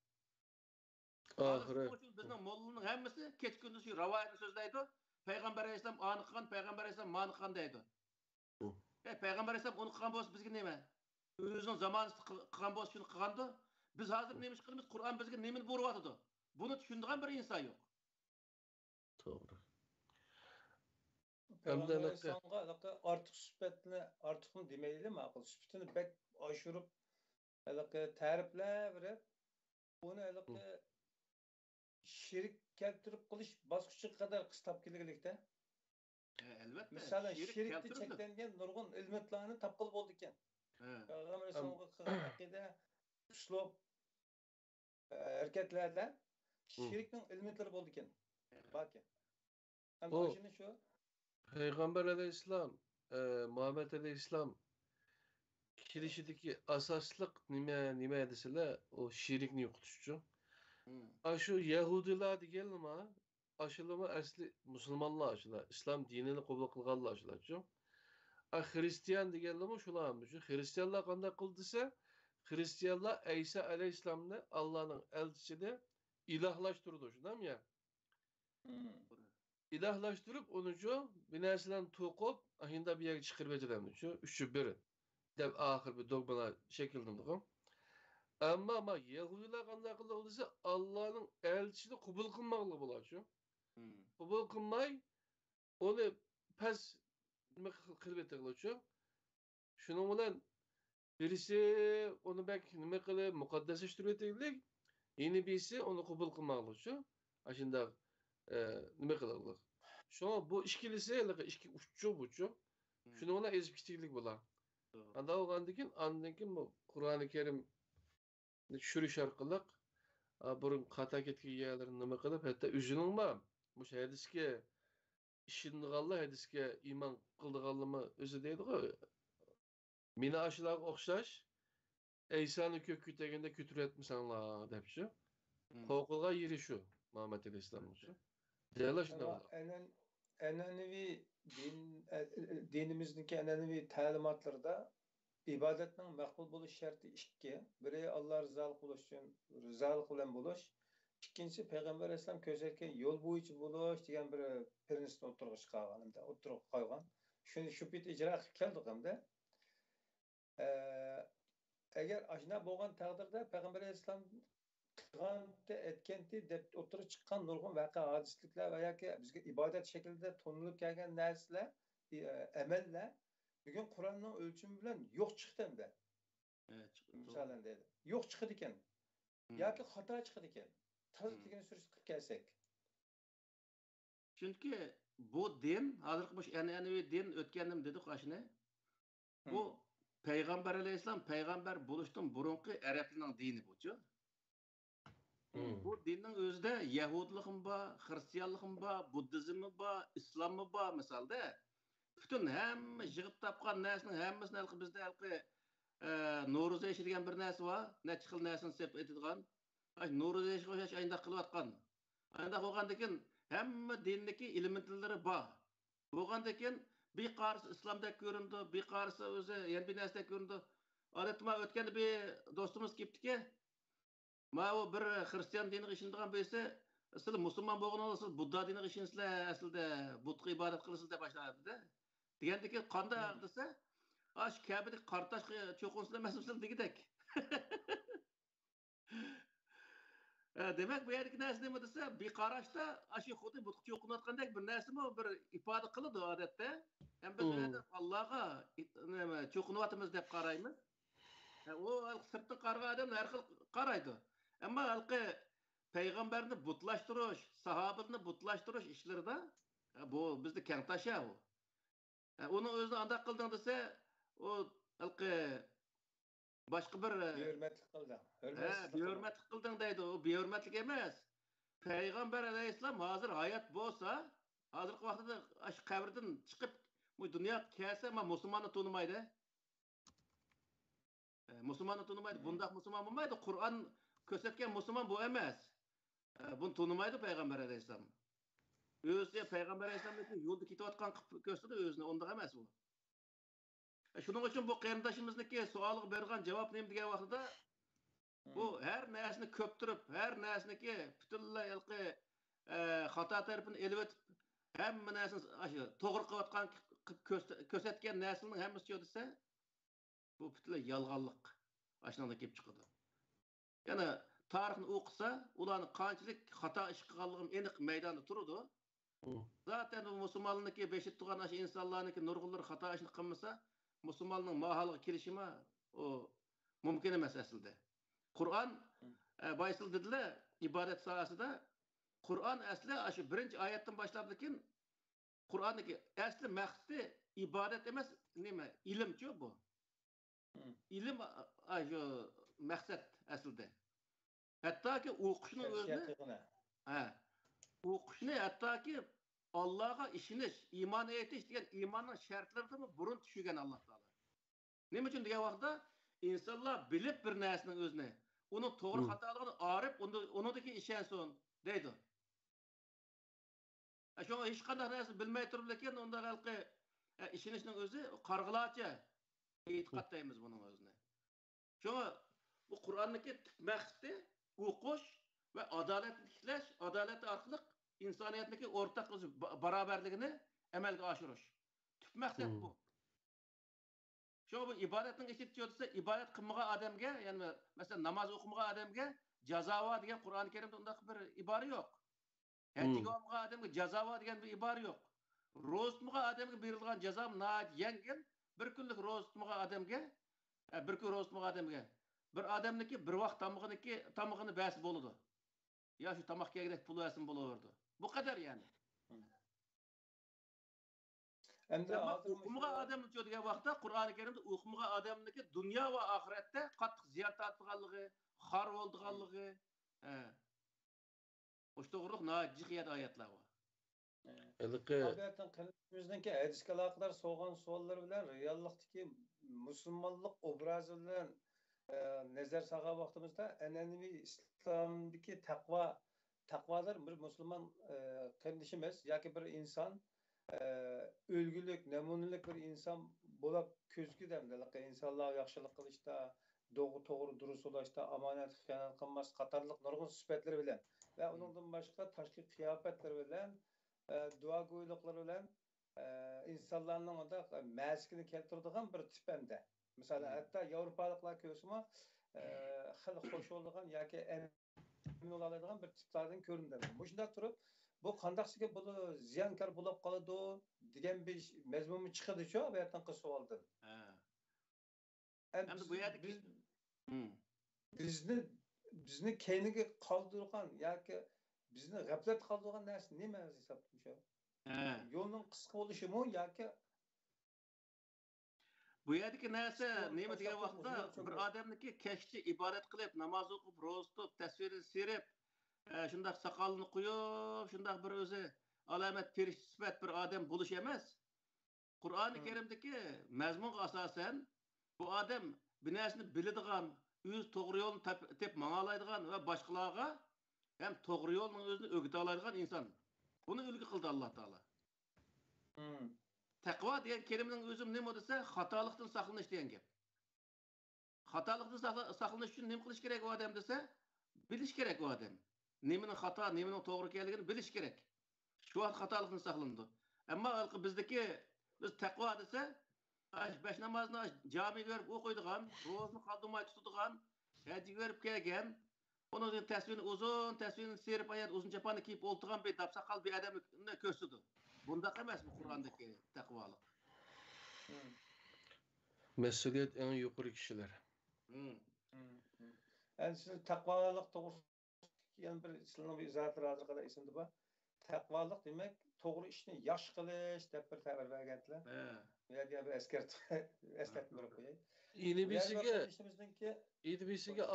Ahiri bizning mollaning hammasi kech kunduz shu rivoyatni so'zlaydi. Payg'ambar alayhisalom ani qilgan, payg'ambar alayhisalom mani qilgan deydi. Payg'ambar alayhisalom uni qilgan bo'lsa bizga nima? O'zining zamonida qilgan bo'lsa shuni qilgandi. Biz hozir nima ish qilamiz? Qur'on bizga nimani bo'ryapti? Buni tushunadigan bir inson yo'q. To'g'ri. Peygamber Aleyhisselam'a artık sübetini artık mı demeyelim mi akıl sübetini bek aşırıp tarifle verip onu şirik keltirip kılış baskıçı kadar kıstap gelikte. Elbette. Mesela şirikte çeklengen nurgun ilmetlerini tapkıl oldu iken. Peygamber Aleyhisselam'a akide üslup hareketlerle şirikten ilmetleri oldu iken. Bakın. Hem şimdi şu Peygamber Aleyhisselam, Muhammed Aleyhisselam kilişideki asaslık nime deseler o şirikni yokutuşçu. Şu Yahudiler diyelim ama aşılama asli Müslümanlar aşılar. İslam dinini kabul kılganlar aşılar. Hristiyan diyelim ama şular şu Hristiyanlar kandak kıldıysa Hristiyanlar İsa Aleyhisselam'ı Allah'ın elçisi ilahlaştırdı şundan ya. İlahlaştırıp onu bir nersinden tokup ahinde bir yere çıkıp edildi. Şu üçü biri. Dep ahir bir dogmalar şekillendi. Ama Yahudiler kandak kıldıysa Allah'ın elçisini kabul kılmakla bular şu. Kabul kılmay onu pes nima qilib aytadilar. Şunun bilan birisi onu belki nima qilib muqaddaslaştırib aytaylik, yeni birisi onu qabul qilmoqchi. Ashunda nima qiladilar. Şuna bu ikkilisi ikki uçuq. Şunu bilan ezib ketaylik bular. Anda ondan keyin bu Qur'oni Karim tushirish orqali burun xato ketgan yerlarini nima qilib, hatto o'ziningmi bu hadisga ishonganlar, hadisga iymon qildiganlarmi o'zi deydi-ku, meni ashlarga o'xshash Eysa'ni ko'k ko'targanda ko'taryapmisanlar debchi. Qo'rqilgan yeri shu Muhammad alayhissalomchi. Deylar shunday. An'anaviy dinimizdeki an'anaviy ta'limotlarda ibodatning maqbul bo'lish sharti ikki. Biri Alloh rizolik bo'lish uchun rizolik bilan bo'lish. Ikkinchisi payg'ambar alayhisalom ko'rsatgan yo'l bo'yicha bo'lish degan bir prinsipni o'tirg'ish qilganimda, o'tirib qo'ygan. Shuni shu bit ijro qilib keldik hamda. Agar ashna bo'lgan taqdirda payg'ambar alayhisalom qilganda aytganda deb o'tirib chiqqan nurg'un voqea hodisliklar va yoki bizga ibodat shaklida to'nilib kelgan narsalar, amallar bugun Qur'onning o'lchami bilan yo'q chiqdi hamda. Masalan dedi. Yo'q chiqdi ekan. Yoki xato chiqdi ekan. Tazkirini surishtirib kelsak. Chunki bu din, hozirgi bu an'anaviy din o'tgandim dedik ashni. Bu payg'ambar alayhisalom payg'ambar bo'lishdan burungi arablarning dini bu-chi. Bu dinning o'zida yahudligim bor, xristianligim bor, buddizmi bor, islomi bor misolda. Bütün hamma yig'ib topgan narsaning hammasini bizda No'ro'za degan bir narsa bor, necha xil narsani deb aytadigan. No'ro'za o'xshash ayndaq qilayotgan. Ayndaq bo'lgandan keyin hamma dinniki elementlari bor. Bo'lgandan keyin bir qarisi islomda ko'rindi, bir qarisi o'zi yana bir narsa ko'rindi. Odatda o'tganda bir do'stimiz kelibdi-ki, ma o bir xristian diniga ishonadigan bo'lsa, sizlar musulmon bo'lganingiz, siz Budda diniga ishonsizlar, aslida butga ibodat qilasizlar deb boshladi-da. Degandek qanday desa, ash Ka'bada qartashga cho'qinsizlar emasmisiz degidek. Demak bu yerdagi narsa nima desa, bir qarashda ash xuddi butga cho'qinayotgandek bir narsami bir ifoda qiladi odatda. Ham biz Allohga nima cho'qinyapmiz deb qaraymiz. O sirtdan qaragan odam har xil qaraydi. Ammo halqi payg'ambarni butlashtirish, sahobalarni butlashtirish ishlarida bu bizda keng tasha u. Onun o'zini anda qilding desa, o halqi boshqa bir hurmatlik qilding. Hurmatlik qilding deydi. O behurmatlik emas. Payg'ambar alayhisalom hozir hayot bo'lsa, hozirgi vaqtda ash qabrdan chiqib bu dunyo kelsa, men musulmonni tonimaydi. Musulmonni tonimaydi. Bundaq musulmon bo'lmaydi. Qur'on ko'rsatgan musulmon bu emas. Buni tonimaydi payg'ambar alayhisalom. O'zi payg'ambar alayhisalomning yo'lda ketayotgan ko'rsatdi o'zini, unda emas u. Shuning uchun bu qarindoshimizniki savoliga bergan javob nima degan vaqtida bu har narsani ko'ptirib, har narsaniki butunlay xato tarafini elib o'tib, hamma narsani to'g'ri qilayotgan ko'rsatgan narsaning hammasi desa, bu butunlay yolg'onlik. Ashundan kelib chiqadi. Yana tarixni o'qisa, ularning qanchalik xato ish qilganligi aniq maydonda turadi. Zaten bu musulmonlarniki beşit tuğan aşı insanlarniki nurgulları xato ishni qilmasa, musulmonning mahalga kelishimi o mumkin emas aslida. Qur'on baysil dedilar ibodat sohasida. Qur'on asli shu birinchi oyatdan boshlabdikin Qur'onniki asli maqsadi ibodat emas, nima? Ilmchi bu. Ilm shu maqsad aslida. Hattoki o'qishning o'zini o'qishni hattoki Allohga ishonish, iymon etish degan iymonning shartlaridan burun tushgan Alloh taolo. Nima uchun degan vaqtda insonlar bilib bir narsaning o'zini, uni to'g'ri xatoligini arif, unidagi ishonsin deydi. Shunga hech qanday narsa bilmay turib lekin unda xalqi ishonishning o'zi qarg'ilacha e'tiqod deymiz buning o'zini. Shunga bu Qur'onniki maqsadi o'qish va adolatni tiklash, adolat orqali insoniyatniki o'rtaq barobarligini amalga oshirish. Tüp maqsad bu. Şu bu ibadetin eşitçisi ibadet qilmagan odamga, ya'ni masalan namoz o'qimagan odamga jazo degan Qur'oni Karimda undaq bir ibora yo'q. Hajga olmagan odamga jazo degan bir ibora yo'q. ro'za tutmagan odamga berilgan jazo yengil. Bir kunlik ro'za tutmagan odamga, bir kun ro'za tutmagan odamga bir odamniki bir vaqt tomog'ini bas bo'ladi. Ya shu tomoq kerak pul versin bo'laverdi. Bu kadar yani. Ama o'qimagan odamni degan vaqtda Qur'oni Karimda o'qimagan odamniki dunyo va oxiratda qattiq ziyon tortganligi, xor bo'lganligi, o'sha to'g'riliq najihiyat oyatlar bor. Tabiatan qilishimizdagi hadisga aloqador so'g'an savollar bilan reallikdagi musulmonlik obrazi bilan nazar solgan vaqtimizda an'anaviy islomdagi taqvolar bir musulmon qilishimiz yoki bir inson o'lgulik, namunalik bir inson bo'lib ko'zgudamda insonlar yaxshilik qilishda, to'g'ri durust bo'lishda, omonat xiyonat qilmas qatorliq nurg'un sifatlari bilan va uningdan boshqa tashqi qiyofatlar bilan duago'yliqlar bilan insonlarning unda maskini keltiradigan bir tip hamda. Masalan, hatto Yevropaliklar ko'rsimi xil xo'sh bo'lgan yoki emin oladigan bir tiplardan ko'rinadi. Bu shunday turib, bu qandaqsiga bu ziyonkor bo'lib qoladi degan bir mazmunni chiqadi-ku, bu yerdan savoldan. Endi bu yerda bizni keyinga qoldirgan yoki bizni g'aflat qoldirgan narsa nima hisoblanib shu? Yo'lning qisqa bo'lishimi yoki bu yerdagi narsa nima degan vaqtda bir odamniki kechki ibodat qilib, namoz o'qib, ro'za tutib, tasvirini serib, shundaq soqolini qo'yib, shundaq bir o'zi alomat perishta sifat bir odam bo'lish emas. Qur'oni Karimdagi mazmunga asosan bu odam bu narsani biladigan, o'z to'g'ri yo'lni tep mang'alaydigan va boshqalarga ham to'g'ri yo'lning o'zini o'rgata oladigan inson. Buni ulgu qildi Alloh taolo. Taqvo degan kelimaning o'zi nima desa, xatolikdan saqlanish degan gap. Xatolikdan saqlanish uchun nima qilish kerak u odam desa, bilish kerak u odam. Nimaning xato, nimaning to'g'ri ekanligini bilish kerak. Shu vaqt xatolikdan saqlanadi. Ammo bizdagi biz taqvo desa, besh namozni jamiga berib o'qiydigan, ro'zni qoldirmay tutadigan, hajga berib kelgan, uning tasvirini uzun, tasvirini serib ayat uzun chaponni kiyib o'tirgan bir dapsaqal bir odamni ko'rsatdi. Bunda emas bu Qur'ondagi taqvolik. Mesuliyet en yukarı kişiler. Yani siz taqvolik to'g'risida yana bir sizning bir izohlar hozir qada esimda bor. Taqvolik demak to'g'ri ishni yaxshi qilish deb bir ta'bir berganlar. Ya bir eskartma berib qo'yay. İdibisiga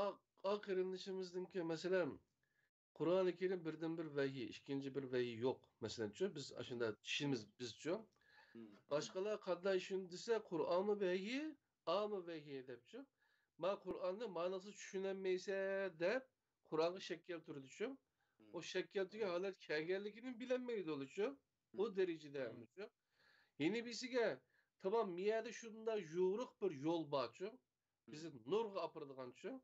aqrinishimizdinki mesela Kur'an-ı Kerim birden bir vahiy, ikinci bir vahiy yok. Mesela biz aslında işimiz bizce. Başkalar kadar işin dese Kur'an-ı vahiy, A-mı vahiy depçi. Ma Kur'an'da manası düşünemeyse de Kur'an'ı şekil türlüçü. O şekildeki halet kegerlikinin bilinmeyi doluçu. O derecede yapmışı. Yeni birisiga tamam miyade şunda yoğuruk bir yol bağçı. Bizim nurga apırdıgançı.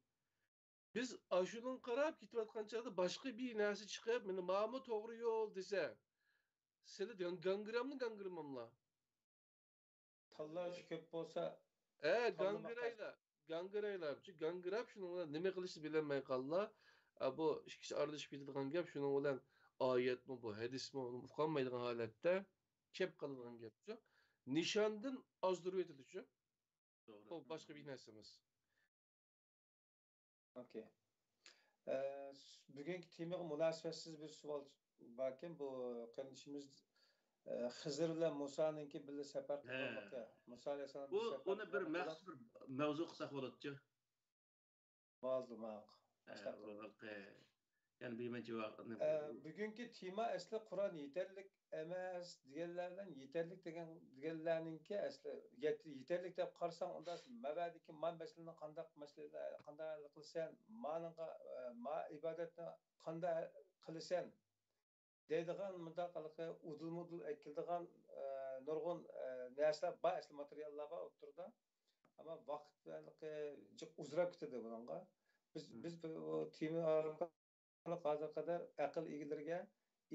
Biz aşının qarab ketayotgan chaqda boshqa bir narsa chiqib, meni mana to'g'ri yo'l desa, seni gangramla. Tanlash ko'p bo'lsa, gangrab shuning bilan nima qilishni bilolmay qoldilar. Bu ikkisi aralashib ketadigan gap, shuning bilan oyatmi bu, hadismi uqolmaydigan holatda kep qoladigan gapchi. Nishondan ozdirib etildi-chu. Bu boshqa bir narsa emas. Okay. Bugünkü temaga munosabatsiz bir savol borken, bu qilishimiz Xizr bilan Musoninki birga safar qilmoqda. Muso alayhisalom bu uni bir maxsus bir mavzu qilsak bo'ladi-chi. Ma'lum. Yani bilmece var. Bugünkü tema asli Qur'on yeterlik emas deganlardan yeterlik deganlarninki asli yeterlik deb qarasang unda mabadiki maslini qanday qilsan, ma ibodatni qanday qilsan deydigan mundaqalıqı udul ekildigan nurg'un narsalar bor, asli materiallar bor o'tirdi. Ama vaqt bilan uzrab ketadi bunga. Biz bu tema hozir qadar aql egalariga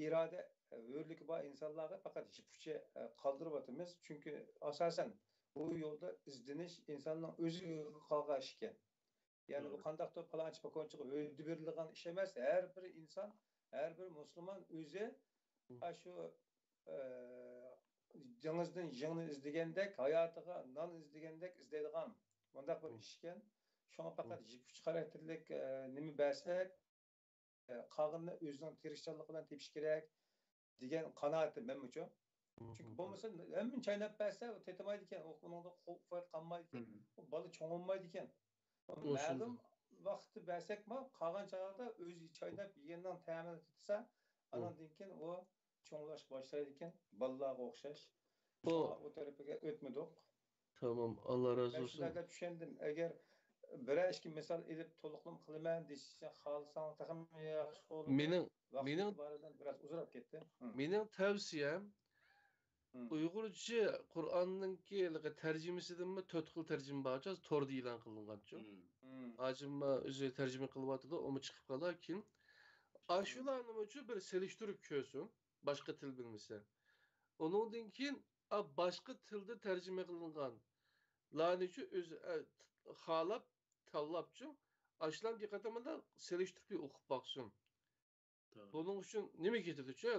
iroda o'rligi bor insonlarga faqat jipucha qoldirib o'tamiz. Chunki asosan bu yo'lda izdinish insonning o'zi qolgan ish ekan. Ya'ni bu qandaqdir palonchi pakonchiga o'ydi berilgan ish emas. Har bir inson, har bir musulmon o'zi shu Жаңыздан жаңны izləyəndək, hayatıga nan izləyəndək izləydigan. Bundaq bir işkən. Şuna faqat jipüç xarakterlik nimi bəsək, qağınını özünün tirişçanlığı bilan tepiş kerak degan qanaati men uchun. Çünki bo'lmasa hamma chaynab bersa, tetamaydi ekan, uningda qo'rqib qolmaydi ekan. U bola cho'ngolmaydi ekan. Ma'lum vaqtda bersakmi, qolgan chog'da o'zi chaynab yegandan ta'min etsa, anandan keyin u cho'nglash boshlaydi ekan, bolalarga o'xshash. O tarafiga o'tmadik. Tamam, Allah razı olsun. Ben şunlarda düşündüm. Eğer birer eşki misal edip toluqlum kılıman deyişsen, xalsan, takım yaxşı olur. Mening biraz uzarıp gitti. Mening tavsiyam Uyg'urcha Qur'onninki tarjimasidanmi 4 xil tarjima borcha, torda e'lon qilingancha. Hajimma o'zi tarjima qilyapti, uni chiqib qolar kim? Ashularning uchun bir selishtirib ko'rsin, boshqa til bilmasa. Uningdan keyin boshqa tilda tarjima qilingan larni uchun o'zi xolab, tanlabchi, ashlan diqqatimda selishtirib o'qib boqsin. Buning uchun nima ketadi-chi?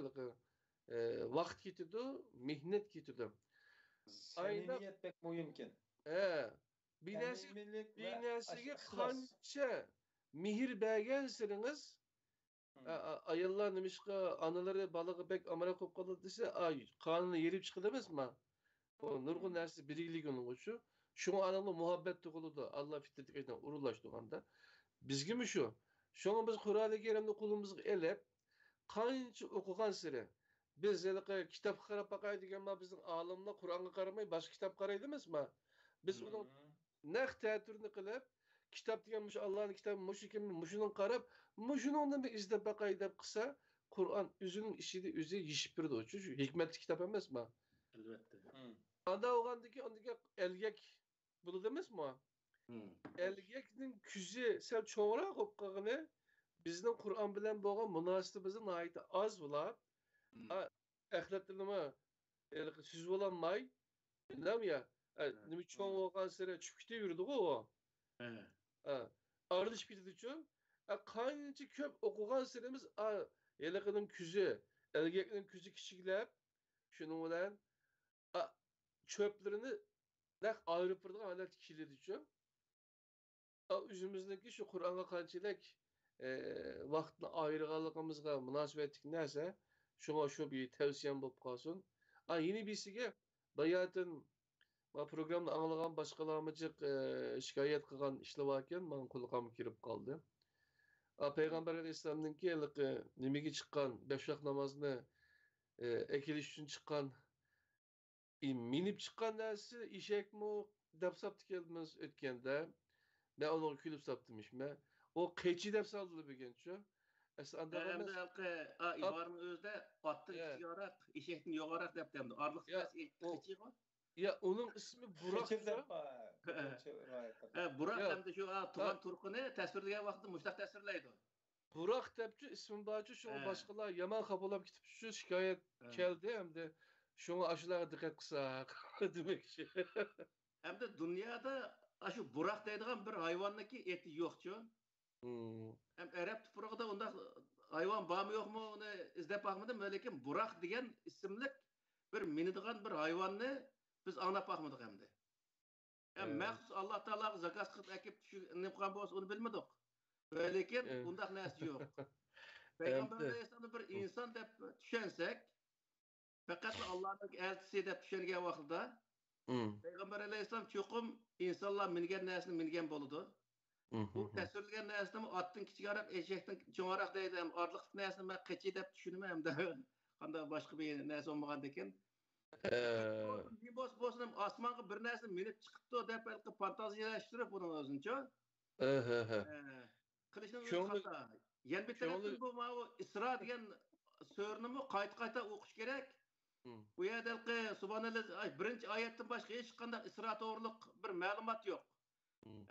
Vaqt ketadi, mehnat ketadi. Samimiyat pek mümkün. Binasiga qancha mehr bergansiniz, ayollar nimishqa onalari balaga bek amara qo'yib qoladi desa, qonini yerib chiqadi emasmi? Bu nurg'un narsa biriklik uning uchun. Shunga onamga muhabbat tug'iladi. Alloh fitratiga urulashtirganda. Bizgimi shu? Shunga biz Qur'oni Karimni qo'limizga elib, qancha o'qigan sari biz kitap qarab baqay deganma bizning olimlar Qur'onga qaramay boshqa kitob qaraydi emasmi? Biz uning naq ta'turini qilib, kitob degan mush Allohning kitobi, mushuni qarab, mushuningdan bir izlab baqay deb qilsa, Qur'on o'zining ishida o'zi yishib turadi. Shu hikmatli kitob emasmi? Albatta. Anda o'gandiki, ondagi elgak bo'ladi emasmi? Elgakning kuzi sal cho'ngroq bo'lib qolgani bizning Qur'on bilan bo'lgan munosabatimiz nihoyat oz bo'lib, axlatlarni siz bo'lanmay, bilmem ya, nima cho'ng bo'lgan sira tushib ketaverdi-ku u. Aralashib ketadi uchun, qancha ko'p o'qigan sirimiz yalaqining kuzi, elgakning kuzi kichiklab, shuning bilan cho'plarini naq ayirib turadigan holat keladi uchun. O'zimizniki shu Qur'onga qanchalik vaqtni ayirganligimizga munosabatli narsa, shunga shu bir tavsiyam bo'lib qolsin. Yeni birisiga bayatın programda anlagan başkalarımızcık şikayet kılgan işler varken ben kulağıma girip kaldı. Peygamber Aleyhisselam'ın ki nimigi çıkan, 5 vakit namazını ekiliş için çıkan minip çıkan dersi işek mi dep saptı geldiniz ötkende. Ben onu külüp saptırmış mı? O keçi dep saldı bir genç o. Hem de ibarın özde attı yorak, işektin yorak dep demdi. Arlık keçi var. Ya onun ismi Burak. Burak hem de şu Tugan Turkun'u tasvirlegen vakti muştak tasvirleydi. Burak depçi ismin bağcı şu başkalar yaman kapılap gitip şu şikayet geldi hem de şunu aşılara dikkat kısak demek ki. Hem de dünyada şu Burak deydiğen bir hayvandaki eti yokçu. Hem Arap tuprağında onda hayvan var mı yok mu onu izlep bakmadım. Böyleyken Burak diyen isimlik bir minidiğen bir hayvanını biz anlap bakmadık hem de. Hem məxsus Allah Teala zakas kıt ekip ne yapkan bolsa onu bilmedik. Böyleyken bundak nesi yok. Peygamber Aleyhisselam'da bir insan dep düşünsek, fakat Allah'ın elçisi dep düşüngen vaxtda Peygamber Aleyhisselam çokum insanlar mingen nesini mingen boludu. Bu təsvirlegen nesini attın kiçigaraq, eşektin çoğaraq deydi, hem arlıqlık nesini ben keçi dep düşünmem hem de kanda başka bir nesi olmagan deken. Bir bosunum asmanğa bir nesini minip çıkıptı dep belki fantaziyalaştırıp bunun özünçü. Kılıçının özü hata. Yani bir taraftan bu İsra diyen sörünümü qayta okuş gerek. Bu yerdelki Subhanallah birinci ayetten başka hiç kandak İsra doğruluk bir malumat yok.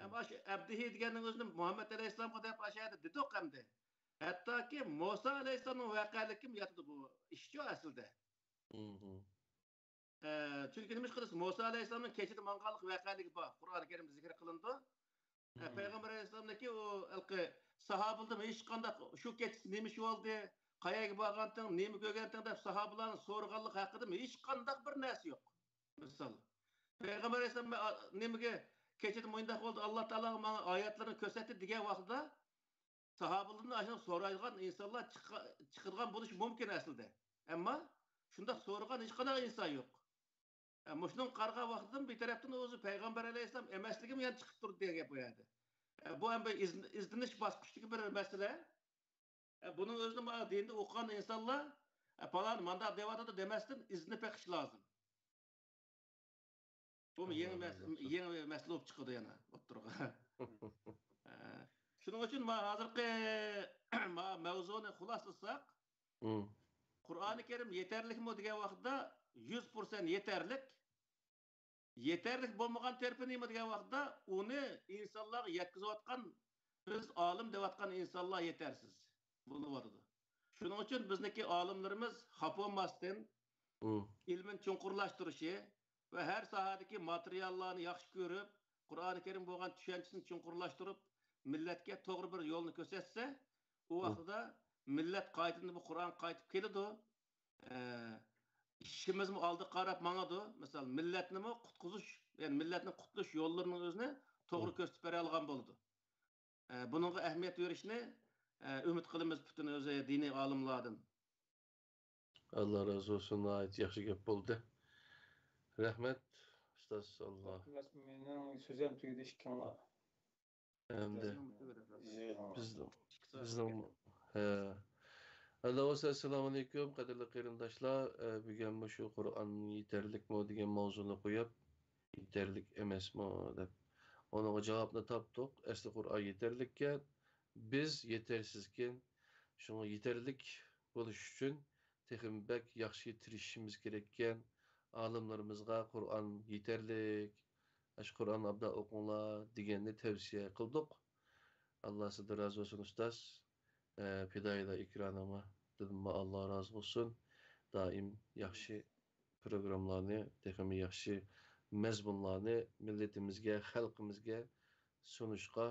Ama Abdihi diyenin özünü Muhammed Aleyhisselam'a dep aşağıda dedik hem de. Hatta ki Musa Aleyhisselam'ın vakaylık kim yatıdı bu işçi aslında. Çünkü demiş kıdız Musa Aleyhisselam'ın keçidi mangallık vakaylık var. Kur'an-ı Kerim'de zikir kılındı. Peygamber Aleyhisselam'daki o sahabıldı mı hiç kandak şu keçisi neymiş oldu, qayaga borgandan, nima ko'rgandan deb sahobalarning so'raganlik haqida hech qanday bir narsa yo'q. Misol, Payg'ambar alayhisalom nimaga kechada mo'yindoq bo'ldi, Alloh taolo menga oyatlarini ko'rsatdi degan vaqtda sahobalardan ashuni so'raydigan insonlar chiqirgan bo'lishi mumkin aslida. Ammo shunda so'ragan hech qanday inson yo'q. Muşunun qarğa vaqtidan bir tarafdan o'zi Payg'ambar alayhisalom emasligim yana chiqib turdi degan gap qo'yadi. Bu ham bir izdinish bosqichdagi bir masala. Buning o'zini mana dinda o'qigan insonlar falan manda deyotadi demasdan izni peqish lozim. Bu yangi masala bo'lib chiqadi yana o'tirga. Shuning uchun men hozirgi mavzuni xuloslasak, Qur'oni Karim yetarlikmi degan vaqtda 100% yeterlik. Yeterlik bo'lmagan tarafı nima degan vaqtda uni insonlarga yetkazayotgan biz olim deyotgan insonlar yetarsiz bo'lyapti. Shuning uchun bizniki olimlarimiz xafolmasdan ilmin chunqurlashtirishi va har sohadagi materiallarni yaxshi ko'rib, Qur'oni Karim bo'lgan tushanchisini chunqurlashtirib, millatga to'g'ri bir yo'lni ko'rsatsa, u vaqtda millat qaytadan bu Qur'on qaytib keladi. İşimizmi aldı qarab manadı. Mesela milletni qutquzish, yani milletni qutluş yollarının özünü to'g'ri ko'rsatib bera olgan bo'ldi. Buningga ahamiyat berishni umid qilamiz bütün o'zi diniy olimlardan. Allah razı olsun. Ait yaxshi gap bo'ldi. Rahmat. Ustoz Allah. Mening so'zim tugadi ishkanlar. Endi bizning Assalamu alaykum qadrli qarindoshlar. Bugun shu Qur'on yetarlikmi degan mavzuni qo'yib, yetarlik emasmi deb ona javobni topdik. Asli Qur'on yetarlikkan, biz yetersizkin. Shunga yetarlik bo'lish uchun texnik yaxshi tirishimiz kerakkan. Olimlarimizga Qur'on yetarlik, ash Qur'on abda o'qinglar deganni tavsiya qildik. Alloh sizdan razı olsun ustoz. Fidayla ikranıma dedim Allah razı olsun. Daim yaxshi programlarni, texmi yaxshi mezmunlarni milletimizga, xalqimizga sunishga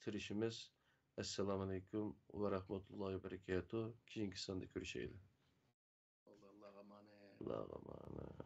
tirishimiz. Assalomu alaykum va rahmatullohi va barakatuh. Keyingi sonda ko'rishaylik. Allohga emanet. Allohga emanet.